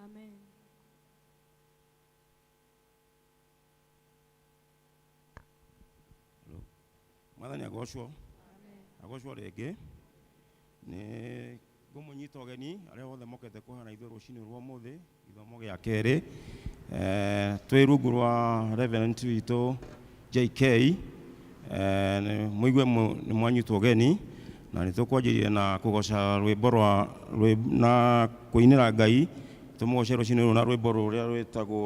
Amen. Mwathani agocwo agocwo rĩngĩ nĩ ngũmũnyita ũgeni arĩa othe mokete kũhana ithuĩ rũcinĩ rwa ũmũthĩ gĩthomo gĩa kerĩ twĩ rungu rwa Reverend witũ JK mũigue nĩ mwanyitwo ũgeni na nĩ tũkwanjĩrĩria na kũgoca rwĩmbo na kũinĩra Ngai tũmũgoce rũcinĩ rũrũ na rwĩmbo rũrĩa rwĩtagwo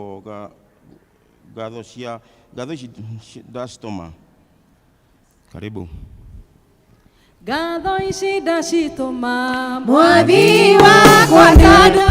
ngatho ici ndacitũma. Karibu. Ngatho ici ndacitũma Mwathi wakwa tondũ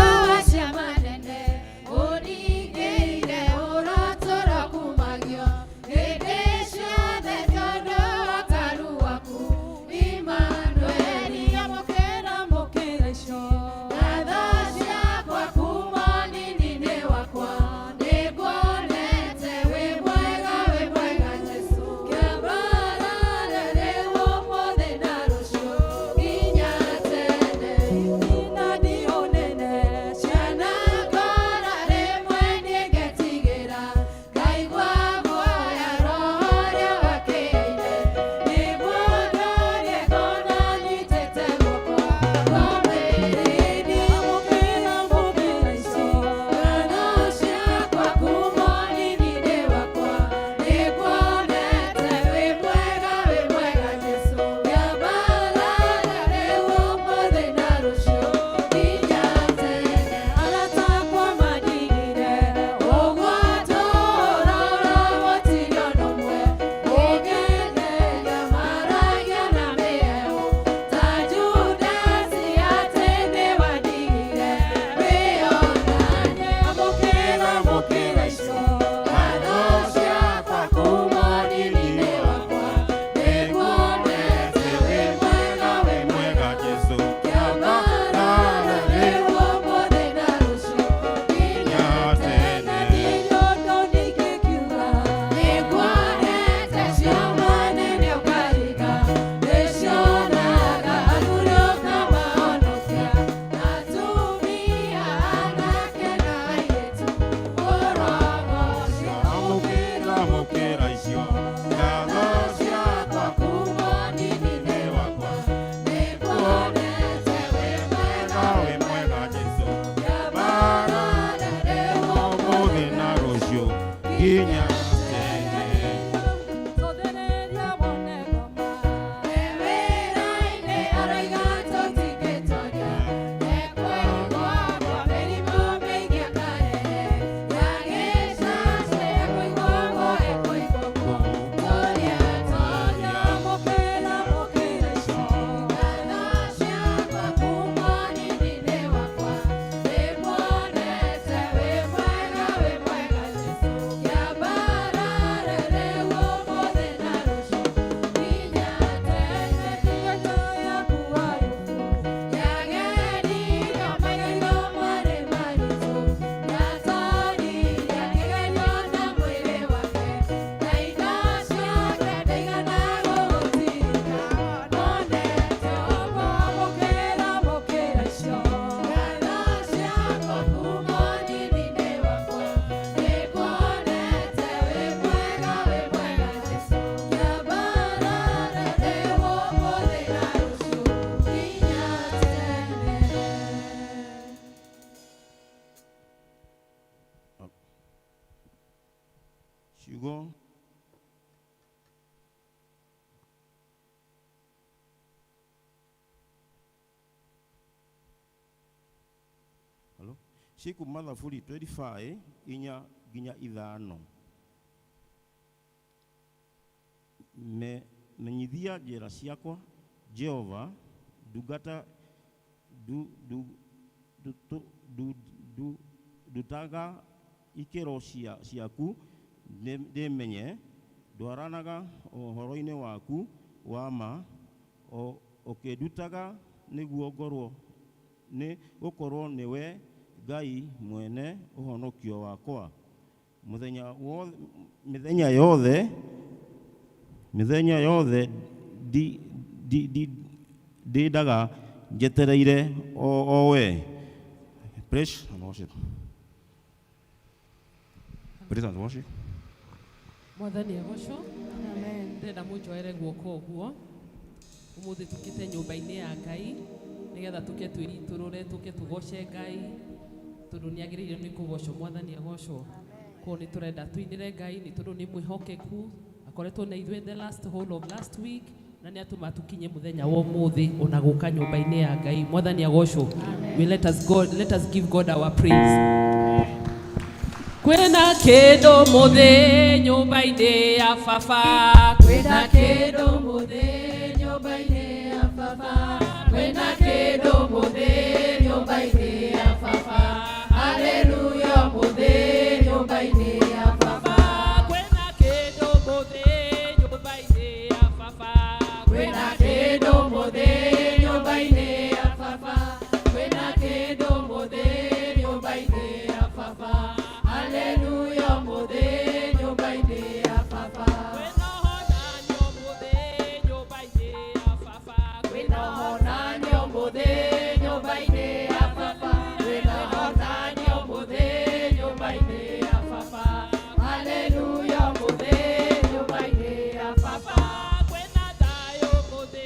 Siku Mathaburi 25 inya nginya ithano. Menyithia njĩra ciakwa Jehova ndungata ndutaga ikĩro ciaku ndĩmenye ndwaranaga ũhoro-inĩ waku wa ma ũkĩndutaga nĩguo ngorwo nĩ gũkorwo nĩwe Ngai mwene ũhonokio wakwa mĩthenya yothe ndĩndaga njetereire o we. Praise and worship. Praise and worship. Mwathani agocwo. Amen. Ndenda munjoere guoko guo. Umuthi tukite nyumba-ini ya Ngai nigetha tuke twiriturure tuke tugoce Ngai tondu ni agiriire ni kugocwo. Mwathani agocwo. Ko ni turenda tuinire Ngai ni tondu ni mwihokeku akoretwo na ithuĩ the last whole of last week na ni atuma tukinye muthenya wa umuthi ona guka nyumba-ini ya Ngai. Mwathani agocwo. Let us give God our praise. Kwena kĩndũ mũthĩ nyũmba-inĩ ya baba. Kwena kĩndũ mũthĩ nyũmba-inĩ ya baba. Kwena kĩndũ mũthĩ nyũmba-inĩ ya baba. Haleluya mũthĩ nyũmba-inĩ ya baba. Kwena kĩndũ mũthĩ nyũmba-inĩ ya baba. Kwena kĩndũ mũthĩ nyũmba-inĩ ya baba. Kwena kĩndũ mũthĩ nyũmba-inĩ ya baba. Haleluya mũthĩ nyũmba-inĩ ya baba. Kwĩna honanio mũthĩ nyũmba-inĩ ya baba. Kwĩna honanio mũthĩ nyũmba-inĩ ya baba. Haleluya mũthĩ nyũmba-inĩ ya baba. Kwena thayũ mũthĩ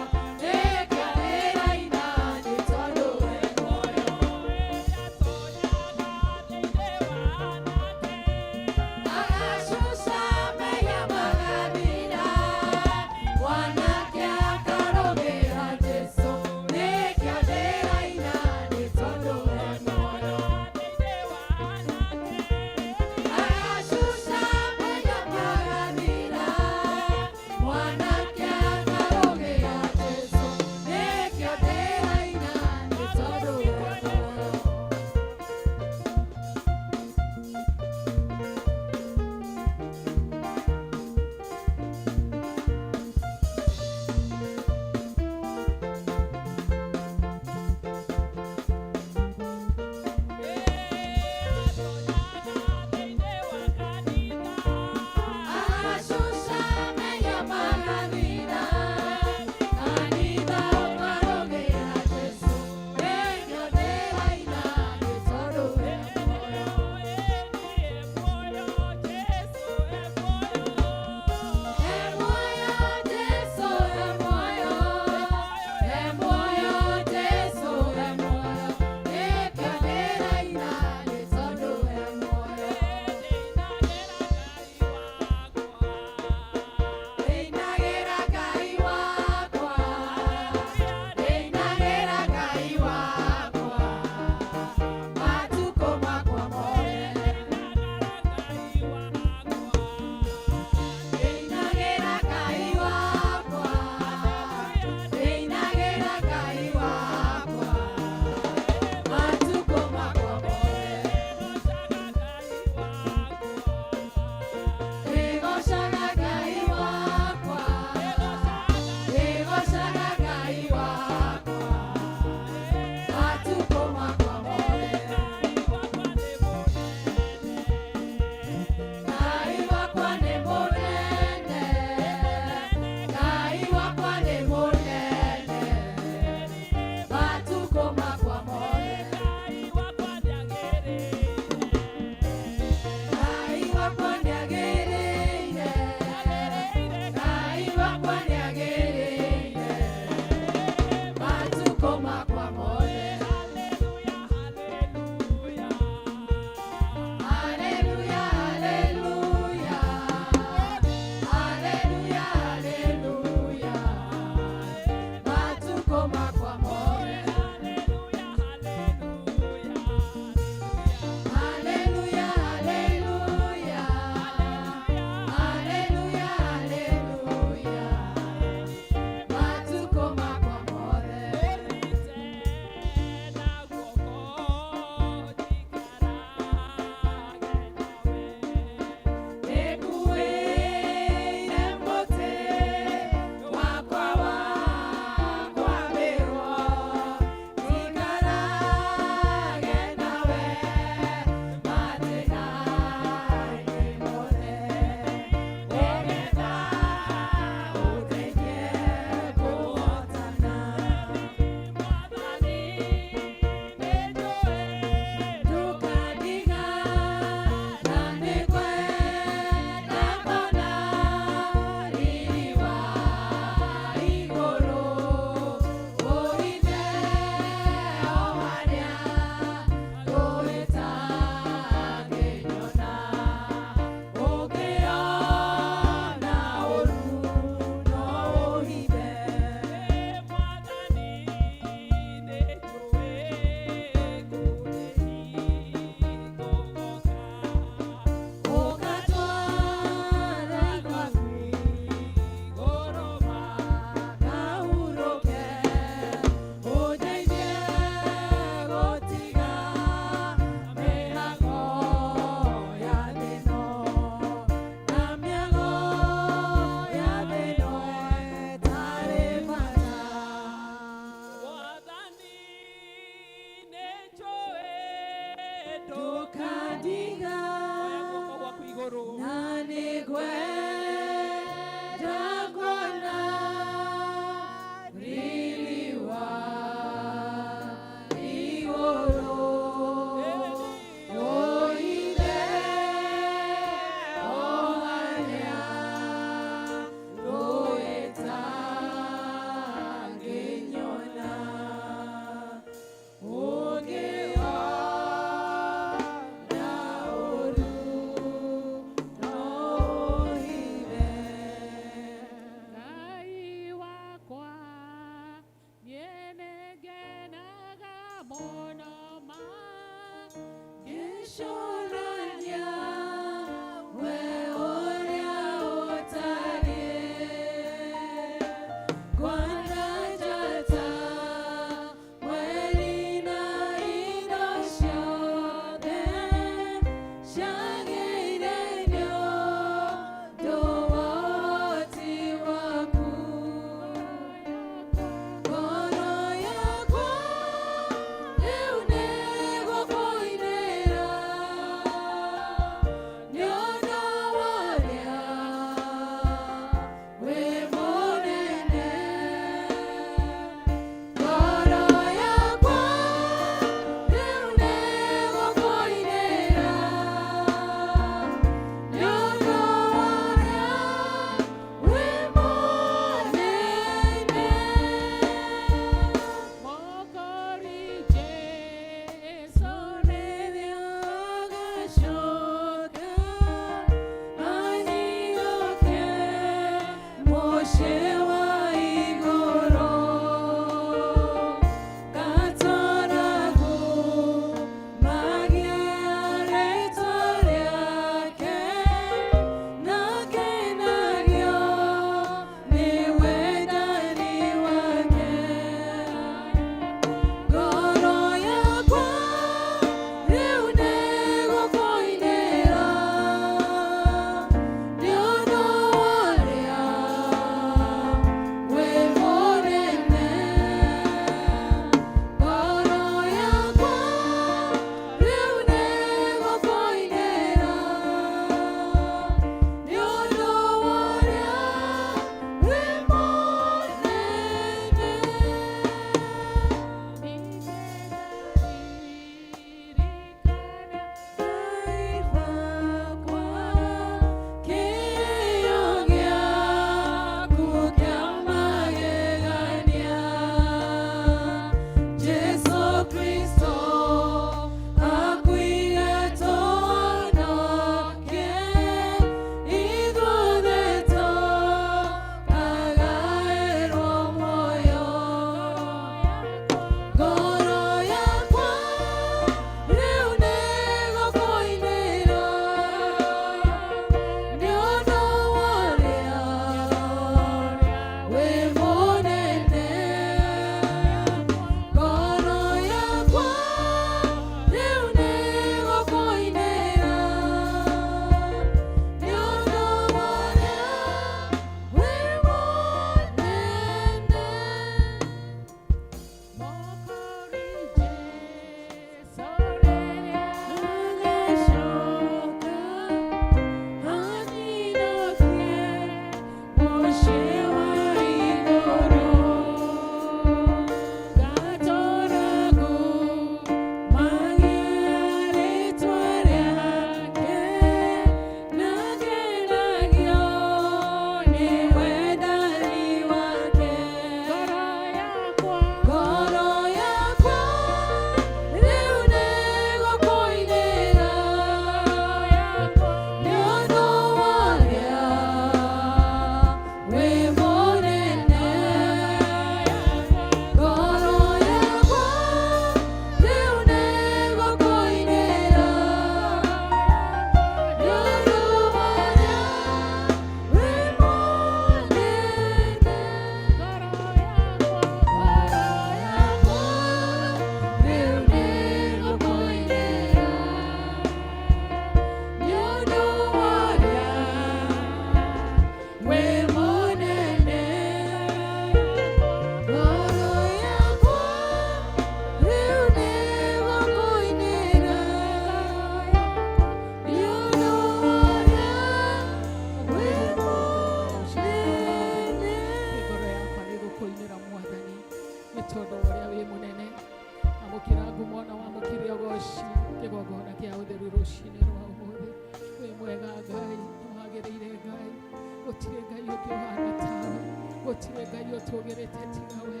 tuogerete tiga we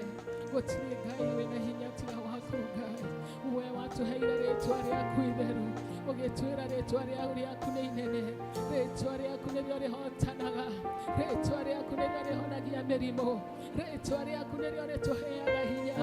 gutire ngai wina hinya tiga waku ngai we watuheire ritwa riaku itheru ugitwira ritwa riaku ni inene ritwa riaku niryo rihotanaga ritwa riaku niryo rihonagia mirimo ritwa riaku niryo rituheaga hinya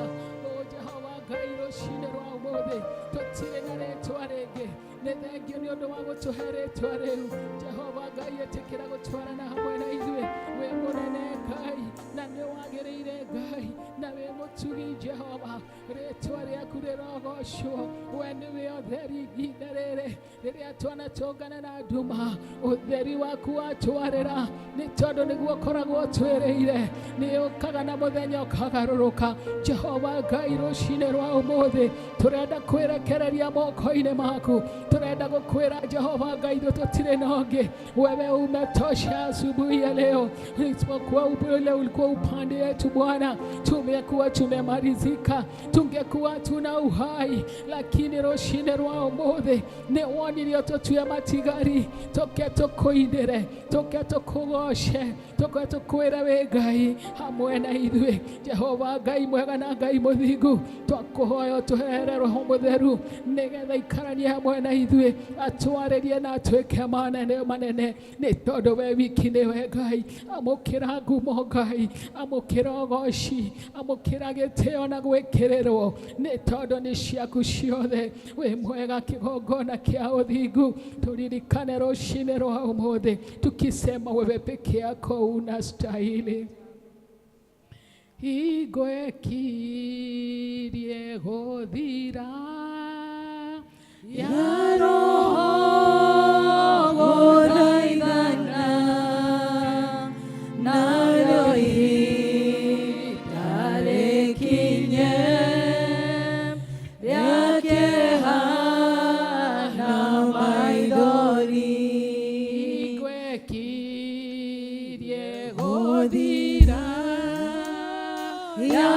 o Jehova ngai rucine rwa umuthi tutire na ritwa ringi nĩ thengio nĩ ũndũ wa gũtũhe rĩtwa rĩu Jehova ngai ĩtĩkĩra gũtwarana hamwe na ithuĩ wĩ mũnene ngai na nĩ wagĩrĩire ngai na wĩ mũtugi Jehova rĩtwa rĩaku rĩrogocwo we nĩwe ũtheri ihinda rĩrĩ rĩrĩa twanatũngana na nduma ũtheri waku watwarĩra nĩ tondũ nĩguo ũkoragwo twĩrĩire nĩ ũkaga na mũthenya ũkagarũrũka Jehova ngai rũcinĩ rwa ũmũthĩ tũrenda kwĩrekereria moko-inĩ maku turenda gukwira Jehova ngai tutire nonge wewe umetosha asubuhi ya leo isipokuwa upole ulikuwa upande yetu Bwana tumekuwa tumemalizika tungekuwa tuna uhai lakini roshine rwa umuthi ne wonirio tutuye matigari toke tukuindire toke tukugoshe toke tukwira we ngai hamwe na ithuĩ Jehova ngai mwega na ngai muthingu twakuhoya tuhere roho mutheru nigetha ikaranie hamwe na ithuĩ atwarĩrie na atwĩke manene nĩ tondũ we wiki nĩwe ngai amũkĩra ngumo ngai amũkĩra ũgoci amũkĩra gĩtĩo na gwĩkĩrĩrwo nĩ tondũ nĩ ciaku ciothe wĩ mwega kĩgongona kĩa ũthingu turirikane rũcinĩ rwa ũmũthĩ tukisema wewe peke yako unastahili igwekirie gũthira ya roho gũthaithana narĩo ihinda rĩkinye rĩa kĩeha na maithori igwekirie gũthira ya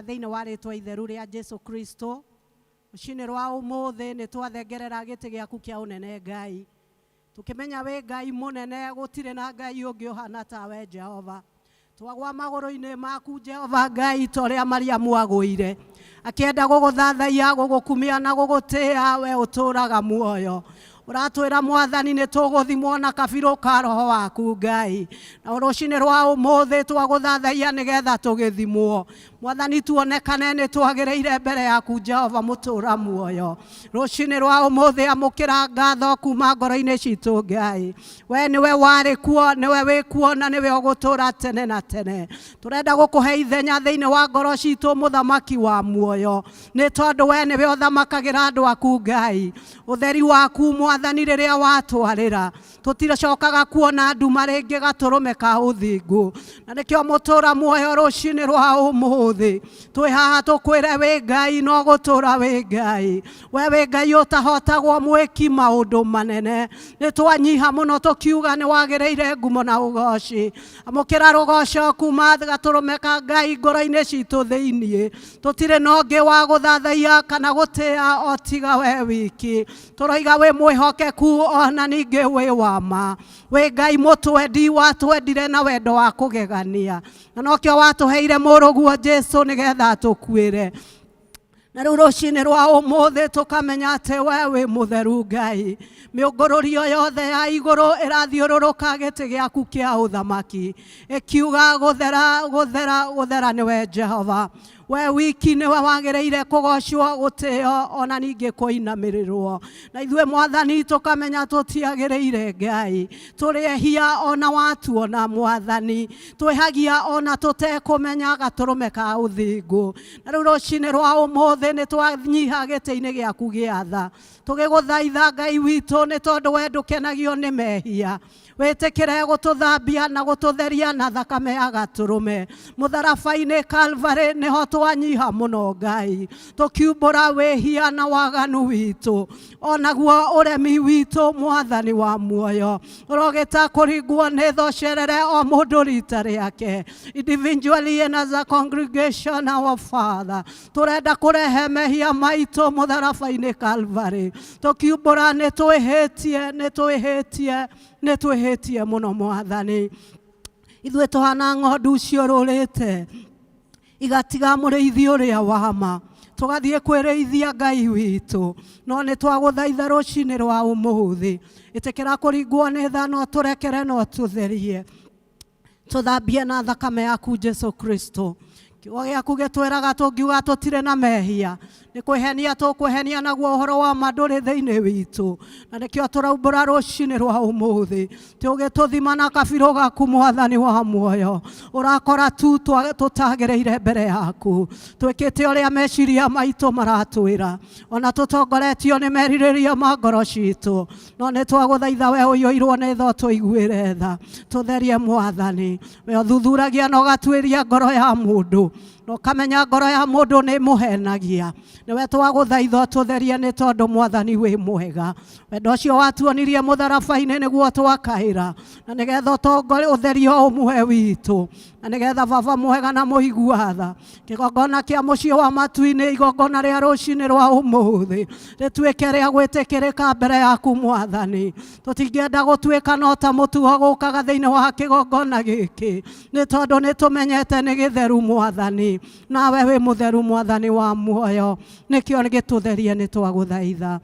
thĩinĩ wa rĩtwa itheru rĩa Jesu Kristo mũcinĩ rwa ũmũthĩ nĩ twathengerera gĩtĩ gĩaku kĩa ũnene Ngai tukimenya we Ngai mũnene gũtirĩ na Ngai ũngĩ ũhana tawe Jehova twagwa magũrũ-inĩ maku Jehova Ngai torĩa Mariamu agũire akĩenda gũgũthathaiya gũgũkumia na gũgũtĩĩa we ũtũraga muoyo ũratwĩra Mwathani nĩ tũgũthimwo na kabirũ ka roho waku Ngai na rũcinĩ rwa ũmũthĩ twagũthathaiya nĩgetha tũgĩthimwo Mwathani tuonekane nĩ twagĩrĩire mbere yaku Jehova mũtũra muoyo rũcinĩ rwa ũmũthĩ amũkĩra ngatho kuma ngoro-inĩ citũ Ngai we nĩwe warĩ kuo nĩwe wĩ kuo na nĩwe ũgũtũra tene na tene tũrenda gũkũhe ithenya thĩinĩ wa ngoro citũ mũthamaki wa muoyo nĩ tondũ we nĩwe ũthamakagĩra andũ aku Ngai ũtheri waku Mwathani rĩrĩa watwarĩra tũticokaga kuona nduma rĩngĩ gatũrũme ka ũthingu na nĩkĩo mũtũra muoyo rũcinĩ rwa ũmũthĩ twĩ haha tũkwĩre wĩ Ngai no gũtũra wĩ Ngai we wĩ Ngai ũtahotagwo mwĩki maũndũ manene nĩ twanyiha mũno tũkiuga nĩ wagĩrĩire ngumo na ũgoci amũkĩra rũgoco kuma gatũrũme ka Ngai ngoro-inĩ citũ thĩinĩ tũtirĩ na ũngĩ wa gũthathaiya kana gũtĩĩa o tiga we wiki tũroiga wĩ mwĩhokeku ona ningĩ wĩ wama wĩ Ngai mũtwendi watwendire na wendo wa kũgegania na nokĩo watũheire mũrũguo Jesũ nĩgetha tũkuĩre na rĩu rũcinĩ rwa ũmũthĩ tũkamenya atĩ we wĩ mũtheru Ngai mĩũngũrũrio yothe ya igũrũ ĩrathiũrũrũka gĩtĩ gĩaku kĩa ũthamaki ĩkiuga gũthera gũthera gũthera nĩwe Jehova we wiki nĩwe wagĩrĩire kũgocwo gũtĩo ona ningĩ kũinamĩrĩrwo na ithuĩ Mwathani tũkamenya tũtiagĩrĩire Ngai tũrĩehia ona watuona Mwathani twĩhagia ona tũtekũmenya gatũrũme ka ũthingu na rĩu rũcinĩ rwa ũmũthĩ nĩ twanyiha gĩtĩ-inĩ gĩaku gĩa tha tũgĩgũthaitha Ngai witũ nĩ tondũ we ndũkenagio nĩ mehia wĩtĩkĩre gũtũthambia na gũtũtheria na thakame ya gatũrũme mũtharaba-inĩ Calvary nĩho twanyiha mũno Ngai tũkiumbũra wĩhia na waganu witũ onaguo ũremi witũ Mwathani wa muoyo ũrogĩta kũringwo nĩ thocerere o mũndũ rita rĩake individually and as a congregation our Father tũrenda kũrehe mehia maitũ mũtharaba-inĩ Calvary tũkiumbũra nĩ twĩhĩtie mũno Mwathani ithuĩ tũhana ng'ondu ciũrũrĩte igatiga mũrĩithi ũrĩa wa ma tũgathiĩ kwĩrĩithia Ngai witũ no nĩ twagũthaitha rũcinĩ rwa ũmũthĩ ĩtĩkĩra kũringwo nĩ tha no tũrekere no tũtherie tũthambie na thakame yaku Jesũ Kristo kiugo gĩaku gĩtwĩraga tũngiuga tũtirĩ na mehia nĩ kwĩhenia tũkwĩhenia naguo ũhoro wa ma ndũrĩ thĩinĩ witũ na nĩkĩo tũraumbũra rũcinĩ rwa ũmũthĩ tũgĩtũthima na kabirũ gaku Mwathani wa muoyo ũrakora tu tũtagĩrĩire mbere yaku twĩkĩte ũrĩa meciria maitũ maratwĩra ona tũtongoretio nĩ merirĩria ma ngoro citũ no nĩ twagũthaitha we ũiyũirwo nĩ tho tũiguĩre tha tũtherie Mwathani we ũthuthuragia na ũgatuĩria ngoro ya mũndũ no kamenya ngoro ya mũndũ nĩ mũhenagia nĩwe twagũthaitha tũtherie nĩ tondũ Mwathani wĩ mwega wendo ũcio watuonirie mũtharaba-inĩ nĩguo twakaĩra na nĩgetha ũtherio ũmwe witũ na nĩgetha Baba mwega na mũigua tha kĩgongona kĩa mũciĩ wa matu-inĩ igongona rĩa rũcinĩ rwa ũmũthĩ rĩtuĩke rĩa gwĩtĩkĩrĩka mbere yaku Mwathani tũtingĩenda gũtuĩka no ta mũtugo gũkaga thĩinĩ wa kĩgongona gĩkĩ nĩ tondũ nĩ tũmenyete nĩ gĩtheru Mwathani nawe wĩ mũtheru Mwathani wa muoyo nĩkĩo gĩtũtherie nĩ twagũthaitha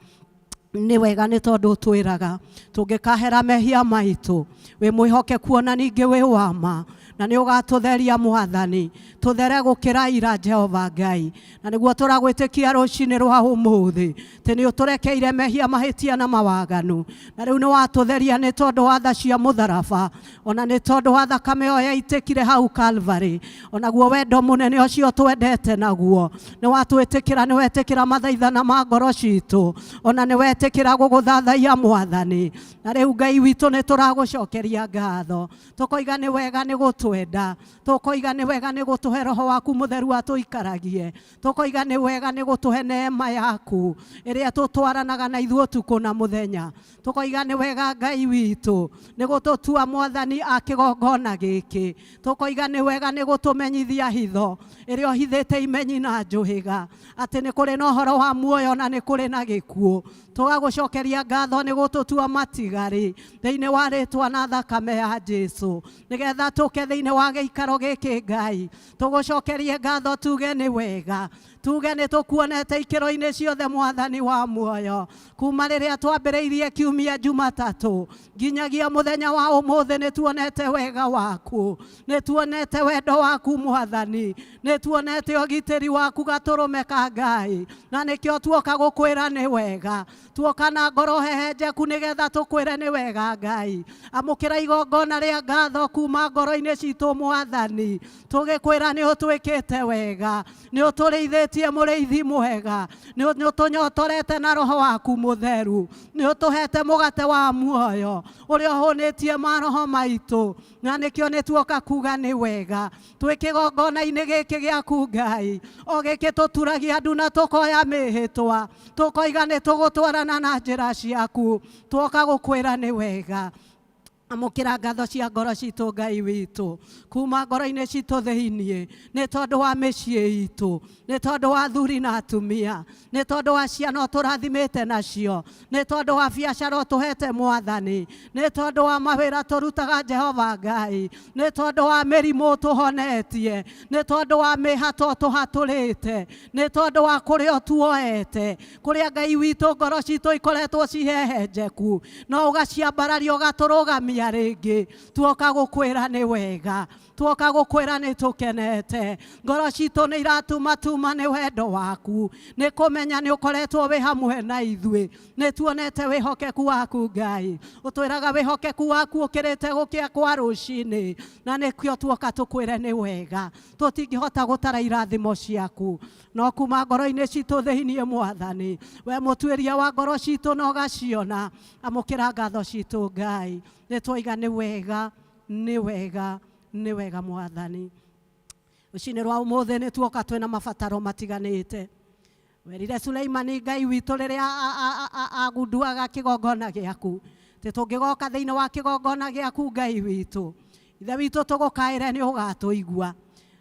nĩ wega nĩ tondũ twĩraga tũngĩkahera mehia maitũ wĩ mwĩhokeku ona ningĩ wĩ wama na nĩ ũgatũtheria Mwathani tũthere gũkĩra ira Jehova Ngai na nĩguo tũragwĩtĩkia rũcinĩ rwa ũmũthĩ tĩ nĩ ũtũrekeire mehia mahĩtia na mawaganu na rĩu nĩ watũtheria nĩ tondũ wa tha cia mũtharaba ona nĩ tondũ wa thakame ĩyo yaitĩkire hau Calvary onaguo wendo mũnene ũcio twendete naguo nĩ watwĩtĩkĩra nĩ wetĩkĩra mathaithana ma ngoro citũ ona nĩ wetĩkĩra gũgũthathaiya Mwathani na rĩu Ngai witũ nĩ tũragũcokeria ngatho tũkoiga nĩ wega nĩ gũtwenda tũkoiga nĩ wega nĩ gũtũhe roho waku mũtheru atũikaragie tũkoiga nĩ wega nĩ gũtũhe neema yaku ĩrĩa tũtwaranaga na ithuĩ ũtukũ na mũthenya tũkoiga nĩ wega Ngai witũ nĩ gũtũtua Mwathani a kĩgongona gĩkĩ tũkoiga nĩ wega nĩ gũtũmenyithia hitho ĩrĩa ũhithĩte imenyi na njũhĩga atĩ nĩ kũrĩ na ũhoro wa muoyo na nĩ kũrĩ na gĩkuũ tũgagũcokeria ngatho nĩ gũtũtua matigari thĩinĩ wa rĩtwa na thakame ya Jesũ, nĩgetha tũke thĩinĩ wa gĩikaro gĩkĩ Ngai, tũgũcokerie ngatho tuge nĩ wega, tuge nĩ tũkuonete ikĩro-inĩ ciothe Mwathani wa muoyo, kuma rĩrĩa twambĩrĩirie kiumia Jumatatũ nginyagia mũthenya wa ũmũthĩ nĩ tuonete wega waku, nĩ tuonete wendo waku Mwathani, nĩ tuonete ũgitĩri waku gatũrũme ka Ngai, na nĩkĩo tuoka gũkwĩra nĩ wega, tuoka na ngoro hehenjeku nĩgetha tũkwĩre nĩ wega Ngai. Amũkĩra igongona rĩa ngatho kuma ngoro-inĩ citũ Mwathani, tũgĩkwĩra nĩ ũtwĩkĩte wega, nĩ ũtũrĩithĩtie mũrĩithi mwega, nĩ ũtũnyotorete na roho waku mũtheru, nĩ ũtũhete mũgate wa muoyo ũrĩa ũhũnĩtie maroho maitũ, na nĩkĩo nĩ tuoka kuga nĩ wega twĩ kĩgongona-inĩ gĩkĩ gĩaku Ngai, o gĩkĩ tũturagia ndu na tũkoya mĩhĩtwa, tũkoiga nĩ tũgũtwarana na njĩra ciaku, tuoka gũkwĩra nĩ wega. Amũkĩra ngatho cia ngoro citũ Ngai witũ, kuma ngoro-inĩ citũ thĩiniĩ, nĩ tondũ wa mĩciĩ itũ, nĩ tondũ wa athuri na atumia, nĩ tondũ wa ciana ũtũrathimĩte nacio, nĩ tondũ wa biacara ũtũhete Mwathani, nĩ tondũ wa mawĩra tũrutaga Jehova Ngai, nĩ tondũ wa mĩrimũ ũtũhonetie, nĩ tondũ wa mĩhato ũtũhatũrĩte, nĩ tondũ wa kũrĩa ũtuoete, kũrĩa Ngai witũ ngoro citũ ikoretwo cihehenjeku, no ũgaciambararia ũgatũrũgamia rĩngĩ, tuoka gũkwĩra nĩ wega, tuoka gũkwĩra nĩ tũkenete, ngoro citũ nĩ iratumatuma nĩ wendo waku, nĩ kũmenya nĩ ũkoretwo wĩ hamwe na ithuĩ, nĩ tuonete wĩhokeku waku Ngai, ũtwĩraga wĩhokeku waku ũkĩrĩte gũkĩa kwa rũcinĩ, na nĩkĩo tuoka tũkwĩre nĩ wega, tũtingĩhota gũtara irathimo ciaku, no kuma ngoro-inĩ citũ thĩiniĩ Mwathani, we mũtuĩria wa ngoro citũ na ũgaciona. Amũkĩra ngatho citũ Ngai, nĩ twoiga nĩ wega, nĩ wega, nĩ wega Mwathani. Rũcinĩ rwa ũmũthĩ nĩ tuoka twĩna mabataro matiganĩte. Werire Suleimani Ngai witũ rĩrĩa agunduaga kĩgongona gĩaku, atĩ tũngĩgoka thĩinĩ wa kĩgongona gĩaku Ngai witũ, ithe witũ tũgũkaĩre nĩ ũgatũigua,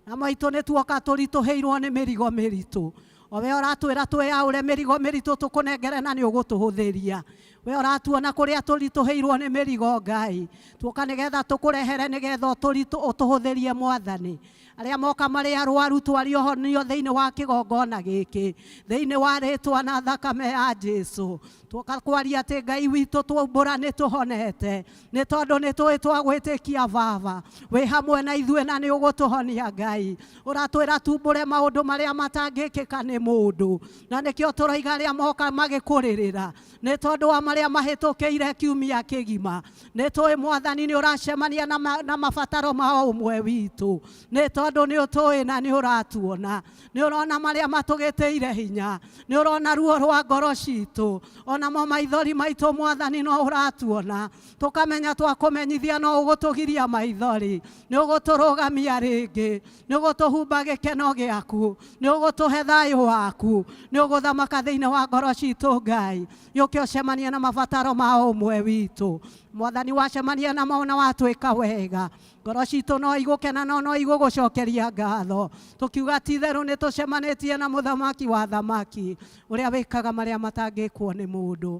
na maitũ nĩ tuoka tũritũhĩirwo nĩ mĩrigo mĩritũ, o we ũratwĩra twĩyaũre mĩrigo mĩritũ tũkũnengere na nĩ ũgũtũhũthĩria. We ũratuona kũrĩa tũritũhĩirwo nĩ mĩrigo Ngai, tuoka nĩgetha tũkũrehere nĩgetha ũtũhũthĩrie Mwathani. Arĩa moka marĩ arwaru twario honio thĩinĩ wa kĩgongona gĩkĩ, thĩinĩ wa rĩtwa na thakame ya Jesũ, tuoka kwaria atĩ Ngai witũ twaumbũra nĩ tũhonete, nĩ tondũ nĩ tũĩ twagwĩtĩkia Baba, wĩ hamwe na ithuĩ na nĩ ũgũtũhonia Ngai. Ũratwĩra tumbũre maũndũ marĩa matangĩkĩka nĩ mũndũ, na nĩkĩo tũroiga arĩa moka magĩkũrĩrĩra, nĩ tondũ wa marĩa mahĩtũkĩire kiumia kĩgima, nĩ tũĩ Mwathani nĩ ũracemania na mabataro ma ũmwe witũ, nĩ tondũ nĩ ũtũĩ na nĩ ũratuona, nĩ ũrona marĩa matũgĩtĩire hinya, nĩ ũrona ruo rwa ngoro citũ, ona mo maithori maitũ Mwathani no ũratuona, tũkamenya twakũmenyithia no ũgũtũgiria maithori, nĩ ũgũtũrũgamia rĩngĩ, nĩ ũgũtũhumba gĩkeno gĩaku, nĩ ũgũtũhe thayũ waku, nĩ ũgũthamaka thĩinĩ wa ngoro citũ Ngai, yũke ũcemanie na mabataro ma ũmwe witũ. Mwathani wacemania na maona watwĩka wega, ngoro citũ no igũkena no igũgũcokeria ngatho, tũkiuga ti therũ nĩ tũcemanĩtie na mũthamaki wa thamaki, ũrĩa wĩkaga marĩa matangĩkwo nĩ mũndũ.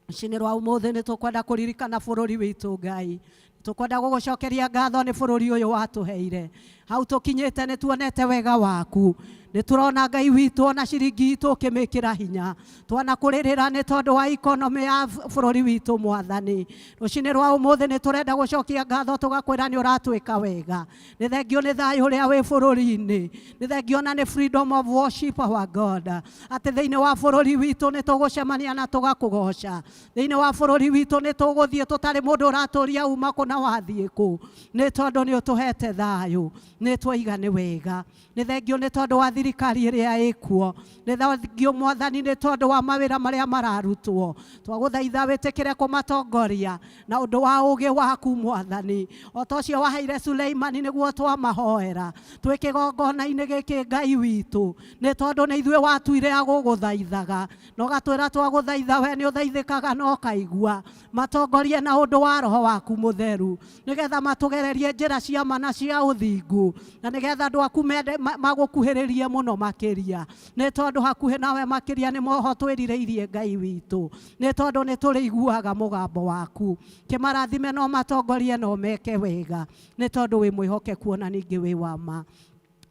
Rũcinĩ rwa ũmũthĩ nĩ tũkwenda kũririkana bũrũri witũ Ngai, tũkwenda gũgũcokeria ngatho nĩ bũrũri ũyũ watũheire. Hau tũkinyĩte nĩ tuonete wega waku, nĩ turona Ngai witũ ona ciringi itũ ũkĩmĩkĩra hinya, twanakũrĩrĩra nĩ tondũ wa ikonomi ya bũrũri witũ Mwathani. Rũcinĩ rwa ũmũthĩ nĩ tũrenda gũcokia ngatho tũgakwĩra nĩ ũratwĩka wega, nĩ thengio nĩ thayũ ũrĩa wĩ bũrũri-inĩ, nĩ thengio na nĩ freedom of worship our God, atĩ thĩinĩ wa bũrũri witũ nĩ tũgũcemania na tũgakũgoca, thĩinĩ wa bũrũri witũ nĩ tũgũthiĩ tũtarĩ mũndũ ũratũria uma kũ na wathiĩ kũ, nĩ tondũ nĩ ũtũhete thayũ, nĩ twoiga nĩ wega, nĩ thengio nĩ tondũ wa thirikari ĩrĩa ĩkuo, nĩ thengio Mwathani nĩ tondũ wa mawĩra marĩa mararutwo, twagũthaitha wĩtĩkĩre kũmatongoria na ũndũ wa ũũgĩ waku Mwathani, o ta ũcio waheire Suleimani nĩguo twamahoera twĩ kĩgongona-inĩ gĩkĩ Ngai witũ, nĩ tondũ nĩ ithuĩ watuire agũgũthaithaga, na ũgatwĩra twagũthaitha we nĩ ũthaithĩkaga na ũkaigua, matongorie na ũndũ wa roho waku mũtheru, nĩgetha matũgererie njĩra cia ma na cia ũthingu, witũ na nĩgetha andũ aku magũkuhĩrĩrie mũno makĩria nĩ tondũ hakuhĩ nawe makĩria nĩ moho twĩrirĩirie Ngai witũ nĩ tondũ nĩ tũrĩiguaga mũgambo waku kĩmarathime no matongorie no meke wega nĩ tondũ wĩ mwĩhokeku ona ningĩ wĩ wa ma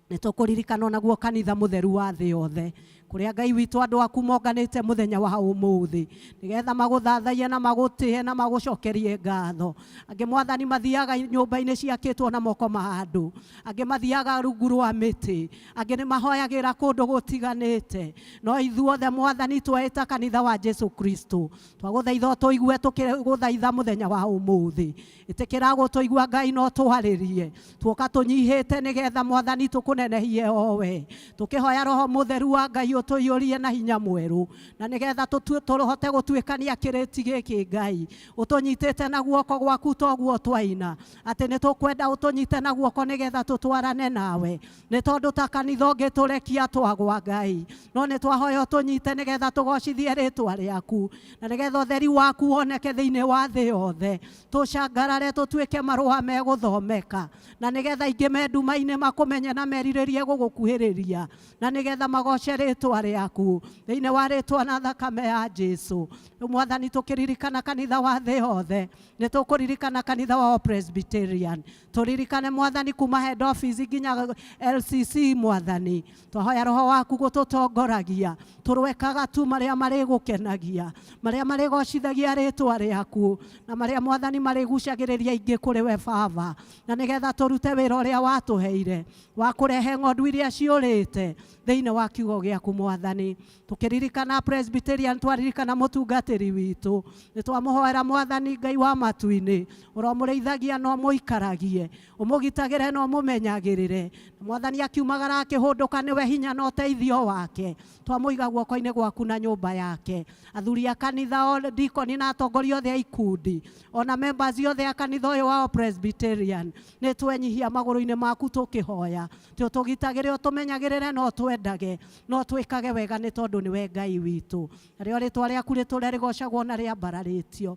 nĩ tũkũririkana naguo kanitha mũtheru wa thĩ yothe kuria Ngai witũ andũ aku monganĩte mũthenya wa ũmũthĩ nĩgetha magũthathaie na magũtĩe na magũcokerie ngatho angĩ mwathani mathiaga nyũmba-inĩ ciakĩtwo na moko ma andũ angĩ mathiaga rungu rwa mĩtĩ angĩ nĩ mahoyagĩra kũndũ gũtiganĩte no ithuothe mwathani tweta kanitha wa Jesu Kristo twagũthaitha tũigue tũkĩgũthaitha mũthenya wa ũmũthĩ ĩtĩkĩra gũtũigua Ngai no twarĩrie tuoka tũnyihĩte nĩgetha mwathani tũkũnenehie o we tũkĩhoya roho mũtheru wa Ngai ũtũiyũrie na hinya mwerũ na nĩgetha tũhote gũtuĩkania kĩrĩti gĩkĩ Ngai ũtũnyitĩte na guoko gwaku toguo twaina atĩ nĩ tũkwenda ũtũnyite na guoko nĩgetha tũtwarane nawe nĩ tondũ ta kanitha ũngĩtũrekia twagwa Ngai no nĩ twahoya ũtũnyite nĩgetha tũgocithie rĩtwa rĩaku na nĩgetha ũtheri waku woneke thĩinĩ wa thĩ yothe tũcangarare tũtuĩke marũa megũthomeka na nĩgetha ingĩ me nduma-inĩ makũmenye na merirĩrie gũgũkuhĩrĩria na nĩgetha magoce rĩtwa rĩaku thĩinĩ wa rĩtwa na thakame ya Jesu mwathani tũkĩririkana kanitha wa thĩ yothe nĩ tũkũririkana kanitha wa Presbyterian tũririkane mwathani kuma head office nginya LCC mwathani twahoya roho waku gũtũtongoragia tũrwekaga tu marĩa marĩgũkenagia marĩa marĩgocithagia rĩtwa rĩaku na marĩa mwathani marĩgucagĩrĩria ingĩ kũrĩ we Baba na nĩgetha tũrute wĩra ũrĩa watũheire wa kũrehe ng'ondu iria ciũrĩte thĩinĩ wa kiugo gĩaku mwathani tũkĩririkana Presbyterian twaririkana mũtungatĩri witũ nĩ twamũhoera mwathani Ngai wa matu-inĩ ũromũrĩithagia no mũikaragie ũmũgitagĩre no mũmenyagĩrĩre mwathani akiumagara akĩhũndũka nĩwe hinya na ũteithio wake twamũiga guoko-inĩ gwaku na nyũmba yake athuri a kanitha o ndikoni na atongoria othe a ikundi ona members othe a kanitha ũyũ wa Presbyterian nĩ twenyihia magũrũ-inĩ maku tũkĩhoya tũgitagĩre ũtũmenyagĩrĩre no twendage no twĩkage wega nĩ tondũ nĩwe Ngai witũ narĩo rĩtwa rĩaku rĩtũre rĩgocagwo na rĩambararĩtio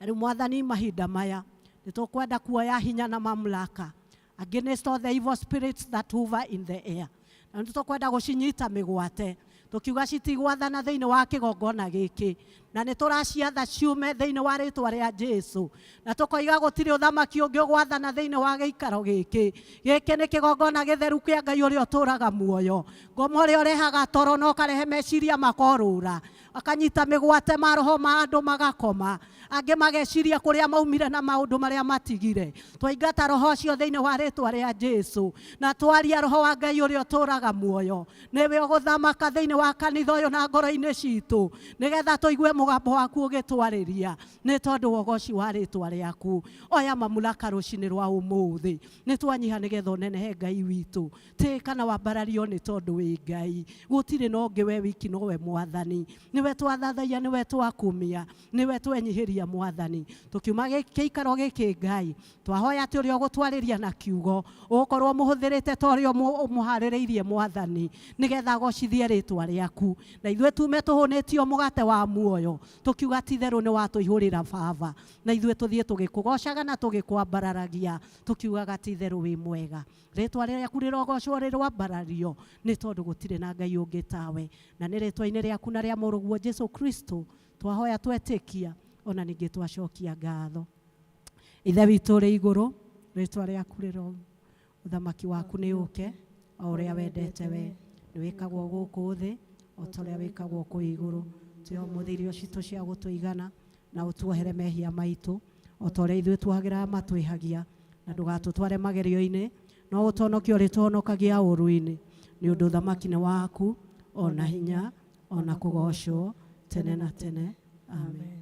na rĩu mwathani mahinda maya nĩ tũkwenda kuoya hinya na mamlaka against all the evil spirits that hover in the air na nĩ tũkwenda gũcinyita mĩgwate tukiuga citigwathana thĩinĩ wa kĩgongona gĩkĩ na nĩ tũraciatha ciume thĩinĩ wa rĩtwa rĩa Jesu na tũkoiga gũtirĩ ũthamaki ũngĩ ũgwathana thĩinĩ wa gĩikaro gĩkĩ nĩ kĩgongona gĩtheru kĩa Ngai ũrĩa ũtũraga muoyo ngoma ũrĩa ũrehaga toro no karehe meciria makorũra akanyita mĩgwate ma roho ma andũ magakoma angĩ mageciria kũrĩa maumire na maũndũ marĩa matigire twaingata roho ũcio thĩinĩ wa rĩtwa rĩa Jesu na twaria roho wa Ngai ũrĩa ũtũraga muoyo nĩwe ũgũthamaka thĩinĩ wa kanitha ũyũ na ngoro-inĩ citũ nĩgetha tũigue mũgambo waku ũgĩtwarĩria nĩ tondũ wogoci wa rĩtwa rĩaku oya mamlaka rũcinĩ rwa ũmũthĩ nĩ twanyiha nĩgetha ũnenehe Ngai witũ tĩĩkana wambarario nĩ tondũ wĩ Ngai gũtirĩ na ũngĩ we wiki nowe mwathani niwe twathathaia niwe twakumia niwe twenyihĩria mwathani tukiuma gĩikaro gĩkĩ Ngai twahoya atĩ ũrĩa ũgũtwarĩria na kiugo ũgũkorwo mũhũthĩrĩte ta ũrĩa mũharĩrĩirie mwathani nĩgetha agocithie rĩtwa rĩaku na ithuĩ tume tũhũnĩtio mũgate wa muoyo tukiuga ti therũ nĩ watũihũrĩra Baba na ithuĩ tũthiĩ tũgĩkũgocaga na tũgĩkwambararagia tukiugaga ti therũ wĩ mwega rĩtwa rĩaku rĩrogocwo rĩrwambarario nĩ tondũ gũtirĩ na Ngai ũngĩ tawe na nĩ rĩtwa-inĩ rĩaku na rĩa mũrũguo Jesu Kristo twahoya twetĩkia ona ningĩ twacokia ngatho ithe witũ ũrĩ igũrũ rĩtwa rĩaku rĩro ũthamaki waku nĩ ũke o ũrĩa wendete we nĩ wĩkagwo gũkũ thĩ o ta ũrĩa wĩkagwo kũ igũrũ tũhe ũmũthĩ irio citũ cia gũtũigana na ũtuohere mehia maitũ o ta ũrĩa ithuĩ tuohagĩra matwĩhagia na ndũgatũtware magerio-inĩ no ũtũhonokie ũrĩ tũhonokagia ũũru-inĩ nĩ ũndũ ũthamaki nĩ waku ona hinya ona kũgocwo tene na tene amen.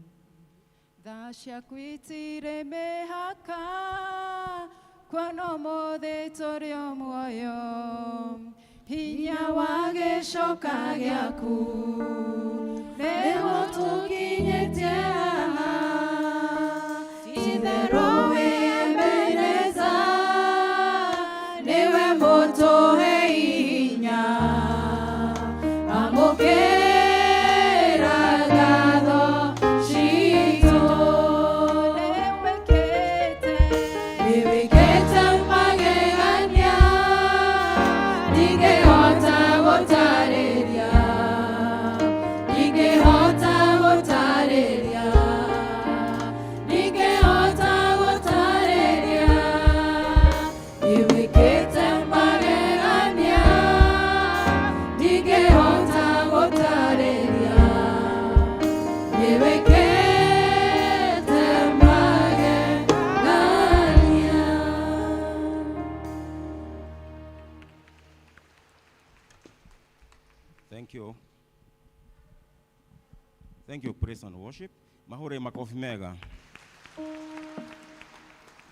Tha ciaku itirĩ mĩhaka kuona ũmũthĩ tũrĩ o muoyo hinya wa gĩcoka gĩaku nĩguo tũkinyĩtie haha itherũ wĩyemereza nĩwe mũtũhe hinya amũkĩra ngatho citũ nĩwĩkĩte magegania Thank you. Thank you, praise and worship. Mahure makofi mega.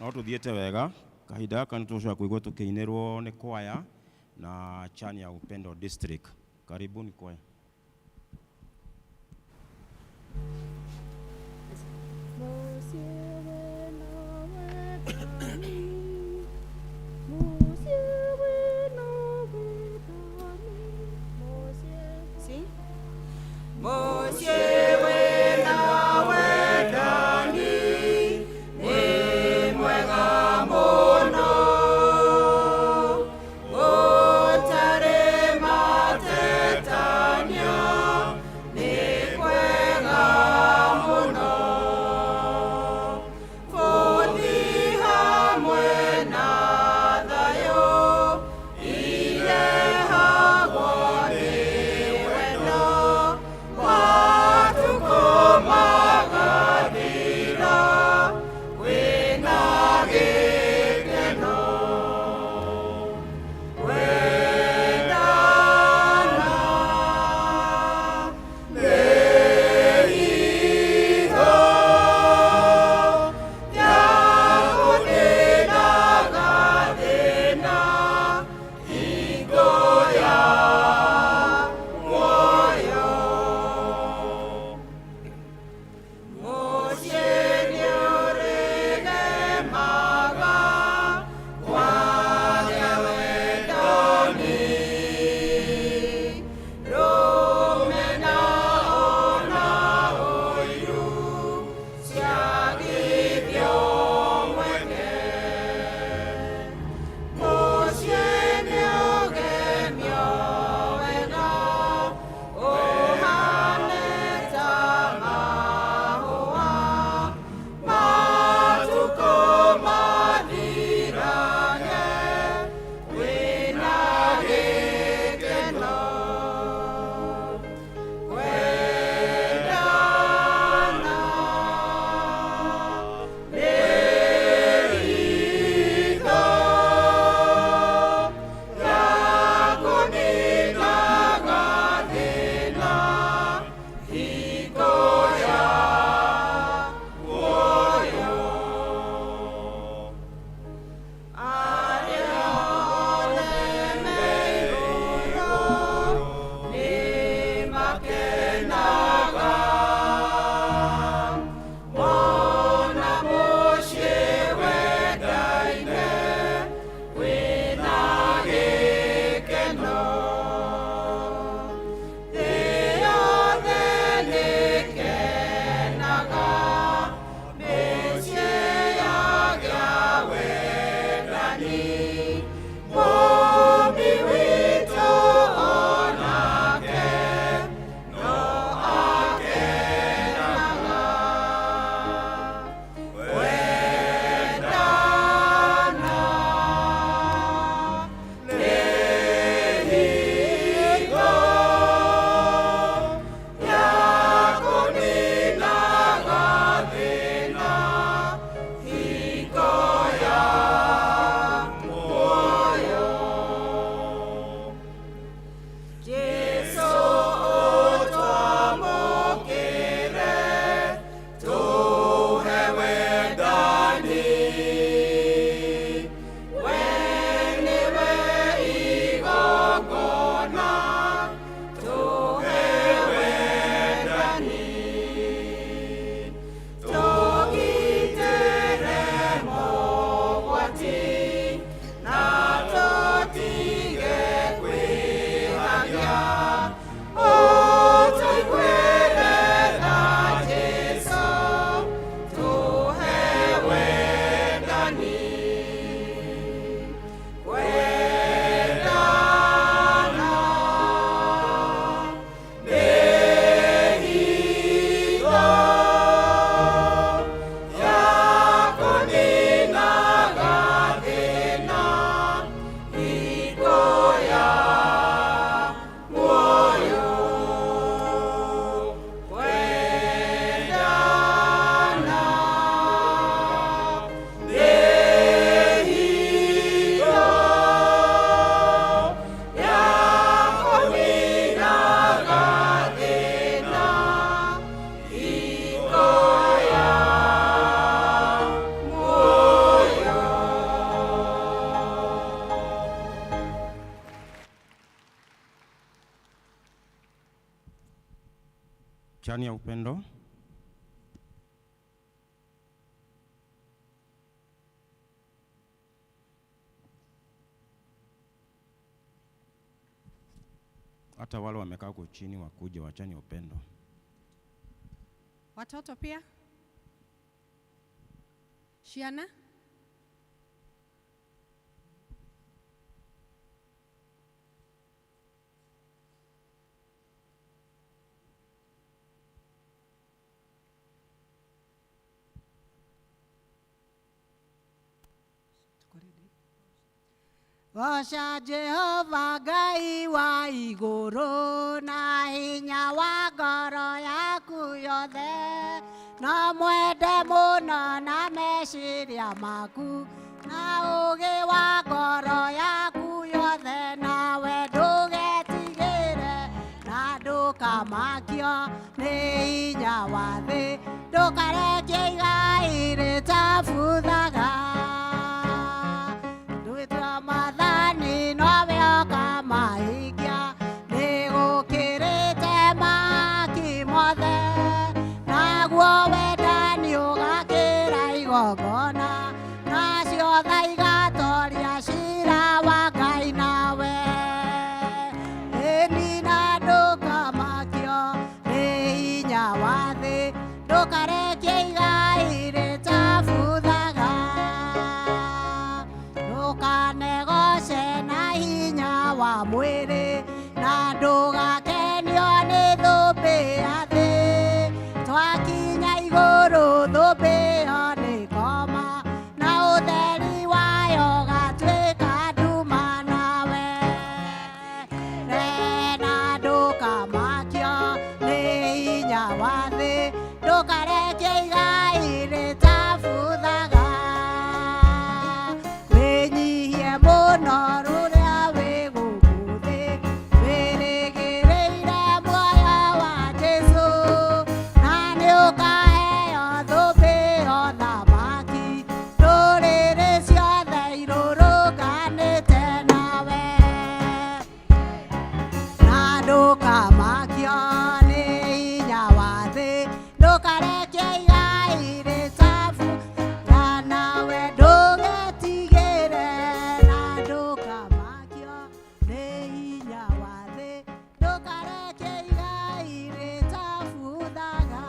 No tuthiete wega. Kahinda gaka nĩtũgũcoka kũigua tũkĩinĩrwo nĩ kwaya na chani ya Upendo District. Karibuni kwaya. Tani Chani ya upendo. Hata wale wamekaa huko chini wakuje wachani ya upendo. Watoto pia? Shiana? Goca Jehova Ngai wa igũrũ na hinya wa ngoro yaku yothe, na mwende mũno na meciria maku na ũũgĩ wa ngoro yaku yothe, nawe ndũgetigĩre na ndũkamakio nĩ hinya wa thĩ, ndũkarekie igai rĩtabuthaga. Ndwĩtua maathani nowe ũkamahingia, nĩgũkĩrĩte maki mothe, naguo wendani ũgakĩra igongona, nacio tha igatoria ciira wa Ngai nawe. Ĩni na ndũkamakio nĩ hinya wa thĩ, ndũkarekie igai rĩtabuthaga, ndũkanegoce na hinya wa mwĩrĩ, na ndũgakenio nĩ thũmbĩ ya thĩ. Twakinya igũrũ thũmbĩ ĩyo nĩkoma, na ũtheri wayo ũgatuĩka nduma nawe. Na ndũkamakio nĩ hinya wa thĩ, ndũkarekie igai rĩtabuthaga. Wĩnyihie mũno rũrĩa wĩ gũkũ thĩ, wĩrĩgĩrĩire muoyo wa Jesũ, na nĩũkaheo thũmbĩ ĩyo thamaki, ndũrĩrĩ ciothe irũrũnganĩte nawe. Na ndũkamakio nĩ hinya wa thĩ, ndũkarekie igai rĩtabuthaga, nawe ndũgetigĩre na ndũkamakio nĩ hinya wa thĩ, ndũkarekie igai rĩtabuthaga.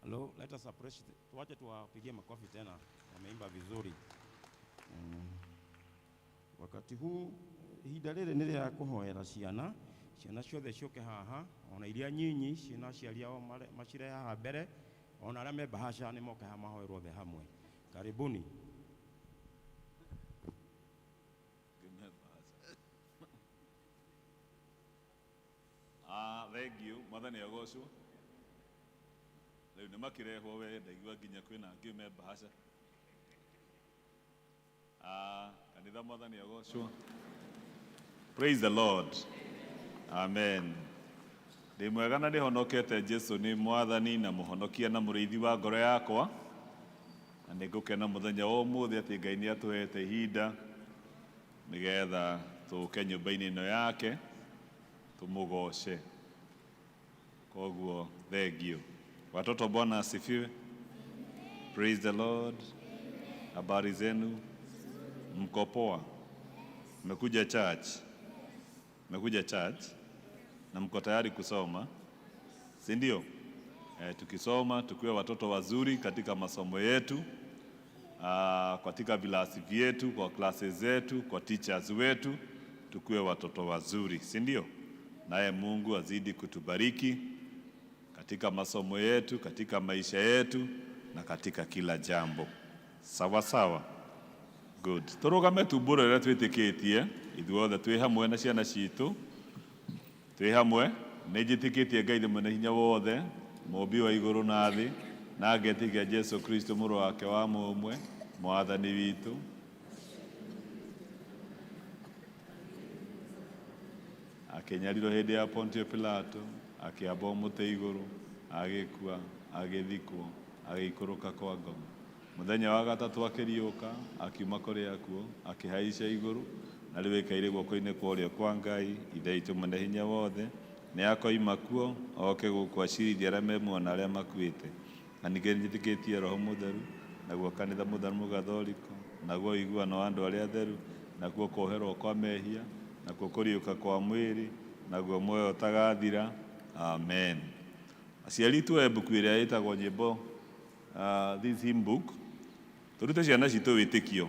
Hello, let us appreciate. Tuache tuwapigie makofi tena. Wameimba vizuri. Wakati huu ihinda rĩrĩ nĩ rĩa kũhoera ciana. Ciana ciothe cioke haha, ona iria nyinyi ciana ciariao macire haha mbere, ona arĩa me bahasha nĩ moke haha mahoerwo othe hamwe. Karibuni. Thank you, mwathani agocwo. Rĩu nĩ makĩrehwo we ndaigua nginya kwĩna angĩ me bahasha. Kanitha mwathani agocwo. Praise the Lord. Amen. Ndĩ mwega na ndĩhonokete Jesũ nĩ mwathani na mũhonokia na mũrĩithi wa ngoro yakwa. Na nĩngũkena mũthenya wa ũmũthĩ atĩ Ngai nĩ atũhete ihinda nĩgetha tũke nyũmba-inĩ ĩno yake tũmũgoce. Koguo thank you. Watoto Bwana asifiwe. Praise the Lord. Habari zenu? Mko poa? Mmekuja church? Mmekuja church? Na mko tayari kusoma? Si ndio? Tukisoma tukiwe watoto wazuri katika masomo yetu, katika vilasi vyetu, kwa classes zetu, kwa teachers wetu, tukiwe watoto wazuri, si ndio? Naye Mungu azidi kutubariki katika masomo yetu, katika maisha yetu na katika kila jambo. Sawa sawa. Good. Tũrũgame tumbũrĩre twĩtĩkĩtie ithuothe twĩ hamwe na ciana citũ. Twĩ hamwe nĩ njĩtĩkĩtie Ngai nĩ mwene hinya wothe, mũmbi wa igũrũ na thĩ, na ngetĩkia Jesũ Kristo mũrũ wake wa mũmwe, mwathani witũ. Akĩnyarirwo hĩndĩ ya Pontio Pilato, akĩamba mũtĩ igũrũ, agĩkua, agĩthikwo, agĩikũrũka kwa ngoma. Mũthenya wa gatatũ akĩriũka akiuma kũrĩ akuo akĩhaica igũrũ na rĩu ekaire guoko-inĩ kwa ũrĩo kwa Ngai Ithe witũ mwene hinya wothe. Nĩ akoima kuo oke gũkũ acirithie arĩa memuona arĩa makuĩte. Na ningĩ njĩtĩkĩtie Roho Mũtheru, naguo kanitha mũtheru mũgathoriko, naguo ũiguano wa andũ arĩa atheru, naguo kwoherwo kwa mehia, naguo kũriũka kwa mwĩrĩ, naguo muoyo ũtagathira. Amen. Aciari tuoe mbuku ĩrĩa ĩtagwo nyĩmbo, this hymn book, tũrute ciana citũ wĩtĩkio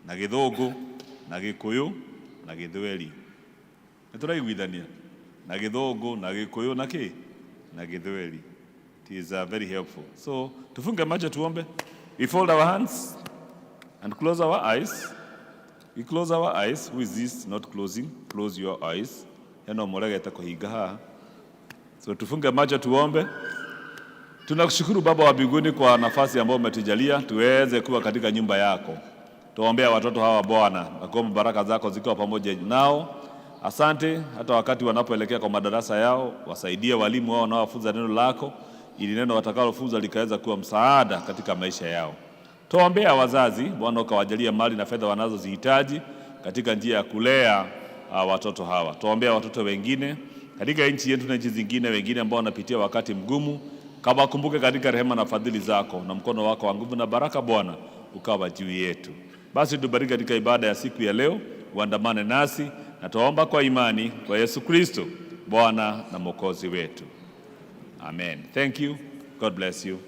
na Gĩthũngũ na Gĩkũyũ na Gĩthweri. Nĩtũraiguithania na Gĩthũngũ na Gĩkũyũ na kĩ na Gĩthweri. It is very helpful. So tufunge macho tuombe. We fold our hands and close our eyes. We close our eyes. Who is this not closing? Close your eyes. Heno moregete kuhinga haha. So tufunge macho tuombe. Tunakushukuru Baba wa mbinguni kwa nafasi ambayo umetujalia tuweze kuwa katika nyumba yako. Tuombea watoto hawa Bwana, na kuomba baraka zako zikiwa pamoja nao. Asante hata wakati wanapoelekea kwa madarasa yao, wasaidie walimu wao wanaofunza neno lako, ili neno watakalofunza likaweza kuwa msaada katika maisha yao. Tuombea wazazi Bwana, ukawajalia mali na fedha wanazozihitaji katika njia ya kulea watoto hawa. Tuombea watoto wengine katika nchi yetu na nchi zingine, wengine ambao wanapitia wakati mgumu, kama kumbuke katika rehema na fadhili zako, na mkono wako wa nguvu na baraka Bwana ukawa juu yetu. Basi tubariki katika ibada ya siku ya leo, uandamane nasi, na tuomba kwa imani kwa Yesu Kristo Bwana na Mwokozi wetu. Amen. Thank you. God bless you.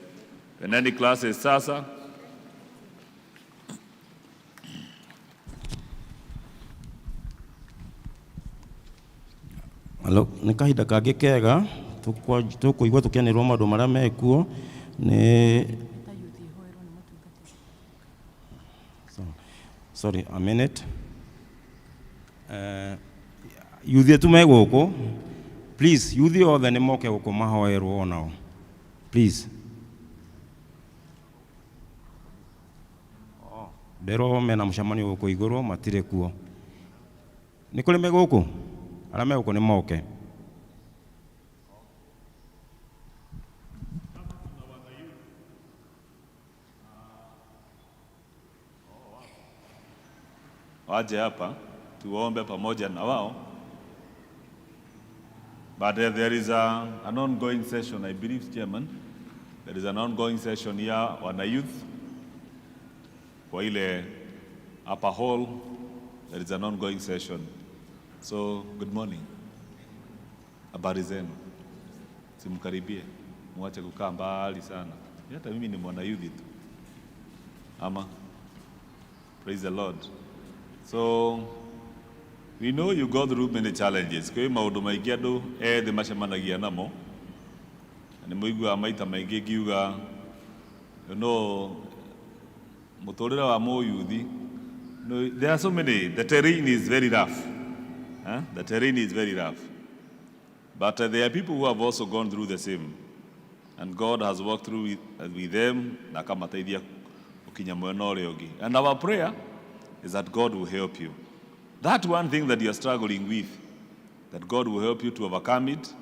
Tuendeni classes sasa. Hello, nĩ kahinda kangĩ kega tũkũigua tũkĩanĩrwo maũndũ marĩa mekuo nĩ sorry a minute. Youth etu me gũkũ, please youth othe nĩ moke gũkũ mahoerwo onao, please. Ndero mena mũcemanio gũkũ igũrũ matirĩ kuo. Nĩ kũrĩ me gũkũ? Arĩa me gũkũ nĩ moke. Waje hapa tuombe pamoja na wao. But there is an ongoing session, I believe, Chairman. There is an ongoing session here wana youth. Kwa ile upper hall, there is an ongoing session. So, good morning. Habari zenu. Simkaribie. Mwache kukaa mbali sana. Hata mimi ni mwana youth tu. Ama. Praise the Lord. So, we know you go through many challenges. Kwa hiyo maundu maingĩ andũ ethĩ macemanagia namo. Nĩ mũigua maita maingĩ ngiuga, mũtũrĩre wa mũyuthi. There are so many. The terrain is very rough. The terrain is very rough. But there are people who have also gone through the same. And God has walked through with them. Na kamateithia ukinya mwena ũrĩa ũngĩ. And our prayer is that God will help you. That one thing that you are struggling with, that God will help you to overcome it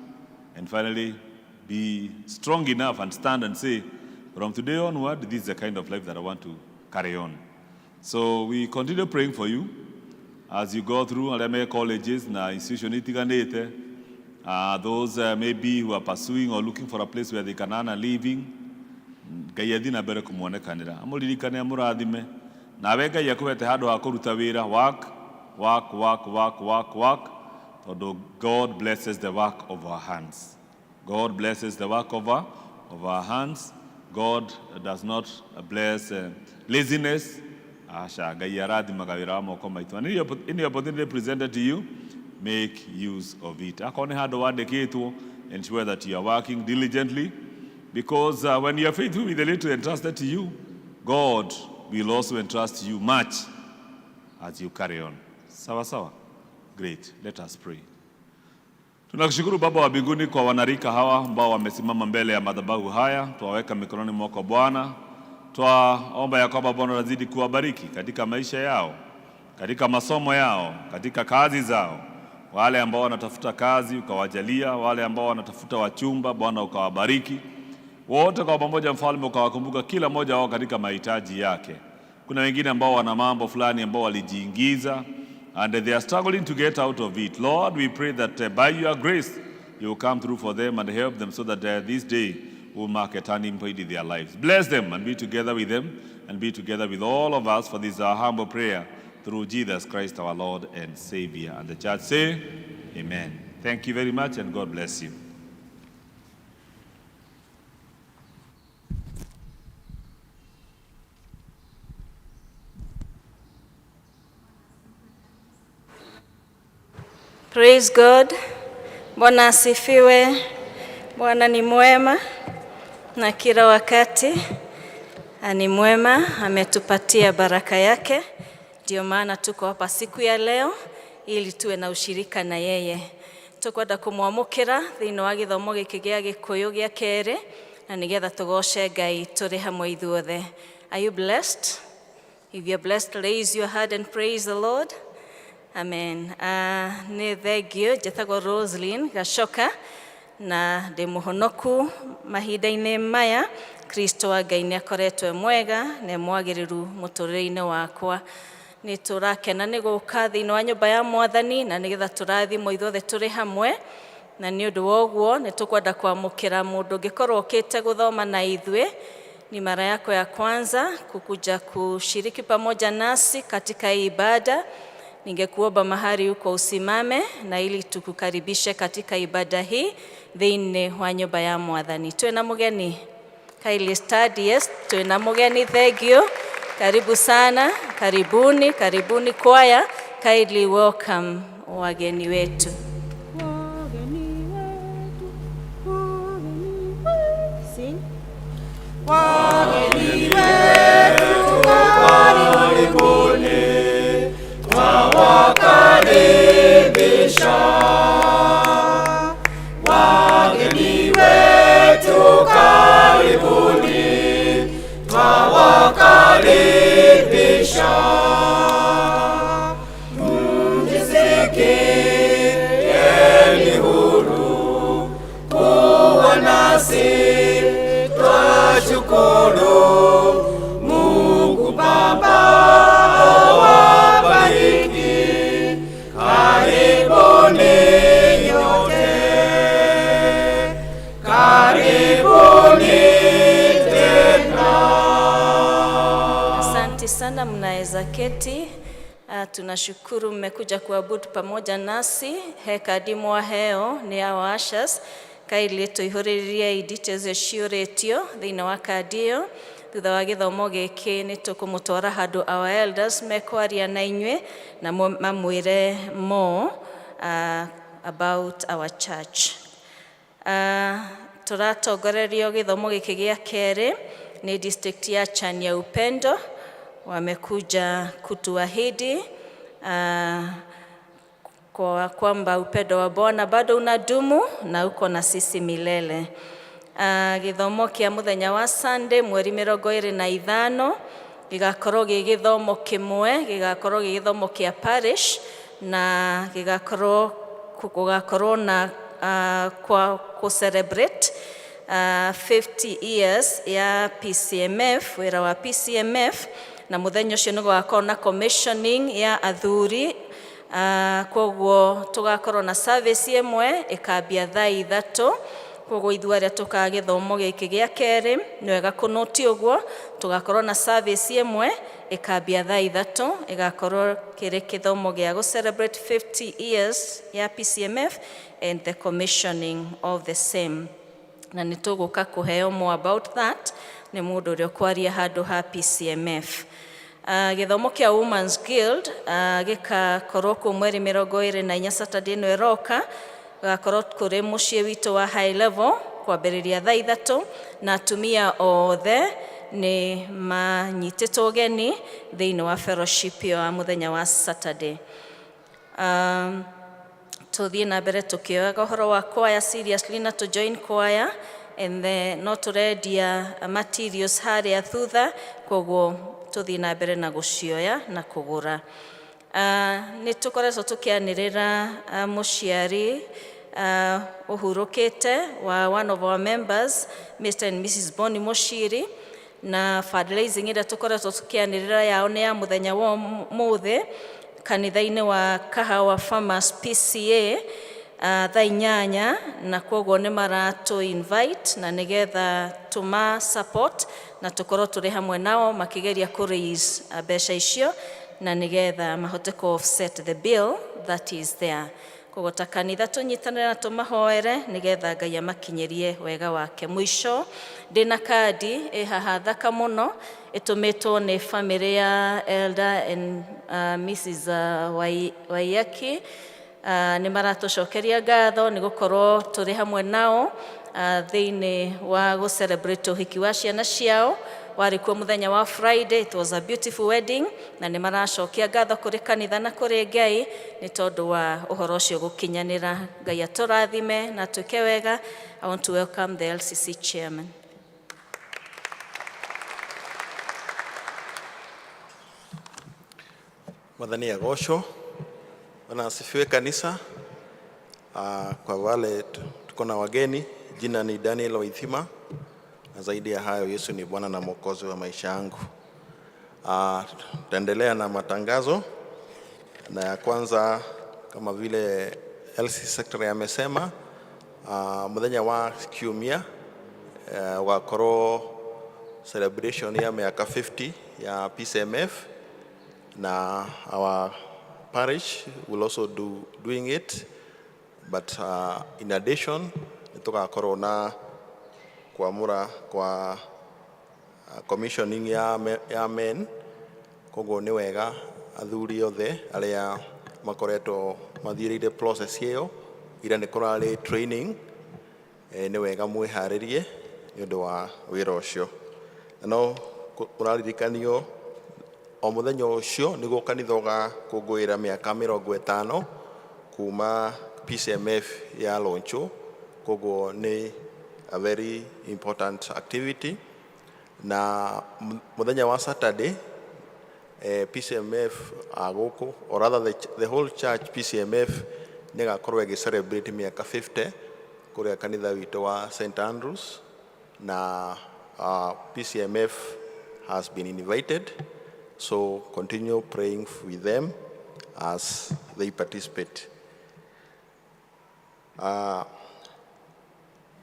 and finally be strong enough and stand and say, from today onward, this is the kind of life that I want to carry on. So we continue praying for you as you go through LMA colleges na institution itiganite, those maybe who are pursuing or looking for a place where they can earn a living. Ngai athi na mbere kumuonekanira amuririkane amurathime nawe Ngai akuhete handu ha kuruta wira. Work. Although God blesses the work of our hands. God blesses the work of our hands. God does not bless laziness. Any opportunity presented to you, make use of it. Ensure that you are working diligently, because when you are faithful with the little entrusted to you, God will also entrust you much as you carry on. Sawa. Great. Let us pray. Tunakushukuru Baba wa mbinguni kwa wanarika hawa ambao wamesimama mbele ya madhabahu haya. Tuwaweka mikononi mwako Bwana. Twaomba ya kwamba Bwana azidi kuwabariki katika maisha yao, katika masomo yao, katika kazi zao. Wale ambao wanatafuta kazi ukawajalia, wale ambao wanatafuta wachumba Bwana ukawabariki. wote kwa pamoja mfalme ukawakumbuka kila mmoja wao katika mahitaji yake. Kuna wengine ambao wana mambo fulani ambao walijiingiza and they are struggling to get out of it. Lord, we pray that by your grace you will come through for them and help them so that this day will mark a turning point in their lives. Bless them and be together with them and be together with all of us for this humble prayer through Jesus Christ our Lord and Savior. And the church say, Amen. Thank you very much and God bless you. Praise God. Bwana asifiwe. Bwana ni mwema na kila wakati ni mwema, ametupatia baraka yake. Ndio maana tuko hapa siku ya leo ili tuwe na ushirika na yeye. Tukwenda kumwamukira thĩinĩ wa gĩthomo gĩkĩ gĩa Gĩkũyũ gĩa kerĩ na nĩgetha tũgoce Ngai tũrĩ hamwe ithuothe. Are you blessed? If you're blessed, raise your hand and praise the Lord. Amen. Nĩ thengio, njĩtagwo Roslyn Gacoka na ndĩ mũhonoku mahinda-inĩ maya. Kristo wa Ngai nĩ akoretwo mwega na mwagĩrĩru mũtũrĩre-inĩ wakwa. Nĩ tũrakena nĩ gũka thĩinĩ wa nyũmba ya Mwathani na nĩgetha tũrathimwo ithuothe tũrĩ hamwe, na nĩ ũndũ wa ũguo nĩ tũkwenda kwamũkĩra mũndũ ũngĩkorwo ũkĩte gũthoma na ithuĩ. Ni mara yako ya kwanza kukuja kushiriki pamoja nasi katika ibada. Ningekuomba mahali uko usimame na ili tukukaribishe katika ibada hii thĩinĩ wa nyũmba ya Mwathani. Tuwe na mũgeni. Kindly stand. Yes, tuwe na mũgeni. Thank you. Karibu sana. Karibuni, karibuni kwaya. Kindly welcome wageni wetu. Sing. Wageni wetu karibuni, twawakaribisha. Wageni wetu karibuni, twawakaribisha. Mjisikieni huru kuwa nasi, twashukuru Mungu Baba awabariki. Karibuni nyote, karibuni tena. Asante sana, mnaweza keti. Tunashukuru mmekuja kuabudu pamoja nasi. Hekadimwa heo ni our ushers. Kaili tuihuririe details ciũrĩtio thĩinĩ wa kandi ĩyo. Thutha wa gĩthomo gĩkĩ nĩ tũkũmũtwara handũ our elders mekwaria na inyuĩ na mamwĩre more about our church. Tũratongorerio gĩthomo gĩkĩ gĩa kerĩ ni district ya Chania Upendo. Wamekuja kutuahidi kwa kwamba upendo wa Bwana bado unadumu na uko na sisi milele. Gĩthomo kĩa mũthenya wa Sunday mweri 25 gĩgakorwo gĩ gĩthomo kĩmwe, gĩgakorwo gĩ gĩthomo kĩa parish na gũgakorwo na kwa celebrate 50 years ya PCMF, wĩra wa PCMF, na mũthenya ũcio nĩ gũgakorwo na commissioning ya athuri. Koguo tugakorwo na service ĩmwe ĩkambia thaa 3. Koguo ithuĩ arĩa tũkaga gĩthomo gĩkĩ gĩa kerĩ nĩ wega kũnoti ũguo. Tugakorwo na service ĩmwe ĩkambia thaa 3, ĩgakorwo kĩrĩ gĩthomo gĩa gũ celebrate 50 years ya PCMF and the commissioning of the same. Na nĩ tũgũka kũheo more about that nĩ mũndũ ũrĩa ũkwaria handũ ha PCMF. Gĩthomo kĩa Women's Guild gĩkakorwo kuo mweri 24 Saturday ĩno ĩroka. Gĩgakorwo kũrĩ mũciĩ witũ wa High Level kwambĩrĩria thaa 3, na atumia othe nĩ manyitĩtwo ũgeni thĩinĩ wa fellowship ya mũthenya wa Saturday. Tũthiĩ na mbere tũkĩoyaga ũhoro wa choir seriously na to join choir, and then no tũrendia materials harĩa thutha, koguo tũthiĩ na mbere na gũcioya na kũgũra. Nĩ tũkoretwo tũkĩanĩrĩra mũciari uhurukite wa one of our members, Mr. and Mrs. Bonnie Moshiri, na fundraising ira tukoretwo tukianirira yao ni ya muthenya wa muthe kanitha-ini wa Kahawa Farmers PCA thaa 8, na koguo ni maratu invite na nigetha tuma support na tukorwo turi hamwe nao makigeria ku raise mbeca icio na nigetha mahote ku offset the bill that is there. Koguo ta kanitha tunyitanire na tumahoere nigetha Ngai amakinyerie wega wake. Mwisho ndina kadi haha thaka muno itumitwo ni family ya Elder and Mrs. Waiyaki. Ni maratucokeria ngatho ni gukorwo turi hamwe nao thiini wa go celebrate uhiki wa ciana ciao wari kuo muthenya wa Friday. It was a beautiful wedding na ni maracokia ngatho kuri kanitha na kuri Ngai ni tondu wa uhoro ucio gukinyanira. Ngai aturathime na tuke wega. I want to welcome the LCC chairman. Mwathani agocwo. Bwana asifiwe kanisa. Kwa wale tuko na wageni, jina ni Daniel Waithima. Na zaidi ya hayo, Yesu ni Bwana na Mwokozi wa maisha yangu. Tutaendelea na matangazo, na ya kwanza kama vile LC Secretary amesema, muthenya wa kiumia wa koro celebration ya miaka 50 ya PCMF, na our parish will also doing it, but in addition tugakorwo na kuamura kwa commissioning ya men. Koguo ni wega athuri othe aria makoretwo mathirire process hiyo ira ni kurari training, ni wega mwiharirie ni undu wa wira ucio. No kuraririkanio o muthenya ucio niguo kanitha gakungwira miaka 50 kuma PCMF ya launcho. Koguo ni a very important activity, na muthenya wa Saturday PCMF agoko, or rather the whole church PCMF nigakorwo igi celebrate miaka 50 kuria kanitha witu wa St. Andrews, na PCMF has been invited, so continue praying with them as they participate.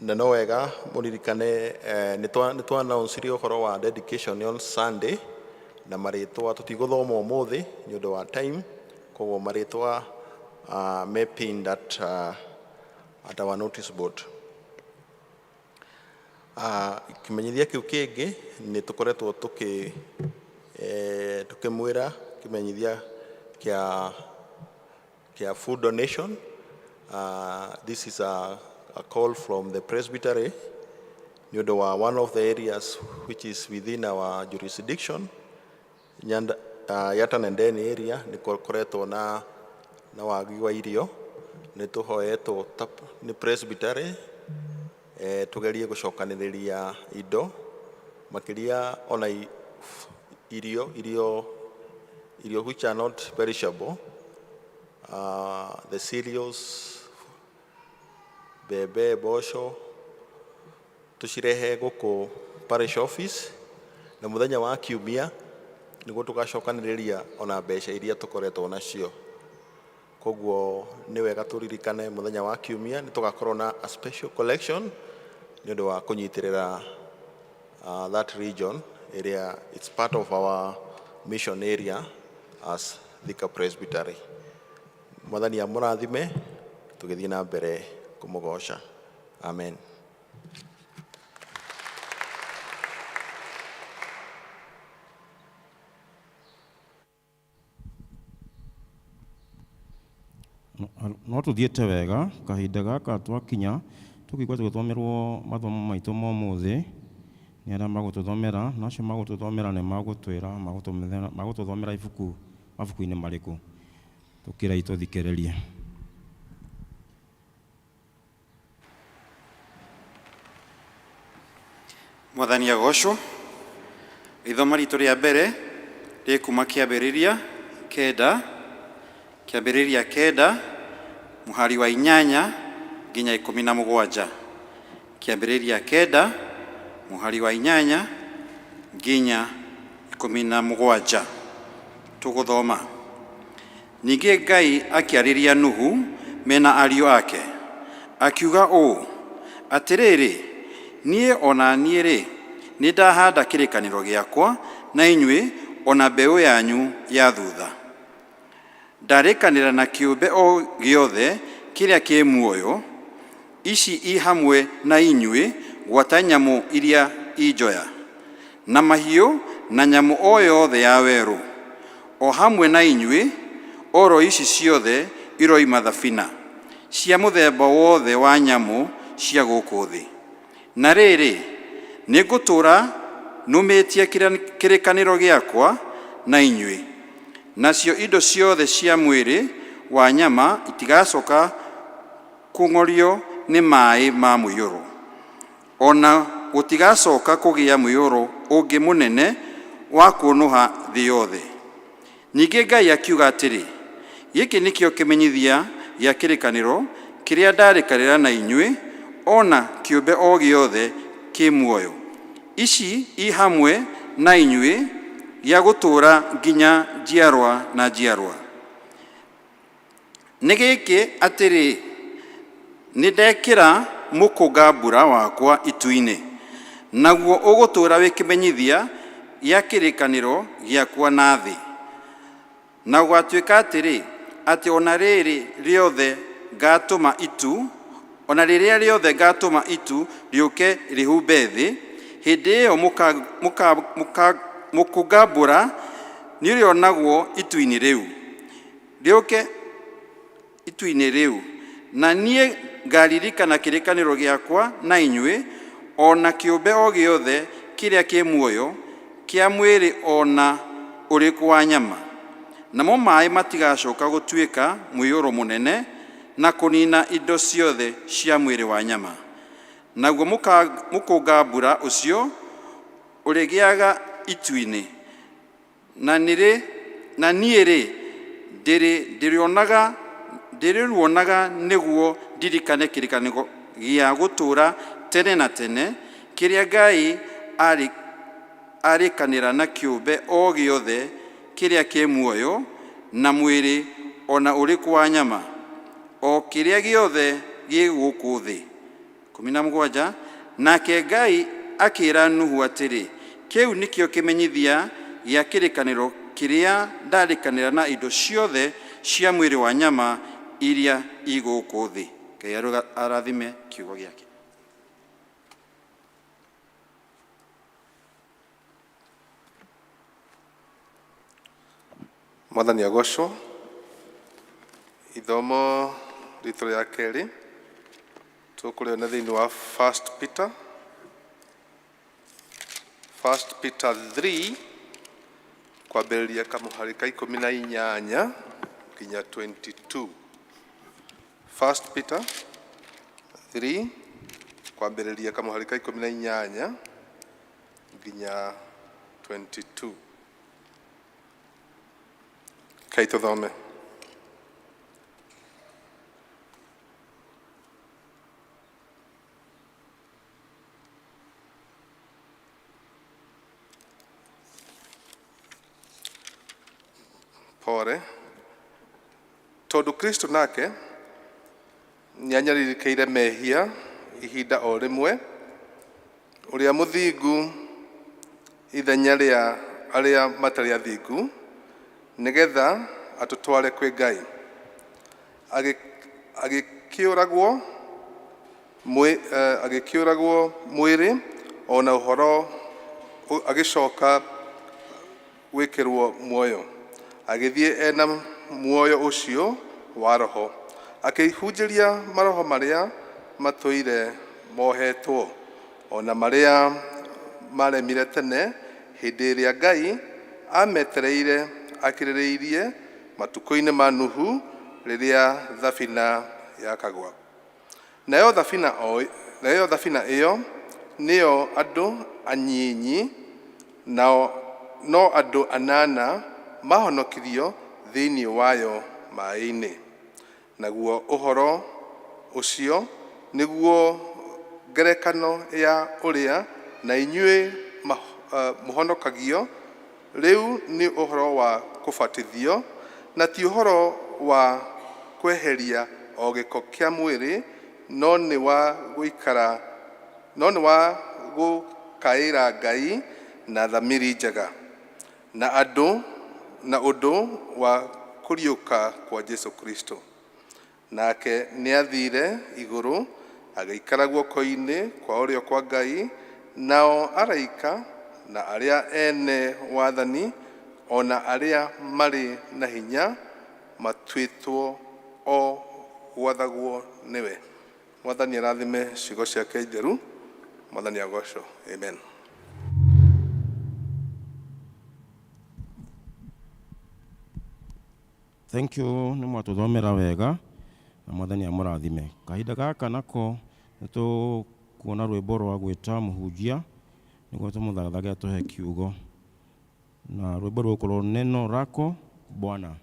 Na no wega muririkane nitwa announce uhoro wa dedication on Sunday, na maritwa tutiguthoma umuthi ni undu wa time. Koguo maritwa mapping that at our notice board. Kimenyithia kiu kingi ni tukoretwo tukimwira kimenyithia kia food donation. This is a call from the presbytery. Ni undu wa one of the areas which is within our jurisdiction, Yata na Ndeni area, ni koretwo na wagi wa irio. Ni tuhoetwo ni presbytery tugerie gucokaniriria indo makiria ona irio which are not perishable, the cereals, bebe, bosho, tucirehe guku parish office, na muthenya wa kiumia niguo tugacokaniriria ona mbeca iria tukoretwo nacio. Koguo ni wega turirikane muthenya wa kiumia ni tugakorwo na a special collection ni undu wa kunyitirira that region area. It's part of our mission area as Thika Presbytery. Mwathani amurathime, tugithie na mbere kumugosha. Amen. No tuthiete wega kahinda gaka twakinya tukigwa tugithomerwo mathomo maitu mo muthi ni aria magututhomera nacio magututhomera ni magutwira magututhomera mabuku-ini mariku tukira ituthikiririe. Mwathani agocwo. Ithomo ritu ria mbere rikuma kiambiriria kenda muhari wa 8 nginya 17, kĩambĩrĩria 9 mũhari wa 8 nginya 17. Tũgũthoma. Ningĩ Ngai akĩarĩria Nuhu mena ariũ ake, akiuga ũũ: atĩrĩrĩ, niĩ ona niĩ-rĩ, nĩ ndahanda kĩrĩkanĩro gĩakwa na inyuĩ ona mbeũ yanyu ya thutha. Ndarĩkanĩra na kĩũmbe o gĩothe kĩrĩa kĩ muoyo, ici i hamwe na inyuĩ gwata nyamũ iria injoya, na mahiũ na nyamũ o yothe ya werũ, o hamwe na inyuĩ oro ici ciothe iroima thabina cia mũthemba wothe wa nyamũ cia gũkũ thĩ. Na rĩrĩ, nĩngũtũũra nũmĩtie kĩrĩkanĩro gĩakwa na inyuĩ, nacio indo ciothe cia mwĩrĩ wa nyama itigacoka kũng'orio nĩ maaĩ ma mũiyũro, ona gũtigacoka kũgĩa mũiyũro ũngĩ mũnene wa kũnũha thĩ yothe. Ningĩ Ngai akiuga atĩrĩ, gĩkĩ nĩkĩo kĩmenyithia gĩa kĩrĩkanĩro kĩrĩa ndarĩkanĩra na inyuĩ ona kĩũmbe o gĩothe kĩ muoyo, ici i hamwe na inyuĩ gĩa gũtũũra nginya njiarwa na njiarwa. Nĩ gĩkĩ atĩrĩ, nĩ ndekĩra mũkũngambura wakwa itu-inĩ, naguo ũgũtũũra wĩ kĩmenyithia gĩa kĩrĩkanĩro gĩakwa na thĩ. Na gwatuĩka atĩrĩ, atĩ ona rĩrĩa rĩothe ngatũma itu rĩũke rĩhumbe thĩ, hĩndĩ ĩyo mũkũngambũra nĩ ũrĩonagwo itu-inĩ rĩu, rĩũke itu-inĩ rĩu, na niĩ ngaririkana kĩrĩkanĩro gĩakwa na inyuĩ ona kĩũmbe o gĩothe kĩrĩa kĩ muoyo kĩa mwĩrĩ ona ũrĩkũ wa nyama. Namo maaĩ matigacoka gũtuĩka mũiyũro mũnene na kũnina indo ciothe cia mwĩrĩ wa nyama. Naguo mũkũngambura ũcio ũrĩgĩaga itu-inĩ, na niĩ-rĩ ndĩrĩruonaga nĩguo ndirikane kĩrĩkanĩro gĩa gũtũũra tene na tene kĩrĩa Ngai arĩkanĩra na kĩũmbe o gĩothe kĩrĩa kĩ muoyo na mwĩrĩ ona ũrĩkũ wa nyama, o kĩrĩa gĩothe gĩ gũkũ thĩ. 17. Nake Ngai akĩĩra Nuhu atĩrĩ, kĩu nĩkĩo kĩmenyithia gĩa kĩrĩkanĩro kĩrĩa ndarĩkanĩra na indo ciothe cia mwĩrĩ wa nyama iria igũkũ thĩ. Ngai arathime kiugo gĩake. Mwathani agocwo. Ithomo ritũ rĩa kerĩ tũkũrĩona thĩinĩ wa 1 Peter 3 kwambĩrĩria kamũhari ka 18 nginya 22. 1 Peter 3 kwambĩrĩria kamũhari ka 18 nginya 22. Kai tũthome. Pore. Tondũ Kristo nake nĩanyarirĩkĩire mehia ihinda o rĩmwe, ũrĩa mũthingu ithenya rĩa arĩa matarĩ athingu, nĩgetha atũtware kwĩ Ngai. Agĩkĩũragwo mwĩrĩ ona ũhoro agĩcoka gwĩkĩrwo muoyo, agĩthiĩ ena muoyo ũcio wa roho, akĩhunjĩria maroho marĩa matũire mohetwo ona marĩa maremire tene hĩndĩ ĩrĩa Ngai ametereire akĩrĩrĩirie matukũ-inĩ ma Nuhu rĩrĩa thabina yakagwa. Nayo thabina ĩyo nĩyo andũ anyinyi, no andũ 8 mahonokirio thĩinĩ wayo maaĩ-inĩ. Naguo ũhoro ũcio niguo ngerekano ya uria na inyuĩ mũhonokagio. Rĩu nĩ ũhoro wa kũbatithio na ti ũhoro wa kweheria o gĩko kĩa mwĩrĩ, no nĩ wa gũkaĩra Ngai na thamiri njega na ũndũ wa kũriũka kwa Jesu Kristo. Nake nĩ athire igũrũ agĩikara guoko-inĩ kwa ũrĩo kwa Ngai, nao araika na arĩa ene wathani ona arĩa marĩ na hinya matuĩtwo o gwathagwo nĩwe. Mwathani arathime ciugo ciake njeru. Mwathani agocwo. Amen. Thank you, nĩ mwatũthomera wega na Mwathani amũrathime. Kahinda gaka nako nĩtũkuona rwĩmbo rwa gwĩta mũhunjia nĩguo tũmũthathage atũhe kiugo, na rwĩmbo rũgũkorwo neno lako Bwana.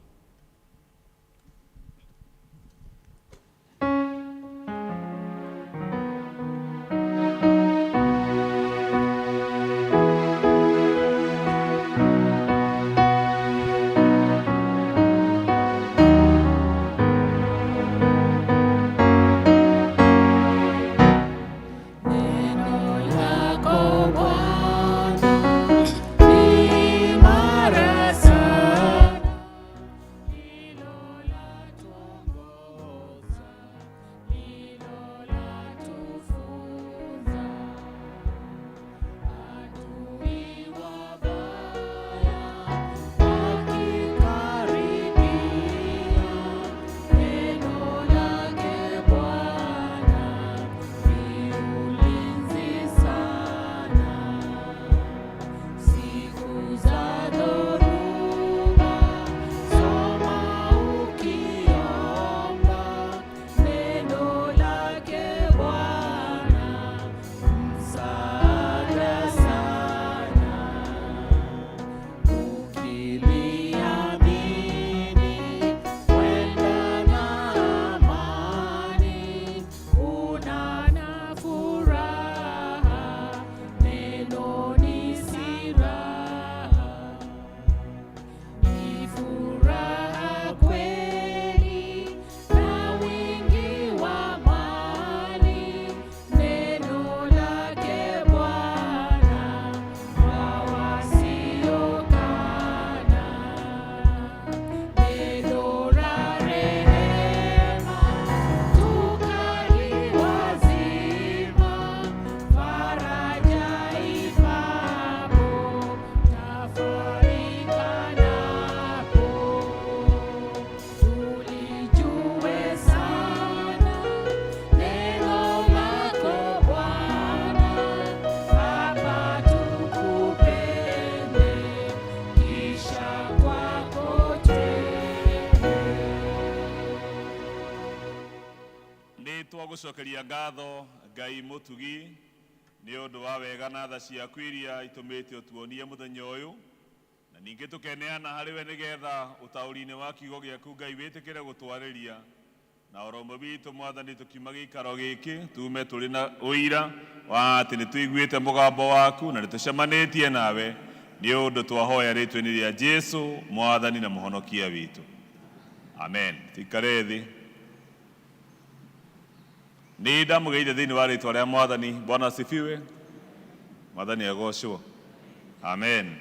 Twagucokeria ngatho Ngai Mutugi nĩ ũndũ wa wega na tha ciaku iria itũmĩte ũtuonie mũthenya ũyũ, na ningĩ tũkeneana harĩ we nĩgetha ũtaũri-inĩ wa kiugo gĩaku Ngai wĩtĩkĩre gũtwarĩria, na oro ũmwe witũ Mwathani tũkiuma gĩikaro gĩkĩ tume tũrĩ na ũira wa atĩ nĩ tũiguĩte mũgambo waku na nĩ tũcemanĩtie nawe, nĩ ũndũ twahoya rĩtwa-inĩ rĩa Jesu Mwathani na mũhonokia witũ. Amen. Tikare thĩ. Nĩ ndamũgeithia thĩinĩ wa rĩtwa rĩa Mwathani. Bwana asifiwe. Mwathani agocwo. Amen.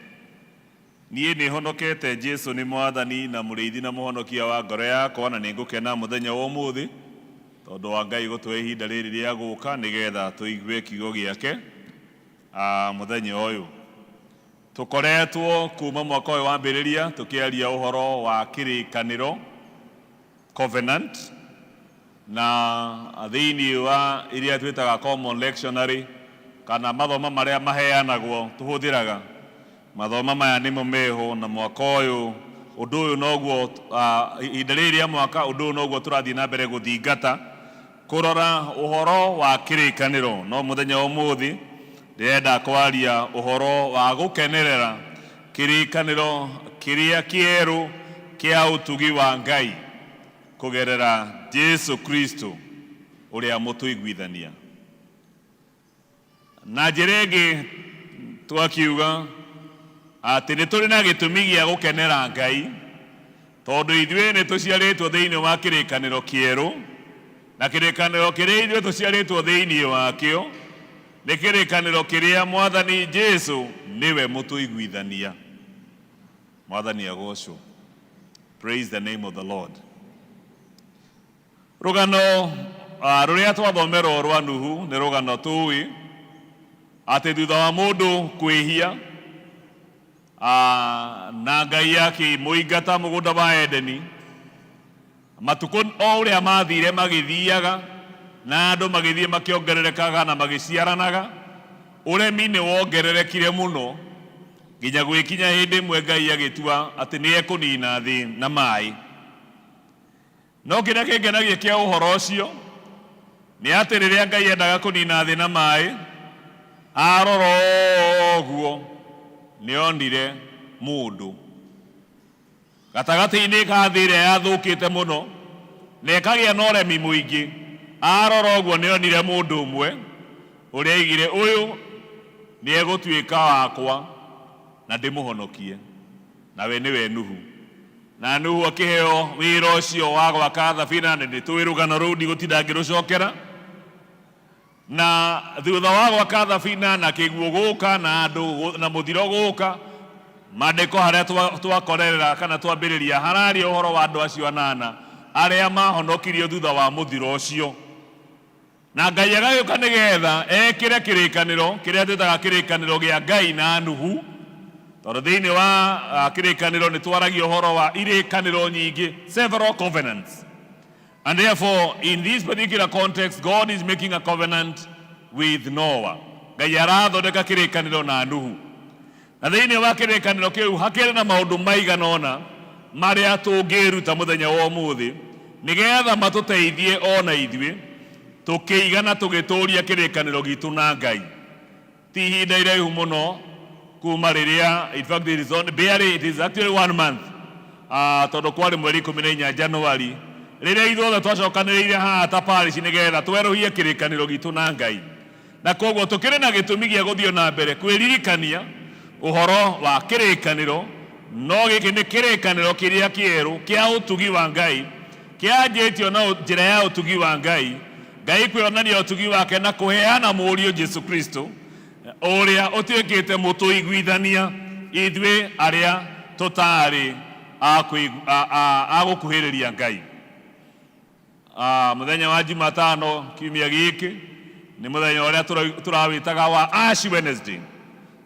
Niĩ nĩ honokete Jesu nĩ Mwathani na mũrĩithi na mũhonokia wa ngoro yakwa, na nĩ ngũkena mũthenya wa ũmũthĩ tondũ wa Ngai gũtũhe ihinda rĩrĩ rĩa gũka nĩgetha tũigue kiugo gĩake mũthenya ũyũ. Tũkoretwo kuma mwaka ũyũ wambĩrĩria tũkĩaria ũhoro wa kĩrĩkanĩro, covenant, na thĩinĩ wa iria twĩtaga common lectionary kana mathoma marĩa maheanagwo tũhũthĩraga. Mathoma maya nĩmo meho na mwaka ũyũ ũndũ ũyũ noguo ihinda rĩrĩ rĩa mwaka ũndũ ũyũ noguo tũrathiĩ na mbere gũthingata kũrora ũhoro wa kĩrĩkanĩro. No mũthenya ũmũthĩ ndĩrenda kwaria ũhoro wa gũkenerera kĩrĩkanĩro kĩrĩa kĩerũ kĩa ũtugi wa Ngai kũgerera Jesu Kristo uria mutuiguithania. Na njĩra ĩngĩ twakiuga atĩ nĩ tũrĩ na gĩtũmi gĩa gũkenera Ngai, tondũ ithuĩ nĩ tũciarĩtwo thĩinĩ wa kĩrĩkanĩro kĩerũ, na kĩrĩkanĩro kĩrĩa ithuĩ tũciarĩtwo thĩinĩ wakĩo nĩ kĩrĩkanĩro kĩrĩa Mwathani Jesũ nĩwe mũtũiguithania. Mwathani agocwo. Praise the name of the Lord. Rũgano rũrĩa twathomerwo rwa Nuhu nĩ rũgano tũĩ atĩ thutha wa mũndũ kwĩhia na Ngai akĩmũingata mũgũnda wa Edeni, matukũ o ũrĩa mathire magĩthiaga na andũ magĩthiĩ makĩongererekaga na magĩciaranaga, ũremi nĩ wongererekire mũno nginya gwĩkinya hĩndĩ ĩmwe Ngai agĩtua atĩ nĩ ekũnina thĩ na maĩ. No kĩrĩa kĩngenagia kĩa ũhoro ũcio nĩ atĩ rĩrĩa Ngai endaga kũnina thĩ na maĩ, arora ũguo nĩonire mũndũ gatagatĩ-inĩ ka thĩ ĩrĩa yathũkĩte mũno na ĩkagĩa na ũremi mũingĩ. Arora ũguo nĩonire mũndũ ũmwe ũrĩa aigire ũyũ nĩ egũtuĩka wakwa na ndĩmũhonokie, nawe nĩwe Nuhu. Na Nuhu akĩheo wĩra ũcio wa gwaka thabina, na nĩ tũĩ rũgano rũu ndigũtinda ngĩrũcokera. Na thutha wa gwaka thabina na kĩguũ gũka na andũ na mũthiro gũka, maandĩko harĩa twakorerera kana twambĩrĩria hararia ũhoro wa andũ acio 8 arĩa mahonokirio thutha wa mũthiro ũcio. Na Ngai agagĩũka nĩgetha ekĩre kĩrĩkanĩro kĩrĩa twĩtaga kĩrĩkanĩro gĩa Ngai na Nuhu, tondũ thĩinĩ wa kĩrĩkanĩro nĩ twaragia ũhoro wa irĩkanĩro nyingĩ, several covenants. And therefore, in this particular context, God is making a covenant with Noah. Ngai arathondeka kĩrĩkanĩro na Nuhu. Na thĩinĩ wa kĩrĩkanĩro kĩu hakĩrĩ na maũndũ maigana ũna marĩa tũngĩruta mũthenya wa ũmũthĩ nĩgetha matũteithie ona ithuĩ tũkĩigana tũgĩtũũria kĩrĩkanĩro gitũ na Ngai. Ti ihinda iraihu mũno kuma rĩrĩa, in fact it is actually 1 month, tondũ kwarĩ mweri 14 Januari rĩrĩa ithuothe twacokanĩrĩire haha ta parish nĩgetha twerũhie kĩrĩkanĩro gitũ na Ngai. Na koguo tũkĩrĩ na gĩtũmi gĩa gũthiĩ na mbere kwĩririkania ũhoro wa kĩrĩkanĩro, no gĩkĩ nĩ kĩrĩkanĩro kĩrĩa kĩerũ kĩa ũtugi wa Ngai, kĩanjĩtio na njĩra ya ũtugi wa Ngai, Ngai kwĩonania ũtugi wake na kũheana mũriũ Jesu Kristo ũrĩa ũtuĩkĩte mũtũiguithania ithuĩ arĩa tũtarĩ agũkuhĩrĩria Ngai. Mũthenya wa Jumatano kiumia gĩkĩ nĩ mũthenya ũrĩa tũrawĩtaga wa Ash Wednesday,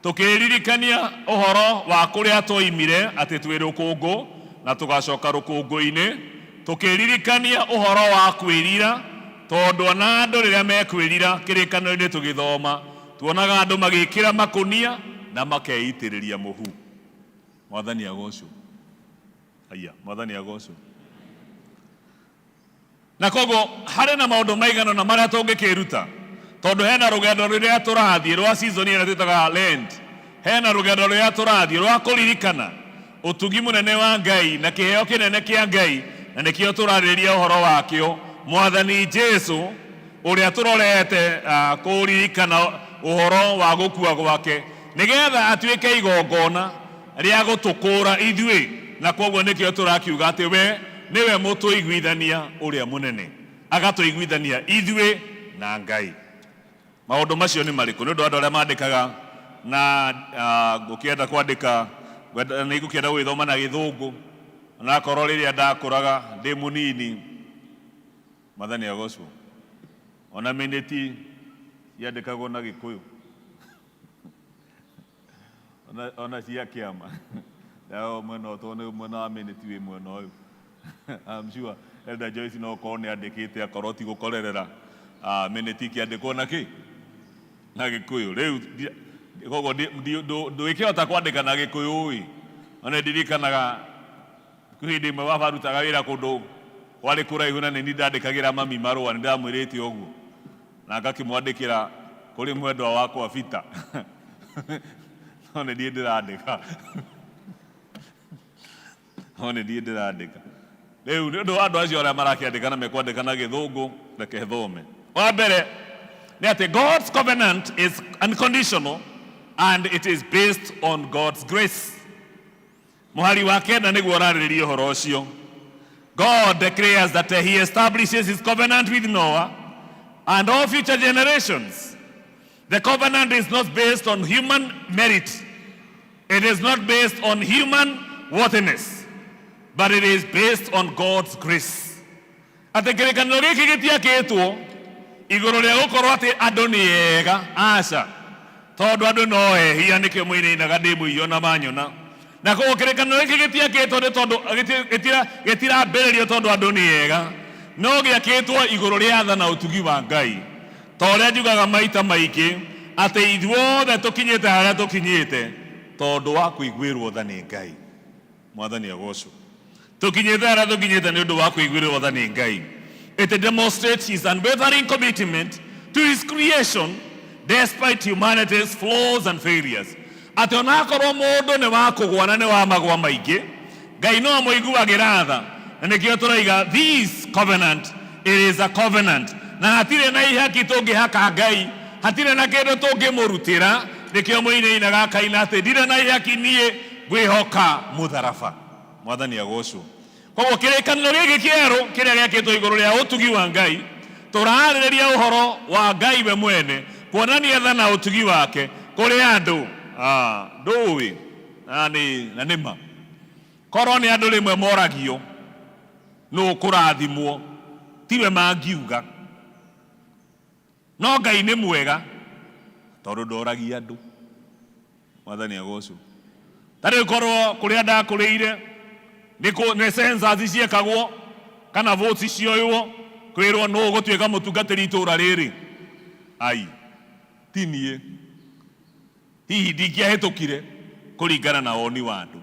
tũkĩririkania ũhoro wa kũrĩa twoimire atĩ twĩ rũkũngũ na tũgacoka rũkũngũ-inĩ, tũkĩririkania ũhoro wa kwĩrira, tondũ ona andũ rĩrĩa mekwĩrira kĩrĩkanĩro-inĩ tũgĩthoma tuonaga andũ magĩkĩra makũnia na makeitĩrĩria mũhu. Mwathani agocwo. Aya, Mwathani agocwo. Na koguo harĩ na maũndũ maigana na marĩa tũngĩkĩruta, tondũ hena rũgendo rũrĩa tũrathiĩ rwa season ĩrĩa twĩtaga Lent. Hena rũgendo rũrĩa tũrathiĩ rwa kũririkana ũtugi mũnene wa Ngai na kĩheo kĩnene kĩa Ngai, na nĩkĩo tũrarĩrĩria ũhoro wakĩo Mwathani Jesũ ũrĩa tũrorete kũririkana ũhoro wa gũkua gwake nĩgetha atuĩke igongona rĩa gũtũkũra ithuĩ. Na koguo nĩkĩo tũrakiuga atĩ we nĩwe mũtũiguithania ũrĩa mũnene, agatũiguithania ithuĩ na Ngai. Maũndũ macio nĩ marĩkũ? Nĩ ũndũ andũ arĩa mandĩkaga na ngũkĩenda kwandĩka, nĩ ngũkĩenda gwĩthoma na Gĩthũngũ, na korwo rĩrĩa ndakũraga ndĩ mũnini. Mwathani agocwo. Ona minĩti yandĩkagwo na Gĩkũyũ, ona cia kĩama yao mwena ũtũ mwena wa minĩti wĩ mwena ũyũ. I'm sure Elder Joyce no korwo nĩ andĩkĩte akorwo ti gũkorerera minĩti ikĩandĩkwo na kĩ? Na Gĩkũyũ. Rĩu koguo ndũĩkĩhota kwandĩka na Gĩkũyũ ĩ. Ona ndirikanaga hĩndĩ ĩmwe wabarutaga wĩra kũndũ kwarĩ kũraihu na nĩ ndandĩkagĩra mami marũa, nĩ ndamwĩrĩte ũguo, na ngakĩmwandĩkĩra kũrĩ mwendwa wakwa Peter. No nĩ niĩ ndĩrandĩka. No nĩ niĩ ndĩrandĩka. Rĩu nĩ ũndũ wa andũ acio arĩa marakĩandĩka na mekwandĩka na Gĩthũngũ, reke thome. Wabere, that God's covenant is unconditional and it is based on God's grace. Muhari wa kenda niguo rarĩrĩria ũhoro ũcio. God declares that he establishes his covenant with Noah and all future generations. The covenant is not based on human merit. It is not based on human worthiness, but it is based on God's grace. Ate kĩrĩkanĩro gĩkĩ gĩtiakĩtwo igũrũ rĩa gũkorwo atĩ andũ nĩ ega, aca, tondũ andũ no ehia nĩkĩo mũinainaga ndĩ mũiywo na manyona. Na koguo kĩrĩkanĩro gĩkĩ gĩtiakĩtwo nĩ tondũ gĩtirambĩrĩrio tondũ andũ nĩ ega, no gĩakĩtwo igũrũ rĩa tha na ũtugi wa Ngai. Ta ũrĩa njugaga maita maingĩ atĩ ithuothe tũkinyĩte harĩa tũkinyĩte tondũ wa kũiguĩrwo tha nĩ Ngai. Mwathani agocwo. Tũkinyĩte harĩa tũkinyĩte nĩ ũndũ wa kũiguĩrwo tha nĩ Ngai. It demonstrates his unwavering commitment to his creation despite humanity's flaws and failures. Atĩ onakorwo mũndũ nĩ wa kũgwa na nĩ wa magwa maingĩ, Ngai no amũiguagĩra tha. Na nĩkĩo tũrauga this covenant, it is a covenant. Na hatirĩ na ihaki tũngĩhaka Ngai, hatirĩ na kĩndũ tũngĩmũrutĩra, nĩkĩo mũinainaga akaina atĩ ndirĩ na ihaki niĩ ngwĩhoka mũtharaba. Mwathani agocwo. Koguo kĩrĩkanĩro gĩkĩ kĩerũ kĩrĩa gĩakĩtwo igũrũ rĩa ũtugi wa Ngai, tũrarĩrĩria ũhoro wa Ngai we mwene, kuonania tha na ũtugi wake kũrĩ andũ. Ndũĩ na nĩma korwo nĩ andũ rĩmwe moragio nũ kũrathimwo tiwe mangiuga, no Ngai nĩ mwega tondũ ndoragia andũ. Mwathani agocwo. Tarĩ korwo kũrĩa ndakũrĩire nĩ census ciekagwo kana votes cioywo kwĩrwo nũ gũtuĩka mũtungatĩri itũũra rĩrĩ, ai ti niĩ, hihi ndingĩahĩtũkire kũringana na woni wa andũ.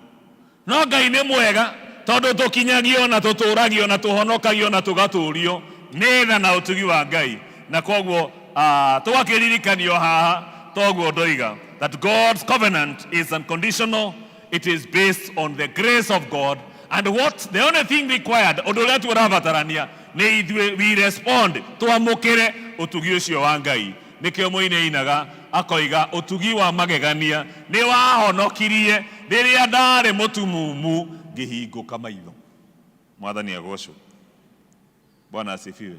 No Ngai nĩ mwega tondũ tũkinyagio na tũtũragio na tũhonokagio na tũgatũũrio nĩ tha na ũtugi wa Ngai. Na koguo tũgakĩririkanio haha toguo ndoiga that God's covenant is unconditional. It is based on the grace of God, and what the only thing required ũndũ ũrĩa tũrabatarania nĩ ithuĩ we respond twamũkĩre ũtugi ũcio wa Ngai. Nĩkĩo mũinainaga akoiga ũtugi wa magegania nĩ wahonokirie rĩrĩa ndarĩ mũtumumu ngĩhingũka maitho. Mwathani agocwo. Bwana asifiwe.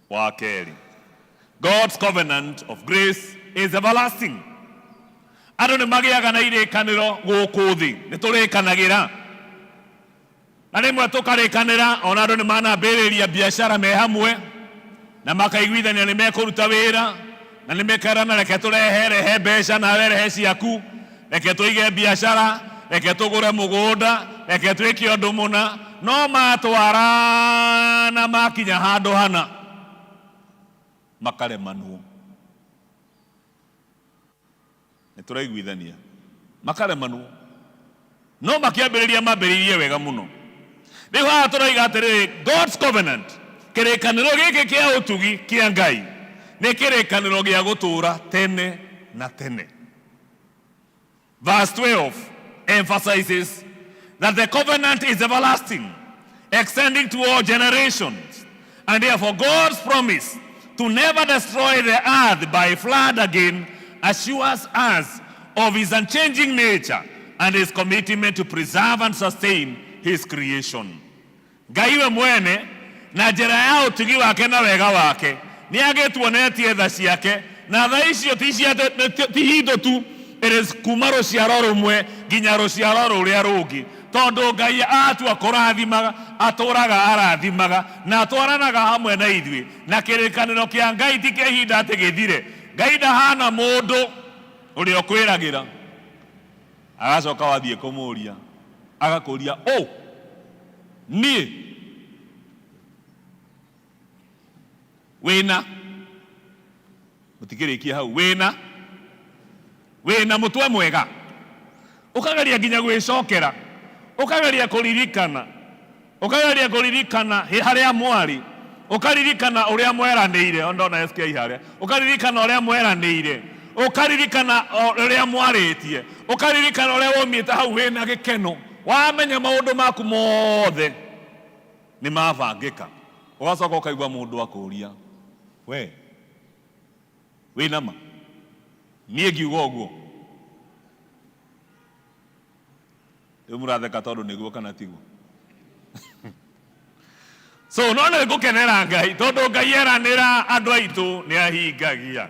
Wa kerĩ, God's covenant of grace is everlasting. Andũ nĩ magĩaga na irĩkanĩro gũkũ thĩ, nĩ tũrĩkanagĩra. Na rĩmwe tũkarĩkanĩra ona andũ nĩ manambĩrĩria biacara me hamwe na makaiguithania nĩ mekũruta wĩra na nĩ mekerana reke tũrehe mbeca na werehe ciaku, reke tũige biacara, reke tũgũre mũgũnda, reke twĩke ũndũ mũna, no matwara na makinya handũ hana makaremanwo. Nĩ tũraiguithania makaremanwo, no makĩambĩrĩria mambĩrĩirie wega mũno. Rĩu haha tũrauga atĩrĩrĩ, God's covenant, kĩrĩkanĩro gĩkĩ kĩa ũtugi kĩa Ngai nĩ kĩrĩkanĩro gĩa gũtũũra tene na tene. Verse 12 emphasizes that the covenant is everlasting, extending to all generations, and therefore God's promise to never destroy the earth by flood again assures us of his unchanging nature and his commitment to preserve and sustain his creation. Ngai we mwene na njĩra ya ũtugi wake na wega wake nĩ agĩtuonetie tha ciake, na tha icio ti hindu tu, it is kuma rũciaro rũmwe nginya rũciaro rũrĩa rũngĩ, tondũ Ngai atua kũrathimaga atũraga arathimaga na atwaranaga hamwe na ithuĩ, na kĩrĩkanĩro kĩa Ngai ti kĩa ihinda atĩ gĩthire. Ngai ndahana mũndũ ũrĩa ũkwĩragĩra agacoka wathiĩ kũmũria agakũria niĩ wĩna mũtikĩrĩkia hau, wĩna mũtwe mwega, ũkageria nginya gwĩcokera, ũkageria kũririkana harĩa mwarĩ, ũkaririkana ũrĩa mweranĩire, ondona SK harĩa, ũkaririkana ũrĩa mweranĩire, ũkaririkana ũrĩa mwarĩtie, ũkaririkana ũrĩa woimĩte hau wĩna gĩkeno, wamenya maũndũ maku mothe nĩ mabangĩka, Ugacoka ukaigua mundu akuria we wina ma nie ngiuga uguo riu muratheka tondu niguo kana tiguo. So none ngukenera Ngai tondu Ngai eranira andu aitu ni ahingagia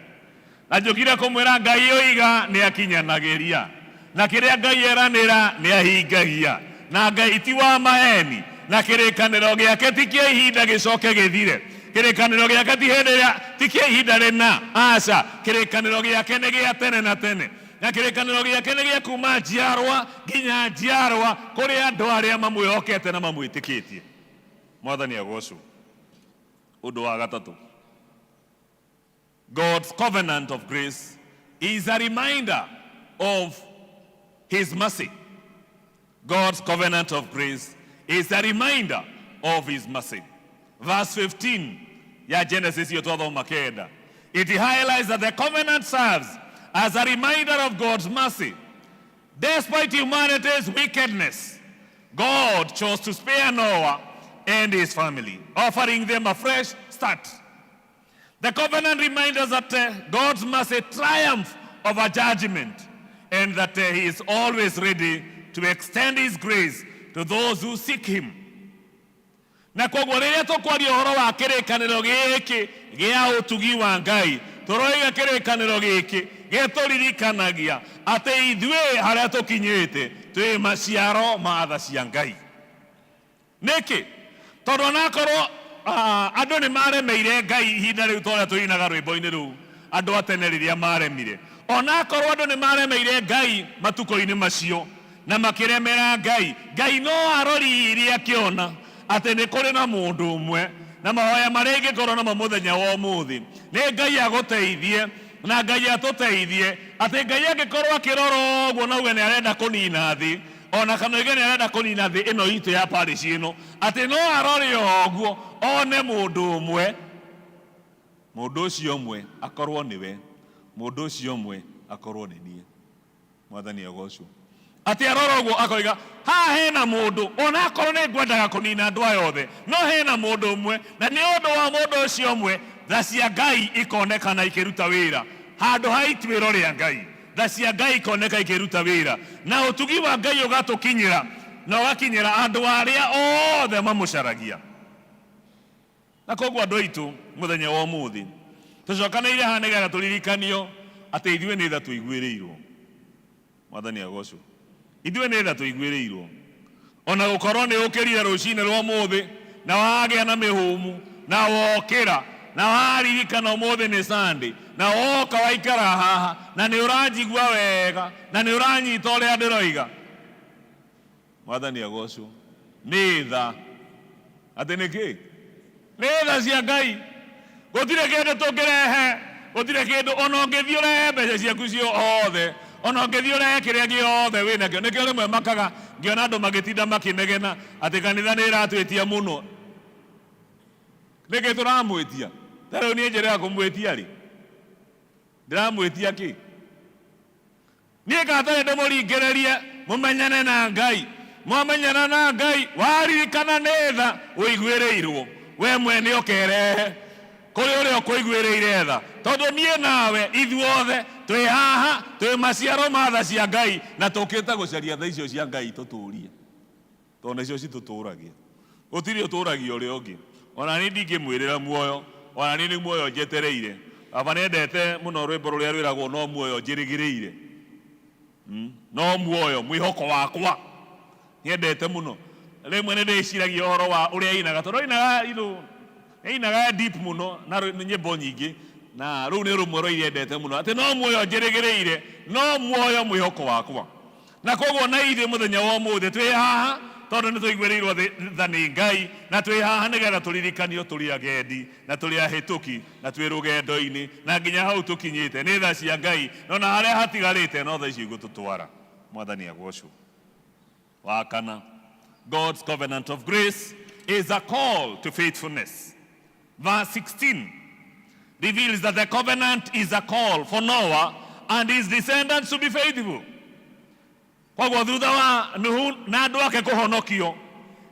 na njukire kumwira Ngai oiga ni akinyanagiria na kiria Ngai eranira ni ahingagia na Ngai ti wa maheni na kirikaniro giake ti kia ihinda gicoke githire. Kirikaniro giake ti hindiria ti kia ihinda rina aca kirikaniro giake ni gia tene na tene na kirikaniro giake ni gia kuma njiarwa nginya njiarwa kuri andu aria mamwihokete na mamwitikitie. Mwathani agocwo. Undu wa gatatu, God's covenant of grace is a reminder of his mercy. God's covenant of grace is a reminder of his mercy. Verse 15 ya Genesis yotothoma kenda. It highlights that the covenant serves as a reminder of God's mercy. Despite humanity's wickedness, God chose to spare Noah and his family, offering them a fresh start. The covenant reminds us that God's mercy triumphs over judgment and that he is always ready to extend his grace to those who seek him. Na koguo riria tukwaria uhoro wa kirikaniro giki gia utugi wa Ngai turoiga kirikaniro giki gituririkanagia ati ithue haria tukinyite twi maciaro ma tha cia Ngai. Niki tondu nakorwo andu ni maremeire Ngai ihinda riu toria tuinaga rwimbo-ini riu andu atene riria maremire onakorwo andu ni maremeire Ngai matuko-ini macio na makiremera Ngai no aroririe akiona ati ni kuri na mundu umwe na mahoya maria ingikorwo namo muthenya wa umuthi ni Ngai aguteithie na Ngai atuteithie ati Ngai angikorwo akirora uguo na uge ni arenda kunina thi ona kana uge ni arenda kunina thi ino itu ya parish ino ati no arore uguo one mundu umwe mundu ucio umwe akorwo niwe mundu ucio umwe akorwo ni nie. Mwathani agocwo. Ati arora uguo akoiga ha hena mundu ona akorwo ni ngwendaga kunina andu aya othe no hena mundu umwe na ni undu wa mundu ucio umwe tha cia Ngai ikonekana ikiruta wira handu ha ituiro ria Ngai. Tha cia Ngai ikoneka ikiruta wira na utugi wa Ngai ugatukinyira na ugakinyira andu aria othe mamucaragia. Na koguo andu aitu muthenya wa umuthi tucokanĩire haha nĩgetha tũririkanio atĩ ithuĩ nĩ tha tũiguĩrĩirwo. Mwathani agocwo. Ithuĩ nĩ tha tũiguĩrĩirwo ona gũkorwo nĩ ũkĩrire rũcinĩ rwa ũmũthĩ na wagĩa na mĩhũmũ na wokĩra na waririkana ũmũthĩ nĩ Sunday na woka waikara haha na nĩ ũranjigua wega na nĩ ũranyita ũrĩa ndĩroiga. Mwathani agocwo. Nĩ tha atĩ nĩkĩ? Nĩ tha cia Ngai. Gũtirĩ kĩndũ tũngĩrehe, gũtirĩ kĩndũ ona ũngĩthiĩ ũrehe mbeca ciaku ciothe ona ũngĩthiĩ ũrehe kĩrĩa gĩothe wĩnakĩo. Nĩkĩo rĩmwe makaga ngĩona andũ magĩtinda makĩnegena atĩ kanitha nĩ ĩratwĩtia mũno. Nĩkĩ tũramwĩtia? Ta rĩu niĩ njĩra ya kũmwĩtia rĩ? Ndĩramwĩtia kĩ? Niĩ katarĩ ndĩmũringĩrĩrie mũmenyane na Ngai. Mwamenyana na Ngai waririkana nĩ tha ũiguĩrĩirwo we mwene ũkerehe kuri uria ukuiguĩrĩire tha tondu niĩ nawe ithuothe twĩ haha twĩ maciaro ma tha cia Ngai na tũkĩte gũcaria tha icio cia Ngai tũtũrie tondu icio citũtũragia. Gũtirĩ ũtũragia ũrĩa ũngĩ. Ona niĩ ndingĩmwĩrĩra muoyo ona niĩ nĩ muoyo njetereire. Baba nĩendete mũno rwĩmbo rũrĩa rwĩragwo no muoyo njĩrĩgĩrĩire. No muoyo mwĩhoko wakwa nĩendete mũno. Rĩmwe nĩ ndĩciragia ũhoro wa ũrĩa inaga tondu inaga deep muno na nyĩmbo nyingĩ na rũu nĩ rũmwe rwa iria endete mũno atĩ no muoyo njĩrĩgĩrĩire no muoyo mwĩhoko wakwa. Na koguo na ithuĩ mũthenya wa ũmũthĩ twĩ haha tondu nĩ tũiguĩrĩirwo tha nĩ Ngai na twĩ haha nĩgetha tũririkanio tũrĩ agendi na tũrĩ ahĩtũki na twĩ rũgendo-inĩ na nginya hau tũkinyĩte nĩ tha cia Ngai no na harĩa hatigarĩte no tha icio igũtũtwara. Mwathani agocwo. Wa kana, God's covenant of grace is a call to faithfulness. Verse 16 reveals that the covenant is a call for Noah and his descendants to be faithful. Koguo thutha wa Nuhu na andũ ake kũhonokio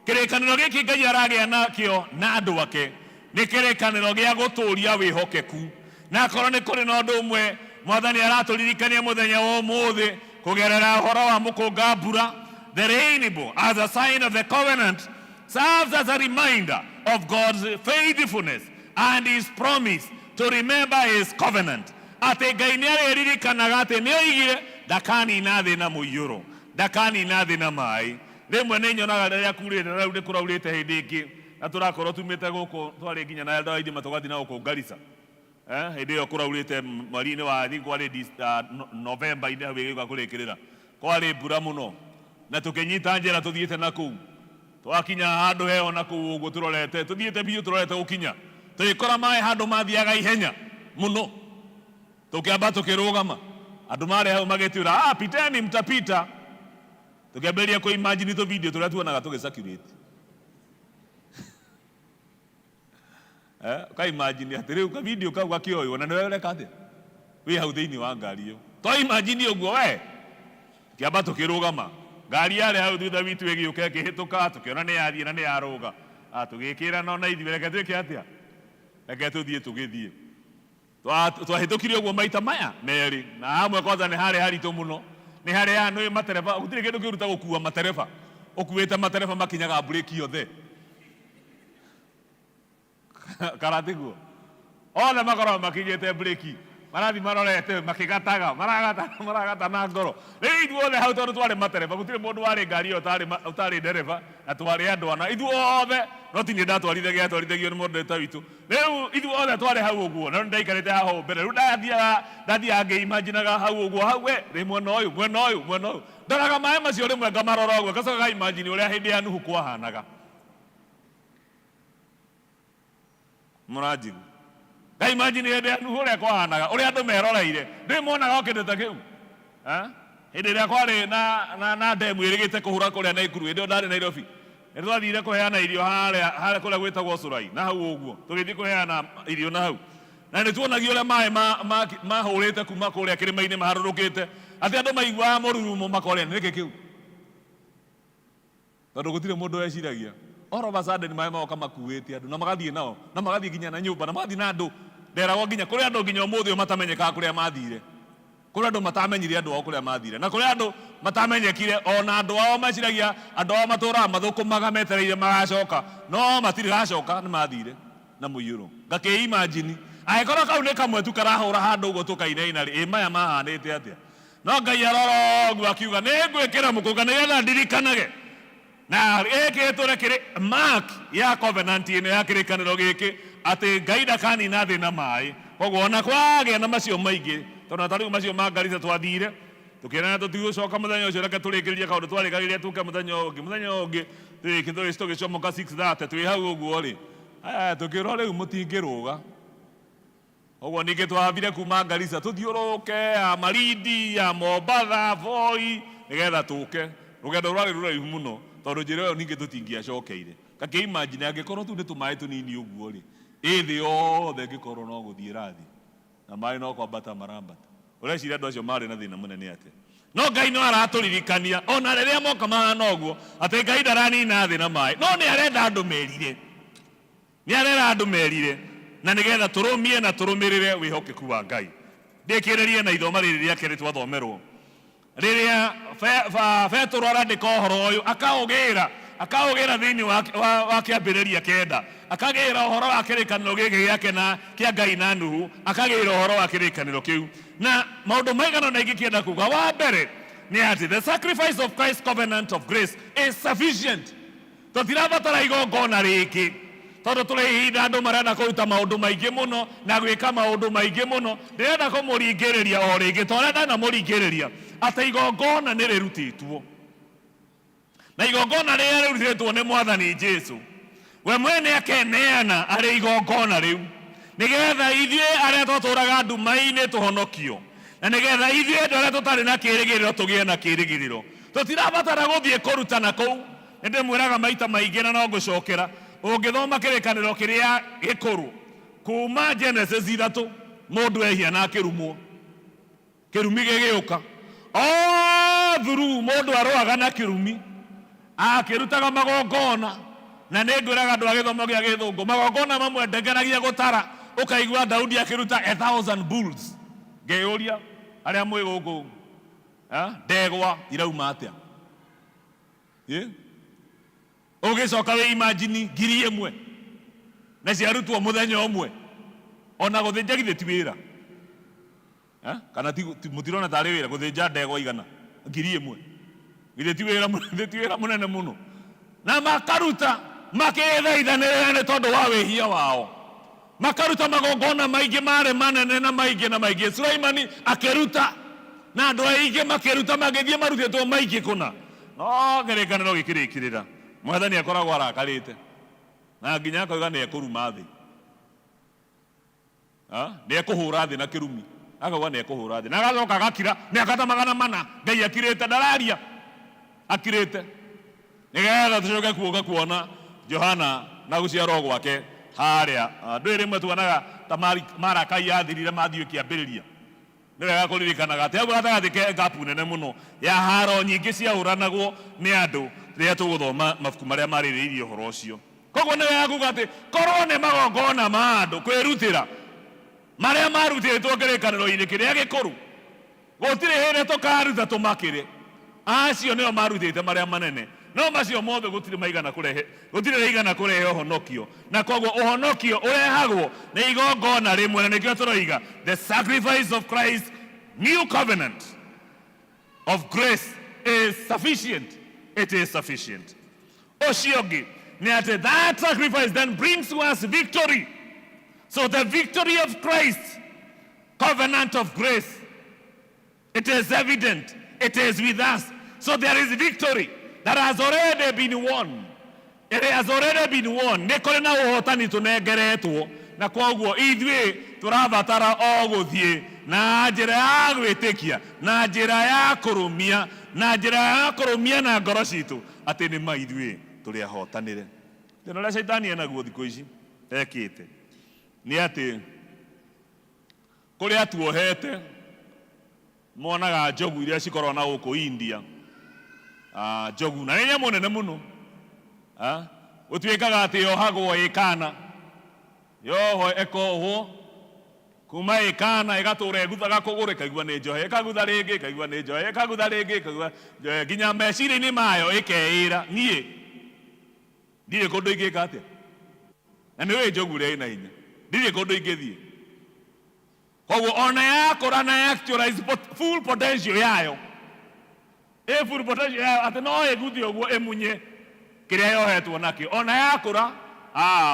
kĩrĩkanĩro gĩkĩ Ngai aragĩa nakĩo na andũ ake nĩ kĩrĩkanĩro gĩa gũtũũria wĩhokeku. Na korwo nĩ kũrĩ na ũndũ ũmwe Mwathani aratũririkania mũthenya wa ũmũthĩ kũgerera ũhoro wa mũkũnga mbura, the rainbow as a sign of the covenant serves as a reminder of God's faithfulness and his promise to remember his covenant. Atĩ Ngai nĩ aririkanaga atĩ nĩ oigire ndakanina thĩ na mũiyũro, ndakanina thĩ na maĩ. Rĩmwe nĩ nyonaga rĩrĩa kurĩte na rĩu kũraurĩte hĩndĩ ĩngĩ na tũrakorwo tumĩte gũkũ twarĩ nginya na Eldoret matũgathiĩ na gũkũ Garissa. Hĩndĩ ĩyo kũraurĩte mweri-inĩ wa kwarĩ November-inĩ hau ĩgĩũka kũrĩkĩrĩra, kwarĩ mbura mũno na tũkĩnyita njĩra tũthiĩte na kũu. Twakinya handũ heo na kũu ũguo tũrorete, tũthiĩte biũ tũrorete gũkinya, tũgĩkora maĩ handũ mathiaga ihenya mũno. Tũkĩamba tũkĩrũgama, andũ marĩ hau magĩtwĩra piteni mtapita. Tũkĩambĩrĩria kũ-imagine tũ-video tũrĩa tuonaga tũgĩ-circulate. Ka-imagine atĩ rĩu ka-video kau gakĩoywo na nĩwe ũreka atĩa wĩ hau thĩinĩ wa ngari ĩyo. Twa-imagine ũguo we. Tũkĩamba tũkĩrũgama, ngari yarĩ hau thutha witũ ĩgĩũka ĩkĩhĩtũka, tũkĩona nĩ yathiĩ na nĩ yarũga. Tũgĩkĩra no na ithuĩ reke twĩke atĩa, reke tũthiĩ tũgĩthiĩ. Twahĩtũkire ũguo maita maya merĩ, na hamwe kwanza nĩ harĩ haritũ mũno. Nĩ harĩ nĩ matereba, gũtirĩ kĩndũ kĩruta gũkua matereba. Ũkuĩte matereba makinyaga breki yothe. Karatiguo. Othe makoragwo makinyĩte breki. Marathi marorete makĩgataga, maragata na ngoro. Rĩu ithuothe hau tondũ twarĩ matereba, gũtirĩ mũndũ warĩ ngari ĩyo ũtarĩ ndereba na twarĩ andũ ana. Ithuothe no ti niĩ ndatwarithagia, atwarithagio nĩ mũndũ ta witũ. Rĩu ithuothe twarĩ hau ũguo na ndaikarĩte haha mbere. Rĩu ndathiaga ngĩ-imaginaga hau ũguo, hau we rĩ mwena ũyũ, mwena ũyũ, mwena ũyũ. Ndoraga maĩ macio rĩmwe ngamarora ũguo, ngacoka nga-imagine ũrĩa hĩndĩ ya Nuhu kwahanaga. Mũranjigu. Nga-imagine hĩndĩ ya Nuhu ũrĩa kwahanaga, ũrĩa andũ meroreire. Ndĩmonaga o kĩndũ ta kĩu. Hĩndĩ ĩrĩa kwarĩ na ndemu ĩrĩgĩte kũhũra kũrĩa Naikuru, hĩndĩ ĩyo ndarĩ Nairobi. Nĩ twathire kũheana irio harĩa kũrĩa gwĩtagwo Surai, na hau ũguo. Tũgĩthiĩ kũheana irio na hau. Na nĩ tuonagio ũrĩa maĩ mahũrĩte kuma kũrĩa kĩrĩma-inĩ maharũrũkĩte. Atĩ andũ maiguaga mũrurumo makorĩa nĩkĩ kĩu. Tondũ gũtirĩ mũndũ weciragia. All of a sudden maĩ magoka makuĩte andũ na magathiĩ nao, na magathiĩ nginya na nyũmba, na magathiĩ na andũ. Nderagwo nginya kũrĩ andũ nginya ũmũthĩ matamenyekaga kũrĩa mathire. Kũrĩ andũ matamenyire andũ ao kũrĩa mathire. Na kũrĩ andũ matamenyekire ona andũ ao meciragia andũ ao matũũraga mathũkũmaga metereire magacoka. No matirĩ gacoka nĩ mathire na mũiyũro. Ngakĩ-imagine angĩkorwo kau nĩ kamwe tu karahũra handũ ũguo tũkainaina rĩ, maya mahanĩte atĩa. No Ngai arora ũguo akiuga nĩ ngwĩkĩra mũkũnga nĩgetha ndirikanage. Na gĩkĩ tũrĩ kĩrĩ mark ya covenant ĩno ya kĩrĩkanĩro gĩkĩ atĩ Ngai ndakanina thĩ na maĩ. Koguo ona kwagĩa na macio maingĩ, tondũ ta rĩu macio ma Garissa twathire tũkĩrana tũtigũcoka mũthenya ũcio, reke tũrĩkĩrĩrie kaũndũ twarĩkagĩria tũke mũthenya ũngĩ tũgĩcomoka 6:30 twĩ hau ũguo rĩ, tũkĩrwo rĩu mũtingĩrũga. Ũguo ningĩ twambire kuma Garissa tũthiũrũke ya Malindi, ya Mombatha, Voi nĩgetha tũke. Rũgendo rwarĩ rũraihu mũno tondũ njĩra ĩyo ningĩ tũtingĩacokeire. Ngakĩ-imagine angĩkorwo tu nĩ tũmaĩ tũnini ũguo rĩ, thĩ yothe ĩngĩkorwo no gũthiĩ ĩrathiĩ na maĩ no kwambata marambata. Ũreciria andũ acio marĩ na thĩna mũnene atĩa. No Ngai no aratũririkania ona rĩrĩa moka mahana ũguo atĩ Ngai ndaranina thĩ na maĩ, no nĩ arenda andũ merire. Nĩ arenda andũ merire na nĩgetha tũrũmie na tũrũmĩrĩre wĩhokeku wa Ngai. Ndĩkĩrĩrie na ithoma rĩrĩ rĩa kerĩ twathomerwo. Rĩrĩa Petro arandĩka ũhoro ũyũ akaũgĩra thĩinĩ wa kĩambĩrĩria kenda, akagĩra ũhoro wa kĩrĩkanĩro gĩkĩ gĩake na kĩa Ngai na Nuhu, akagĩra ũhoro wa kĩrĩkanĩro kĩu. Na maũndũ maigana na ingĩkĩenda kuga, wa mbere nĩ atĩ the sacrifice of Christ's covenant of grace is sufficient. Tũtirabatara igongona rĩngĩ tondũ tũrĩ ihinda andũ marenda kũruta maũndũ maingĩ mũno na gwĩka maũndũ maingĩ mũno. Ndĩrenda kũmũringĩrĩria o rĩngĩ ta ũrĩa ndanamũringĩrĩria atĩ igongona nĩ rĩrutĩtwo, na igongona rĩrĩa rĩrutĩtwo nĩ Mwathani Jesũ. We mwene akeneana arĩ igongona rĩu nĩgetha ithuĩ arĩa twatũũraga nduma-inĩ tũhonokio, na nĩgetha ithuĩ andũ arĩa tũtarĩ na kĩĩrĩgĩrĩro tũgĩe na kĩĩrĩgĩrĩro. Tũtirabatara gũthiĩ kũrutana kũu. Nĩndĩmwĩraga maita maingĩ na no ngũcokera, ũngĩthoma kĩrĩkanĩro kĩrĩa gĩkũrũ kuma Genesis 3, mũndũ ehia na akĩrumwo, kĩrumi gĩgĩũka through mũndũ arũaga na kĩrumi akĩrutaga magongona na nĩngwĩraga andũ a gĩthomo gĩa gĩthũngũ magongona mamwe ndengeragia gũtara ũkaigua Daudi akĩruta 1,000 bulls. Ngeyũria arĩa mwĩ gũkũ ndegwa irauma atĩa? Ũgĩcoka wĩ imagine 1,000 na ciarutwo mũthenya ũmwe, ona gũthĩnja githĩ ti wĩra? Kana mũtirona tarĩ wĩra gũthĩnja ndegwa igana 1,000? Githĩ ti wĩra mũnene mũno? Na makaruta makĩthaithanĩrĩra nĩ tondũ wa wĩhia wao, makaruta magongona maingĩ marĩ manene na maingĩ. Sulaimani akĩruta na andũ aingĩ makĩruta magĩthiĩ marutĩtwo maingĩ kũna. No ngerekano gĩkĩrĩkĩrĩra Mwathani akoragwo arakarĩte na nginya akoiga nĩ ekũruma thĩ. Nĩ ekũhũra thĩ na kĩrumi, akauga nĩ ekũhũra thĩ na agacoka agakira mĩaka ta 400. Ngai akirĩte, ndararia, akirĩte. Nĩgetha tũcoke kuoka kuona Johana na gũciarwo gwake harĩa. Andũ rĩmwe tuonaga ta Marakai yathirire Mathiũ kĩambĩrĩria. Nĩ wega kũririkanaga atĩ hau gatagatĩ ke gapu nene mũno ya haro nyingĩ ciahũranagwo nĩ andũ rĩrĩa tũgũthoma mabuku marĩa marĩrĩirie ũhoro ũcio. Koguo nĩ wega kuuga atĩ korwo nĩ magongona ma andũ kwĩrutĩra marĩa marutĩtwo kĩrĩkanĩro-inĩ kĩrĩa gĩkũrũ, gũtirĩ hĩndĩ tũkaruta tũmakĩre. Acio nĩo marutĩte marĩa manene, no macio mothe gũtirĩ raigana kũrehe ũhonokio. Na koguo ũhonokio ũrehagwo nĩ igongona rĩmwe, na nĩkĩo tũroiga the sacrifice of Christ, new covenant of grace is sufficient. It is sufficient. Ũcio ũngĩ nĩ atĩ that sacrifice then brings to us victory. So the victory of Christ, covenant of grace, it is evident. It is with us. So there is victory that has already been won. It has already been won. Nĩ kũrĩ na ũhotani tũnengeretwo, na koguo ithuĩ tũrabatara o gũthiĩ na njĩra ya gwĩtĩkia, na njĩra ya kũrũmia, na ngoro citũ atĩ nĩ ma ithuĩ tũrĩ ahotanĩre. Thĩna ũrĩa Shaitani enaguo thikũ ici ekĩte nĩ atĩ kũrĩa tuohete monaga njogu iria cikorwo na gũkũ India, njogu na nĩ nyamũ nene mũno, gũtuĩkaga atĩ yohagwo ĩkana, yoho ĩkohwo kuma ĩkana ĩgatũra ĩguthaga kũgũrũ ĩkaigua nĩ njohe, ĩkagutha rĩngĩ ĩkaigua nĩ njohe, ĩkagutha rĩngĩ ĩkaigua njohe, nginya meciria-inĩ mayo ĩkeĩra niĩ ndirĩ kũndũ ingĩka atĩa. Na nĩ wĩ njogu ũrĩa ĩna hinya, ndirĩ kũndũ ingĩthiĩ. Koguo ona yakũra na actualize full potential yayo, full potential yayo atĩ no ĩguthie ũguo ĩmunye kĩrĩa yohetwo nakĩo. Ona yakũra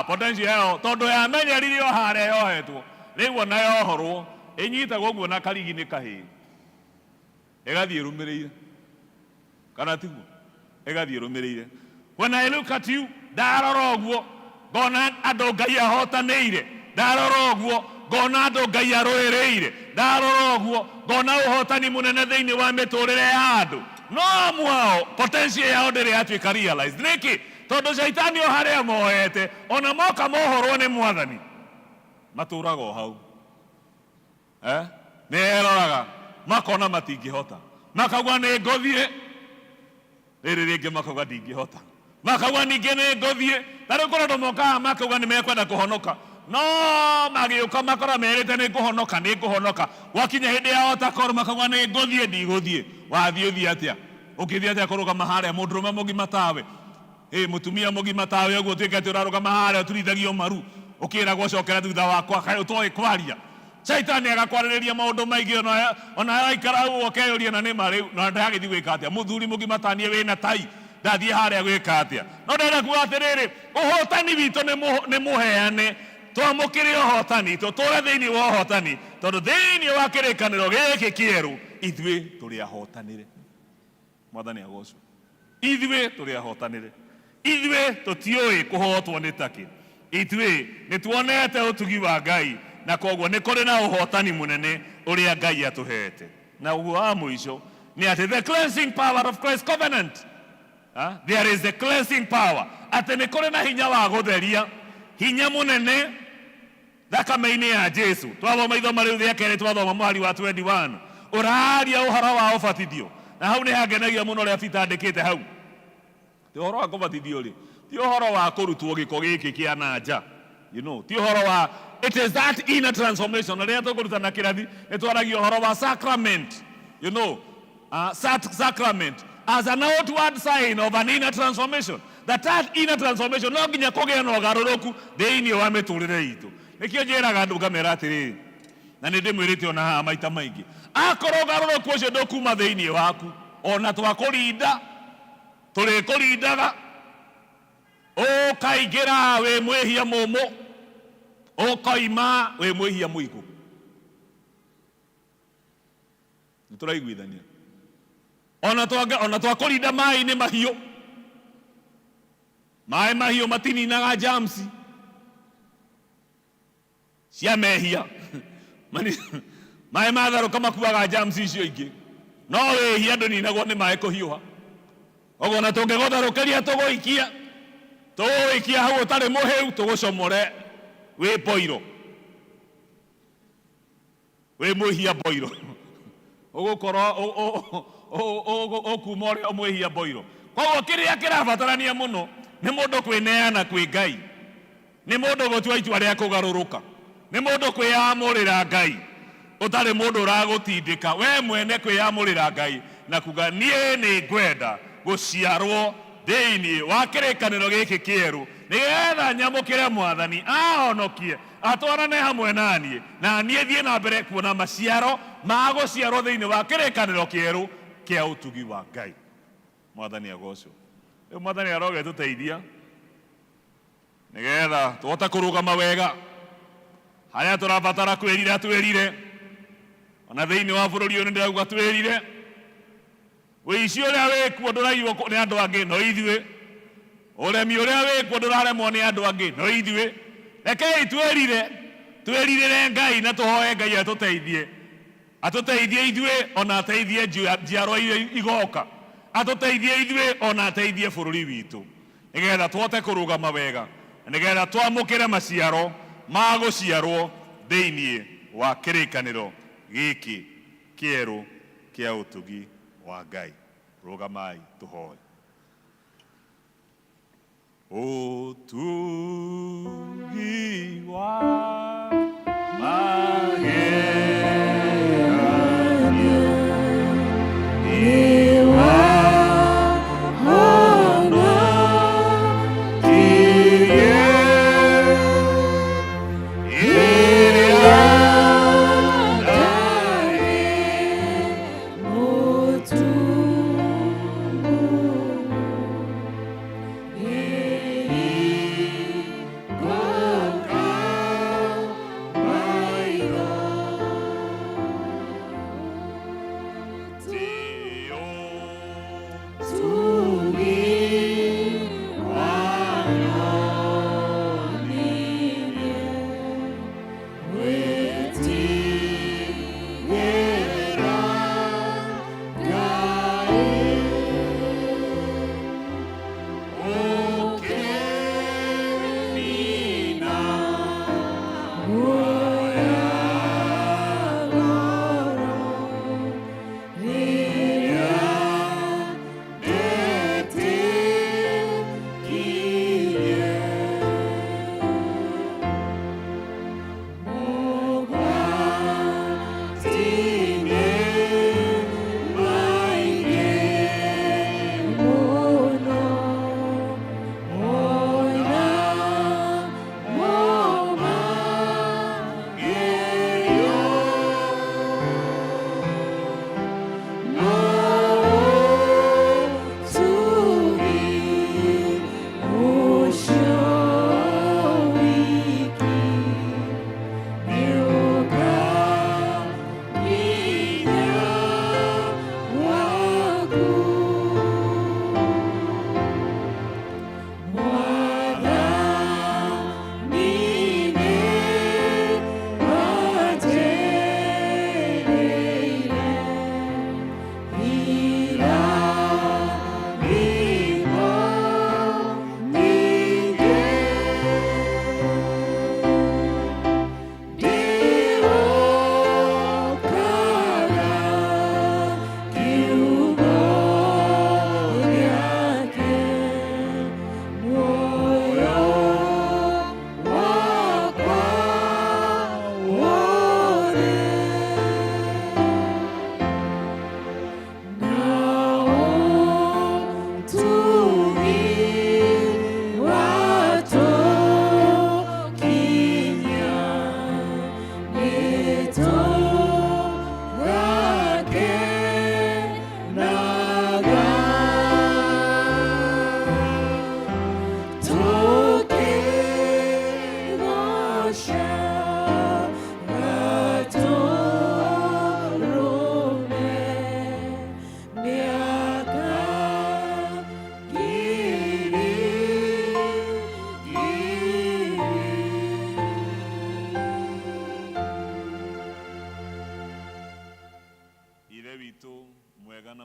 potential yayo tondũ yamenya rĩrĩa o harĩa yohetwo rĩu ona yohorwo ĩnyitagwo ũguo na karigi-inĩ kahĩĩ ĩgathiĩ ĩrũmĩrĩire, kana tiguo? Ĩgathiĩ ĩrũmĩrĩire. When I look at you, ndarora ũguo ngona andũ Ngai ahotanĩire, ndarora ũguo ngona andũ Ngai arũĩrĩire, ndarora ũguo ngona ũhotani mũnene thĩinĩ wa mĩtũrĩre ya andũ. No mwao potential yao ndĩrĩ yatuĩka realized. Nĩkĩ? Tondũ Shaitani o harĩa mohete ona moka mohorwo nĩ Mwathani matũraga o hau. Nĩeroraga makona matingĩhota, makauga nĩ ngũthiĩ, rĩrĩ rĩngĩ makauga ndingĩhota, makauga ningĩ nĩ ngũthiĩ. Na rĩu kũrĩ andũ mokaga makauga nĩ mekwenda kũhonoka, no magĩũka makora merĩte nĩ ngũhonoka, gwakinya hĩndĩ ya otakoro makauga nĩ ngũthiĩ ndigũthiĩ. Wathiĩ ũthiĩ atĩa? Ũkĩthiĩ atĩa kũrũgama harĩa mũndũrũme mũgima tawe, mũtumia mũgima tawe ũguo ũtuĩke atĩ ũrarũgama harĩa ũturithagio maru, ũkĩragwo ũcokera thutha wakwa kaĩ ũtoĩ kwaria? Shaitani agakwarĩrĩria maũndũ maingĩ, ona araikara ũguo ũkeyũria na nĩma rĩu na ndagĩthiĩ gwĩka atĩa? Mũthuri mũgima taniĩ wĩna tai ndathiĩ harĩa gwĩka atĩa? No ndĩrenda kuuga atĩrĩrĩ, ũhotani witũ nĩ mũheane, twamũkĩre ũhotani, tũtũre thĩinĩ wa ũhotani, tondũ thĩinĩ wa kĩrĩkanĩro gĩkĩ kĩerũ ithuĩ tũrĩ ahotanĩre. Mwathani agocwo. Ithuĩ tũrĩ ahotanĩre, ithuĩ tũtiũĩ kũhotwo nĩ takĩ, ithuĩ nĩ tuonete ũtugi wa Ngai, na koguo nĩ kũrĩ na ũhotani mũnene ũrĩa Ngai atũhete. Na ũguo wa mũico nĩ atĩ the cleansing power of Christ's covenant, there is a cleansing power, atĩ nĩ kũrĩ na hinya wa gũtheria, hinya mũnene thakame-inĩ ya Jesu. Twathoma ithoma rĩu rĩa kerĩ, twathoma mweri wa 21 ũraria ũhoro wa ũbatithio, na hau nĩ hangenagia mũno ũrĩa Peter andĩkĩte hau ũhoro wa kũbatithio rĩ, ti uhoro wa kurutwo giko giki kia nanja, you know, ti uhoro wa, it is that inner transformation. Ria tukurutana kirathi nitwaragia uhoro wa sacrament, you know, sacrament as an outward sign of an inner transformation. That inner transformation no nginya kugia na ugaruruku thiini wa miturire itu. Nikio njiraga andu ngamera atiri, na nĩ ndĩmwĩrĩte ona haha maita maingĩ, akorwo ũgarũrũku ũcio ndũkuma thĩinĩ waku, ona twakũrinda tũrĩkũrindaga, ũkaingĩra wĩ mwĩhia mũmũ, ũkoima wĩ mwĩhia mũigũ. Nĩtũraiguithania? Ona twakũrinda maĩ-inĩ mahiũ, maĩ mahiũ matininaga germs cia mehia. Maĩ matharũka makuaga germs icio ingĩ, no wĩhia ndũninagwo nĩ maĩ kũhiũha. Ũguo na tũngĩgũtharũkĩria tũgũikia hau ũtarĩ mũhĩu, tũgũcomore wĩ boiro, wĩ mwĩhia boiro. Ũgũkorwo ũkuma ũrĩa mwĩhia boiro. Koguo kĩrĩa kĩrabatarania mũno nĩ mũndũ kwĩneana kwĩ Ngai, nĩ mũndũ gũtua itua rĩa kũgarũrũka, nĩ mũndũ kwĩyamũrĩra Ngai, ũtarĩ mũndũ ũragũtindĩka. We mwene kwĩyamũrĩra Ngai na kuga niĩ nĩ ngwenda gũciarwo thĩinĩ wa kĩrĩkanĩro gĩkĩ kĩerũ, nĩgetha nyamũkĩre Mwathani ahonokie, atwarane hamwe naniĩ, na niĩ thiĩ na mbere kuona maciaro ma gũciarwo thĩinĩ wa kĩrĩkanĩro kĩerũ kĩa ũtugi wa Ngai. Mwathani agocwo. Rĩu Mwathani aroge tũteithia nĩgetha tũhote kũrũgama wega harĩa tũrabatara kwĩrira twĩrire, ona thĩinĩ wa bũrũri ũyũ nĩndĩrauga twĩrire. Wĩici ũrĩa wĩkuo ndũraiywo nĩ andũ angĩ, no ithuĩ. Ũremi ũrĩa wĩkuo ndũraremwo nĩ andũ angĩ, no ithuĩ. Rekei twĩrirĩre Ngai na tũhoe Ngai atũteithie ithuĩ, ona ateithie njiarwa iria igoka, atũteithie ithuĩ, ona ateithie bũrũri witũ, nĩgetha tũhote kũrũgama wega, nĩgetha twamũkĩre maciaro ma gũciarwo thĩinĩ wa kĩrĩkanĩro gĩkĩ kĩerũ kĩa ũtugi wa Ngai. Rũgamai tũhoe. Ũtugi wa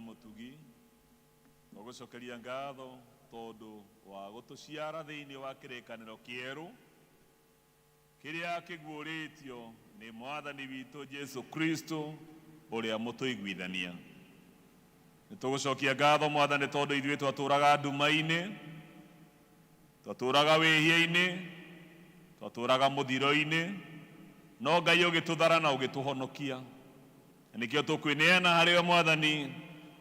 mutugi tugucokeria ngatho tondu wa gutuciara thiini wa kirikaniro kieru kiria kiguuritio ni mwathani witu Jesu Kristo uria mutuiguithania. Nitugucokia ngatho mwathani tondu ithuĩ twatũraga nduma-inĩ, twatũraga wĩhia-inĩ, twatũraga mũthiro-inĩ, no Ngai ũgĩtũthara na ũgĩtũhonokia. Nikĩo tũkwĩneana harĩ mwathani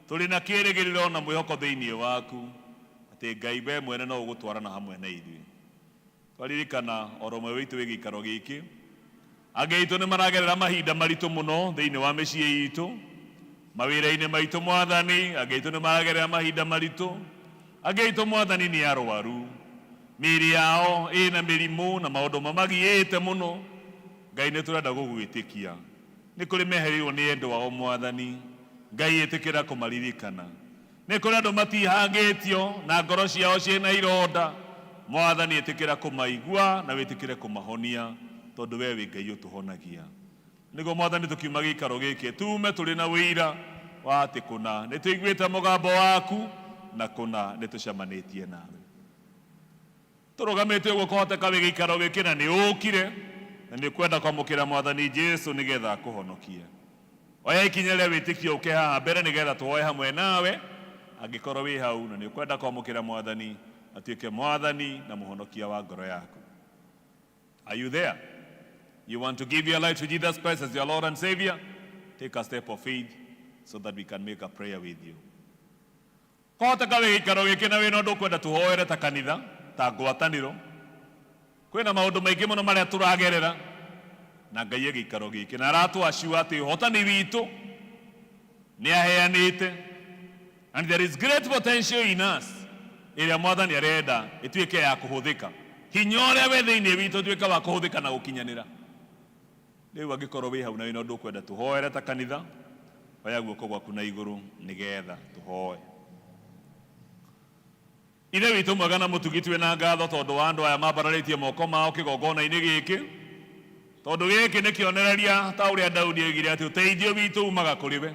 tũrĩ na kĩĩrĩgĩrĩro na mwĩhoko thĩinĩ waku atĩ Ngai we mwene no ũgũtwarana hamwe na ithuĩ. Twaririkana oro ũmwe witũ wĩ gĩikaro gĩkĩ, angĩ aitũ nĩ maragerera mahinda maritũ mũno thĩinĩ wa mĩciĩ itũ, mawĩra-inĩ maitũ mwathani, angĩ aitũ nĩ maragerera mahinda maritũ, angĩ aitũ mwathani nĩ arwaru, mĩĩrĩ yao ĩna mĩrimũ na maũndũ mamagiĩte mũno. Ngai nĩ tũrenda gũgwĩtĩkia nĩ kũrĩ mehereirwo nĩ endwa ao mwathani, Ngai ĩtĩkĩra kũmaririkana. Nĩ kũrĩ andũ matihangĩtio na ngoro ciao ciĩna ironda, mwathani ĩtĩkĩra kũmaigua na wĩtĩkĩre kũmahonia tondũ we wĩ Ngai ũtũhonagia. Nĩguo mwathani tũkiuma gĩikaro gĩkĩ tume tũrĩ na wĩira wa atĩ kũna nĩ tũiguĩte mũgambo waku na kũna nĩ tũcemanĩtie nawe. Tũrũgamĩte ũguo kũhoteka wĩ gĩikaro gĩkĩ na nĩ ũkire na nĩ kwenda kwamũkĩra mwathani Jesu nĩgetha akũhonokie. Oya ikinya rĩa wĩtĩkio ũke haha mbere nĩgetha tũhoe hamwe nawe angĩkorwo wĩ hau na nĩ kwenda kwamũkĩra mwathani atuĩke mwathani na mũhonokia wa ngoro yaku. Are you there? You want to give your life to Jesus Christ as your Lord and Savior? Take a step of faith so that we can make a prayer with you. Kũhoteka wĩ gĩikaro gĩkĩ na wĩna ũndũ ũkwenda tũhoere ta kanitha, ta ngwatanĩro. Kwĩna maũndũ maingĩ mũno marĩa tũragerera na Ngai e gĩikaro gĩkĩ na aratũaciua atĩ ũhotani witũ nĩ aheanĩte, and there is great potential in us ĩrĩa mwathani arenda ĩtuĩke ya kũhũthĩka. Hinya ũrĩa wĩ thĩinĩ witũ ũtuĩke wa kũhũthĩka na gũkinyanĩra. Rĩu angĩkorwo wĩ hau na wĩna ũndũ ũkwenda tũhoere ta kanitha, oya guoko gwaku na igũrũ nĩgetha tũhoe. Ithe witũ mwega na mũtugi twĩna ngatho tondũ wa andũ aya mambararĩtie moko mao kĩgongona-inĩ gĩkĩ, tondũ gĩkĩ nĩ kĩonereria ta ũrĩa Daudi oigire atĩ ũteithio witũ umaga kũrĩ we.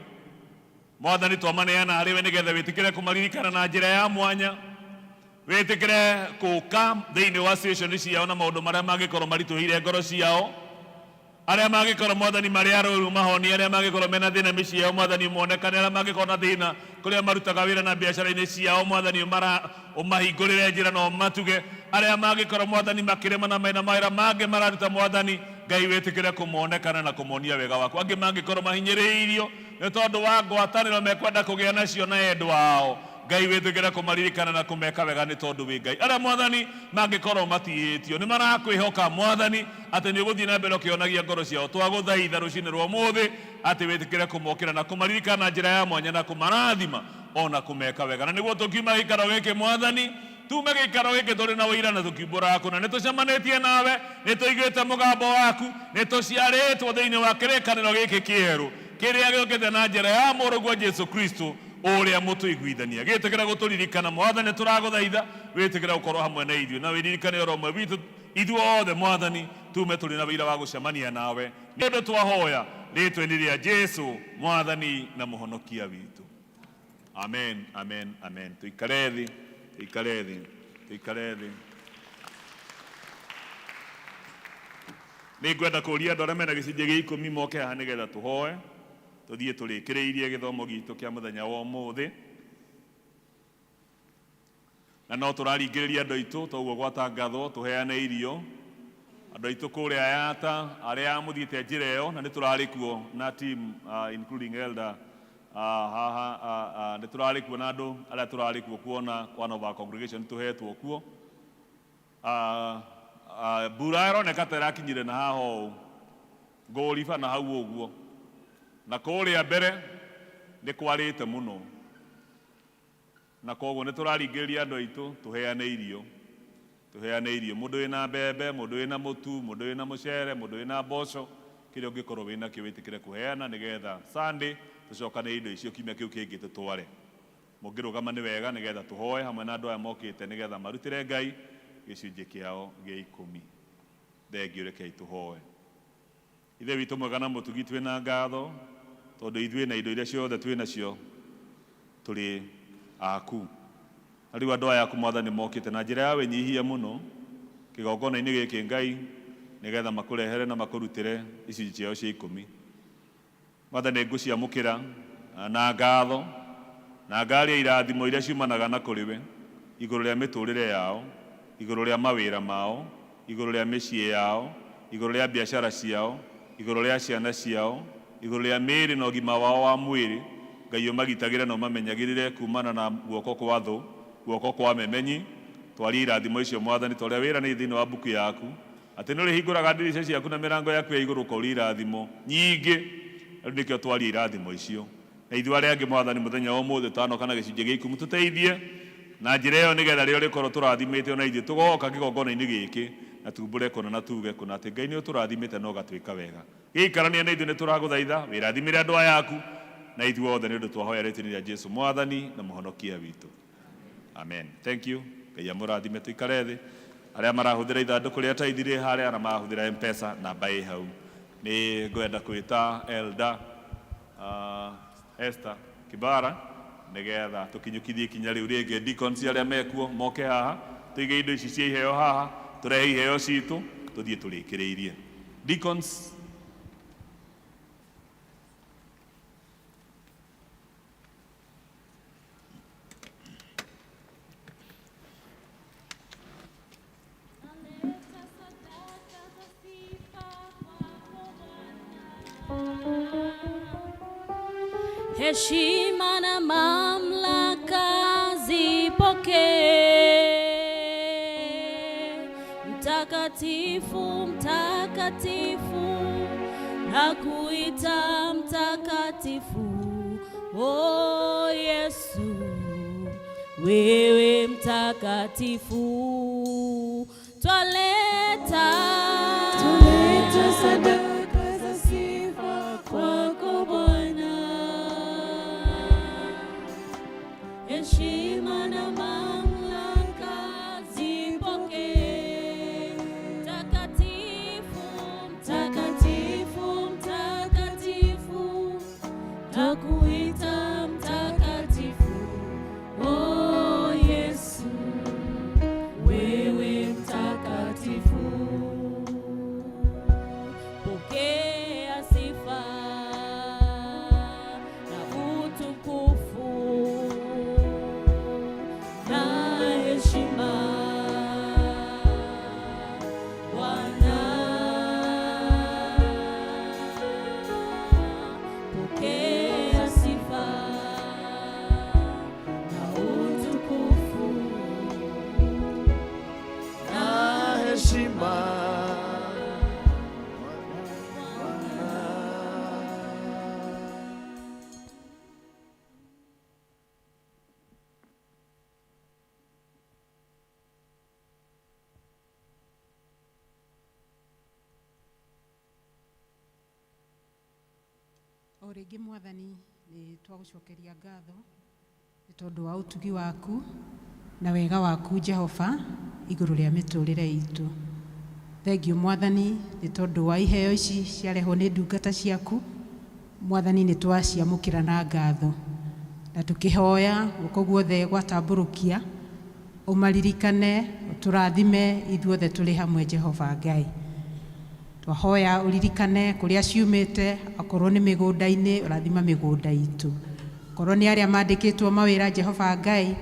Mwathani twamaneana harĩ we nĩgetha wĩtĩkĩre kũmaririkana na njĩra ya mwanya, wĩtĩkĩre gũka thĩinĩ wa situation ciao na maũndũ marĩa mangĩkorwo maritũhĩire ngoro ciao, arĩa mangĩkorwo mwathani marĩ arũaru mahonie, arĩa mangĩkorwo mena thĩna mĩciĩ yao mwathani monekane, arĩa mangĩkorwo na thĩna kũrĩa marutaga wĩra na biacara-inĩ ciao mwathani ũmahingũrĩre njĩra na ũmatuge, arĩa mangĩkorwo mwathani makĩrema na mena mawĩra mangĩ mararuta mwathani, Ngai wĩtĩkĩre kũmonekana na kũmonia wega waku. Angĩ mangĩkorwo mahinyĩrĩirio nĩ tondũ wa ngwatanĩro mekwenda kũgĩa nacio na endwa ao, Ngai wĩtĩkĩre kũmaririkana na kũmeka wega nĩ tondũ wĩ Ngai. Arĩa mwathani mangĩkorwo matihĩtio nĩ marakwĩhoka mwathani atĩ nĩ ũgũthiĩ na mbere ũkĩonagia ngoro ciao, twagũthaitha rũcinĩ rwa ũmũthĩ atĩ wĩtĩkĩre kũmokĩra na kũmaririkana na njĩra ya mwanya na kũmarathima ona kũmeka wega. Na nĩguo tũkiuma gĩikaro gĩkĩ mwathani, tume gĩikaro gĩkĩ tũrĩ na ũira na tũkiumbũra kũna nĩ tũcemanĩtie nawe, nĩ tũiguĩte mũgambo waku, nĩ tũciarĩtwo thĩinĩ wa kĩrĩkanĩro gĩkĩ kĩerũ kĩrĩa gĩũkĩte na njĩra ya mũrũguo Jesu Kristo ũrĩa mũtũiguithania. Gĩtĩkĩra gũtũririkana mwathani, tũragũthaitha wĩtĩkĩra gũkorwo hamwe na ithuĩ na wĩririkane oro ũmwe witũ ithuĩ othe mwathani, tume tũrĩ na wĩira wa gũcemania nawe nĩ ũndũ twahoya rĩtwa-inĩ rĩa Jesu mwathani na mũhonokia witũ. Amen, amen, amen. Tuikare thĩ, tuikare thĩ, tuikare thĩ. Nĩ ngwenda kũria andũ arĩa mena gĩcunjĩ gĩa 10 moke haha nĩgetha tũhoe, tũthiĩ tũrĩkĩrĩirie gĩthomo gitũ kĩa mũthenya wa ũmũthĩ. Na no tũraringĩrĩria andũ aitũ toguo gwatangathwo tũheane irio. Andũ aitũ kũrĩa Ayata arĩa mũthiĩte njĩra ĩyo na nĩ tũrarĩ kuo na team including elder haha nĩ tũrarĩ kuo na andũ arĩa tũrarĩ kuo kuona one of our congregation tũhetwo kuo. Mbura ĩroneka ta ĩrakinyire na haha ũũ ngũriba na hau ũguo, na kũrĩa mbere nĩ kwarĩte mũno, na koguo nĩ tũraringĩrĩria andũ aitũ tũheane irio, tũheane irio. Mũndũ wĩna mbembe, mũndũ wĩna mũtu, mũndũ wĩna mũcere, mũndũ wĩna mboco, kĩrĩa ũngĩkorwo wĩna kĩo wĩtĩkĩre kũheana nĩgetha Sunday tũcokane indo icio kiumia kĩu kĩngĩ tũtware. Mũngĩrũgama nĩ wega nĩgetha tũhoe hamwe na andũ aya mokĩte nĩgetha marutĩre Ngai gĩcunjĩ kĩao gĩa 10. Thengiũ, rekei tũhoe. Ithe witũ mwega na mũtugi twĩna ngatho tondũ ithuĩ na indo iria ciothe twĩnacio tũrĩ aku. Na rĩu andũ aya aku Mwathani mokĩte na njĩra ya wĩnyihia mũno kĩgongona-inĩ gĩkĩ Ngai, nĩgetha makũrehere na makũrutĩre icunjĩ ciao cia 10. Mwathani ngũciamũkĩra na ngatho na ngaria irathimo iria ciumanaga na kũrĩ we igũrũ rĩa mĩtũrĩre yao, igũrũ rĩa mawĩra mao, igũrũ rĩa mĩciĩ yao, igũrũ rĩa biacara ciao, igũrũ rĩa ciana ciao, igũrũ rĩa mĩĩrĩ na ũgima wao wa mwĩrĩ. Ngai ũmagitagĩre na ũmamenyagĩrĩre kumana na guoko kwa thũ, guoko kwa memenyi. Twaria irathimo icio Mwathani, tondũ wĩra nĩ thĩinĩ wa mbuku yaku, atĩ nĩ ũrĩhingũraga ndirica ciaku na mĩrango yaku ya igũrũ ũkauria irathimo nyingĩ. Rĩu nĩkĩo twaria irathimo icio, na ithuĩ arĩa angĩ Mwathani mũthenya wa ũmũthĩ tanoka na gĩcunjĩ gĩa 10 tũteithie na njĩra ĩyo, nĩgetha rĩrĩa ũrĩkorwo tũrathimĩte ona ithuĩ tũgoka kĩgongona-inĩ gĩkĩ na tumbũre kũna na tuge kũna atĩ Ngai nĩ ũtũrathimĩte na ũgatwĩka wega. Gĩikarania na ithuĩ nĩ tũragũthaitha wĩrathimĩre andũ aya aku na ithuĩ othe nĩ ũndũ twahoya rĩĩtwa-inĩ rĩa Jesũ Mwathani na mũhonokia witũ, amen. Thank you. Ngai amũrathime. Tũikare thĩ. Arĩa marahũthĩra ithandũkũ rĩa tithe rĩ harĩa na marahũthĩra M-Pesa namba ĩ hau. Nĩ ngwenda kwĩta Elda Esther Kibara nĩgetha tũkinyũkithie ikinya rĩu rĩngĩ. Deacons arĩa mekuo moke haha, tũige indo ici cia iheo haha, tũrehe iheo citũ, tũthiĩ tũrĩkĩrĩirie. Deacons. Heshima na mamlaka zipokee. Mtakatifu, mtakatifu, na kuita mtakatifu. Oh Yesu, wewe mtakatifu. Twaleta sadaka za sifa kwako Bwana. Heshima na mamlaka zipokee. Mtakatifu, mtakatifu, mtakatifu, nakuita mtakatifu. Oh Yesu, wewe mtakatifu. Pokea sifa na utukufu na heshima Bwana. Pokea sifa na utukufu na heshima. O rĩngĩ Mwathani nĩ twagũcokeria ngatho nĩ tondũ wa ũtugi waku na wega waku Jehova igũrũ rĩa mĩtũrĩre itũ. Thengiũ Mwathani nĩ tondũ wa iheo ici ciarehwo nĩ ndungata ciaku. Mwathani nĩ twaciamũkĩra na ngatho na tũkĩhoya guoko guothe gwatambũrũkia ũmaririkane, ũtũrathime ithuothe tũrĩ hamwe Jehova Ngai. Twahoya uririkane kũrĩa ciumĩte, akorwo nĩ mĩgũnda-inĩ, ũrathima mĩgũnda itũ. Korwo nĩ arĩa mandĩkĩtwo mawĩra Jehova Ngai,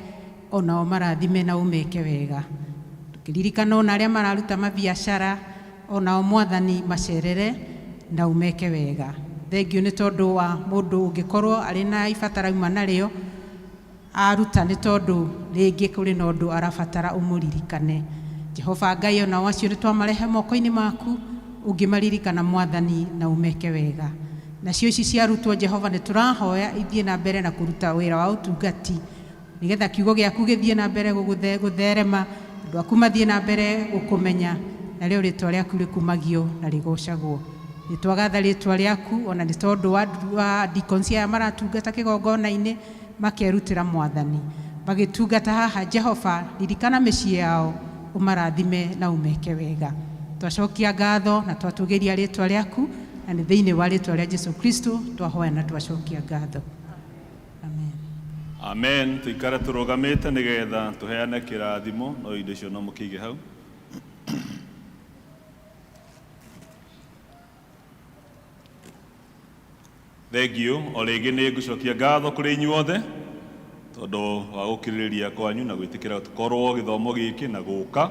onao marathime na ũmeke wega. Tũkĩririkana ona arĩa mararuta mabiacara, onao Mwathani macerere na ũmeke wega. Thengiũ nĩ tondũ wa mũndũ ũngĩkorwo arĩ na ibatara uma narĩo aruta, nĩ tondũ rĩngĩ kũrĩ na ũndũ arabatara ũmũririkane. Jehova Ngai, onao acio nĩ twamarehe moko-inĩ maku, ũngĩmaririkana Mwathani na ũmeke wega. Nacio ici ciarutwo Jehova nĩ tũrahoya ithiĩ na mbere na kũruta wĩra wa ũtungati, nĩgetha kiugo gĩaku gĩthiĩ na mbere gũtherema, andũ aku mathiĩ na mbere gũkũmenya, narĩo rĩtwa rĩaku rĩkumagio na rĩgocagwo. Nĩ twagatha rĩtwa rĩaku ona nĩ tondũ wa deacons aya maratungata kĩgongona-inĩ makerutĩra Mwathani, magĩtungata haha Jehova, ririkana mĩciĩ yao, ũmarathime na ũmeke wega. Twacokia ngatho na twatũgĩria rĩtwa rĩaku, na nĩ thĩinĩ wa rĩtwa rĩa Jesũ Kristo twahoya na twacokia ngatho. Amen. Amen. Tuikare turugamite nigetha tuheane kirathimo no indo icio no mukige hau. Thank you. O rĩngĩ nĩ ngũcokia ngatho kũrĩ inyuothe tondũ wa gũkirĩrĩria kwanyu na gwĩtĩkĩra tũkorwo gĩthomo gĩkĩ na gũka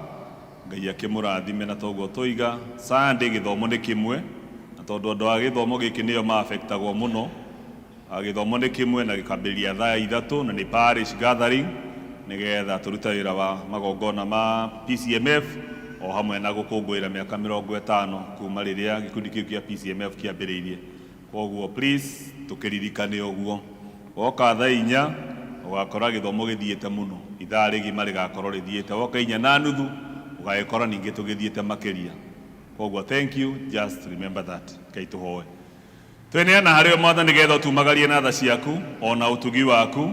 Ngai akĩmũrathime na toguo tũiga Sunday gĩthomo nĩ kĩmwe na tondũ andũ a gĩthomo gĩkĩ nĩo ma-affectagwo mũno. Gĩthomo nĩ kĩmwe na gĩkambĩrĩria thaa 3 na nĩ parish gathering nĩgetha tũrute wĩra wa magongona ma PCMF o hamwe na gũkũngũĩra mĩaka 50 kuma rĩrĩa gĩkundi kĩu kĩa PCMF kĩambĩrĩirie. Koguo please tukiririkane ũguo. Woka thaa 4 ũgakora gĩthomo gĩthiĩte mũno. Ithaa rĩgima rĩgakorwo rĩthiĩte. Woka 4:30 ũgagĩkora ningĩ tũgĩthiĩte makĩria. Koguo thank you, just remember that. Ngai tũhoe. Tweneana harĩ Mwathani nĩgetha ũtumagarie na tha ciaku ona ũtugi waku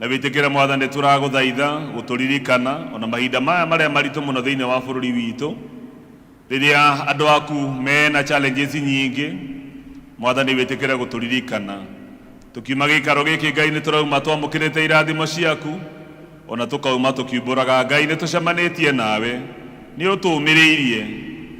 na wĩtĩkĩre Mwathani tũragũthaitha gũtũririkana ona mahinda maya marĩa maritũ mũno thĩinĩ wa bũrũri witũ rĩrĩa andũ aku mena challenges nyingĩ. Mwathani wĩtĩkĩre gũtũririkana tukiuma gĩikaro gĩkĩ Ngai nĩ tũrauma twamũkĩrĩte irathimo ciaku ona tũkauma tũkiumbũraga Ngai nĩ tũcemanĩtie nawe nĩ ũtũmĩrĩirie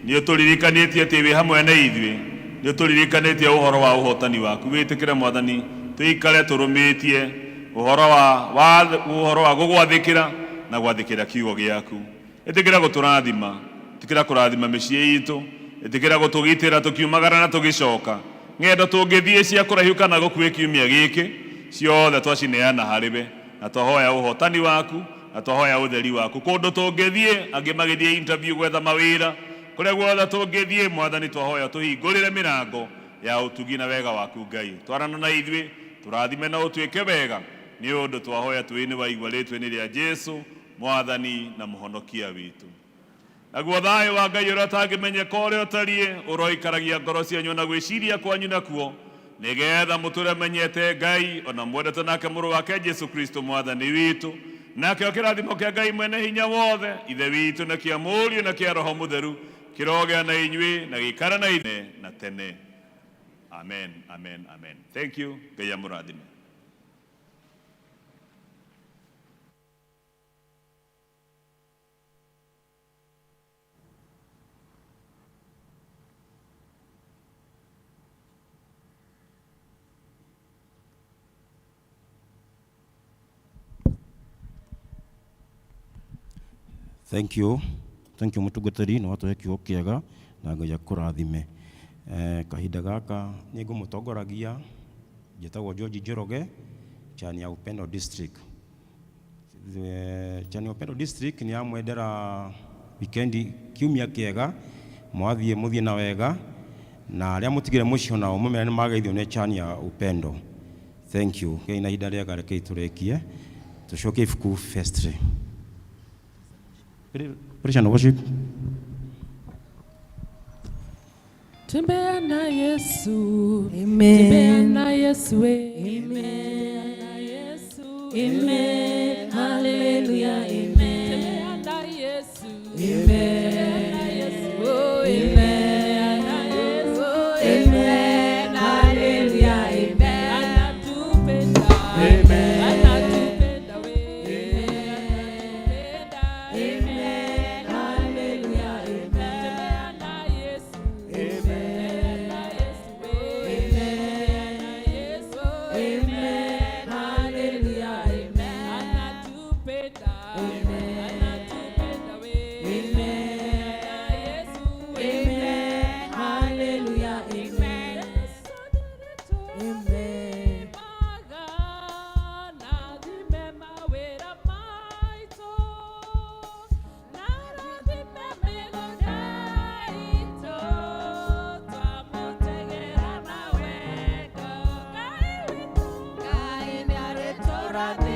nĩ ũtũririkanĩtie atĩ wĩ hamwe na ithuĩ nĩ ũtũririkanĩtie ũhoro wa ũhotani waku. Wĩtĩkĩre Mwathani tũikare tũrũmĩtie ũhoro wa gũgwathĩkĩra na gwathĩkĩra kiugo gĩaku. Ĩtĩkĩra gũtũrathima, ĩtĩkĩra kũrathima mĩciĩ itũ, ĩtĩkĩra gũtũgitĩra tũkiumagara na tũgĩcoka. Ng'endo tũngĩthiĩ cia kũraihu kana gũkuhĩ kiumia gĩkĩ ciothe twacineana harĩwe na twahoya ũhotani waku na twahoya ũtheri waku. Kũndũ tũngĩthiĩ angĩ magĩthiĩ interview gwetha mawĩra kũrĩa guothe tũngĩthiĩ Mwathani twahoya tũhingũrĩre mĩrango ya ũtugi na wega waku Ngai. Twarana na ithuĩ tũrathime na ũtuĩke wega nĩ ũndũ twahoya twĩ nĩ waigua rĩtwa-inĩ rĩa Jesu Mwathani na mũhonokia witũ. Naguo thayũ wa Ngai ũrĩa ũtangĩmenyeka ũrĩa ũtariĩ ũroikaragia ngoro cianyu na gwĩciria kwanyu nakuo nĩgetha mũtũũre menyete Ngai ona mwendete nake mũrũ wake Jesu Kristo Mwathani witũ. Nakĩo kĩrathimo kĩa Ngai mwene hinya wothe ithe witũ na kĩa Mũriũ na kĩa Roho Mũtheru kĩrogĩa na inyuĩ na gĩikare na ithuĩ na tene. Amen, amen, amen. Thank you. Ngai amũrathime. Thank you mũtungatĩri na watuhe kiugo kĩega na Ngai akũrathime. Kahinda gaka nĩ ngũmũtongoragia njĩtagwo George Njoroge, Chani ya Upendo District. Chani ya Upendo District nĩ amwendera weekend kiumia kĩega mwathiĩ na wega na arĩa mũtigire mũciĩ nao mũmera nĩ mageithio nĩ Chani ya Upendo. Thank you. Ngai na ihinda rĩega reke tũrĩkie tũcoke ibuku first. Praise and worship. Tembea na Yesu. Amen. Tembea na Yesu. Amen. Amen. Hallelujah. Amen. Tembea na Yesu. Amen. Oh, amen. Amen. Hallelujah. Amen. Anatupenda. Amen. Anatupenda we. Amen. Hallelujah. Amen. Tembea na Yesu. Amen. Amen. Hallelujah. Amen. Anatupenda. Amen. Anatupenda we. Amen. Amen. Hallelujah. Amen. Amen. Amen.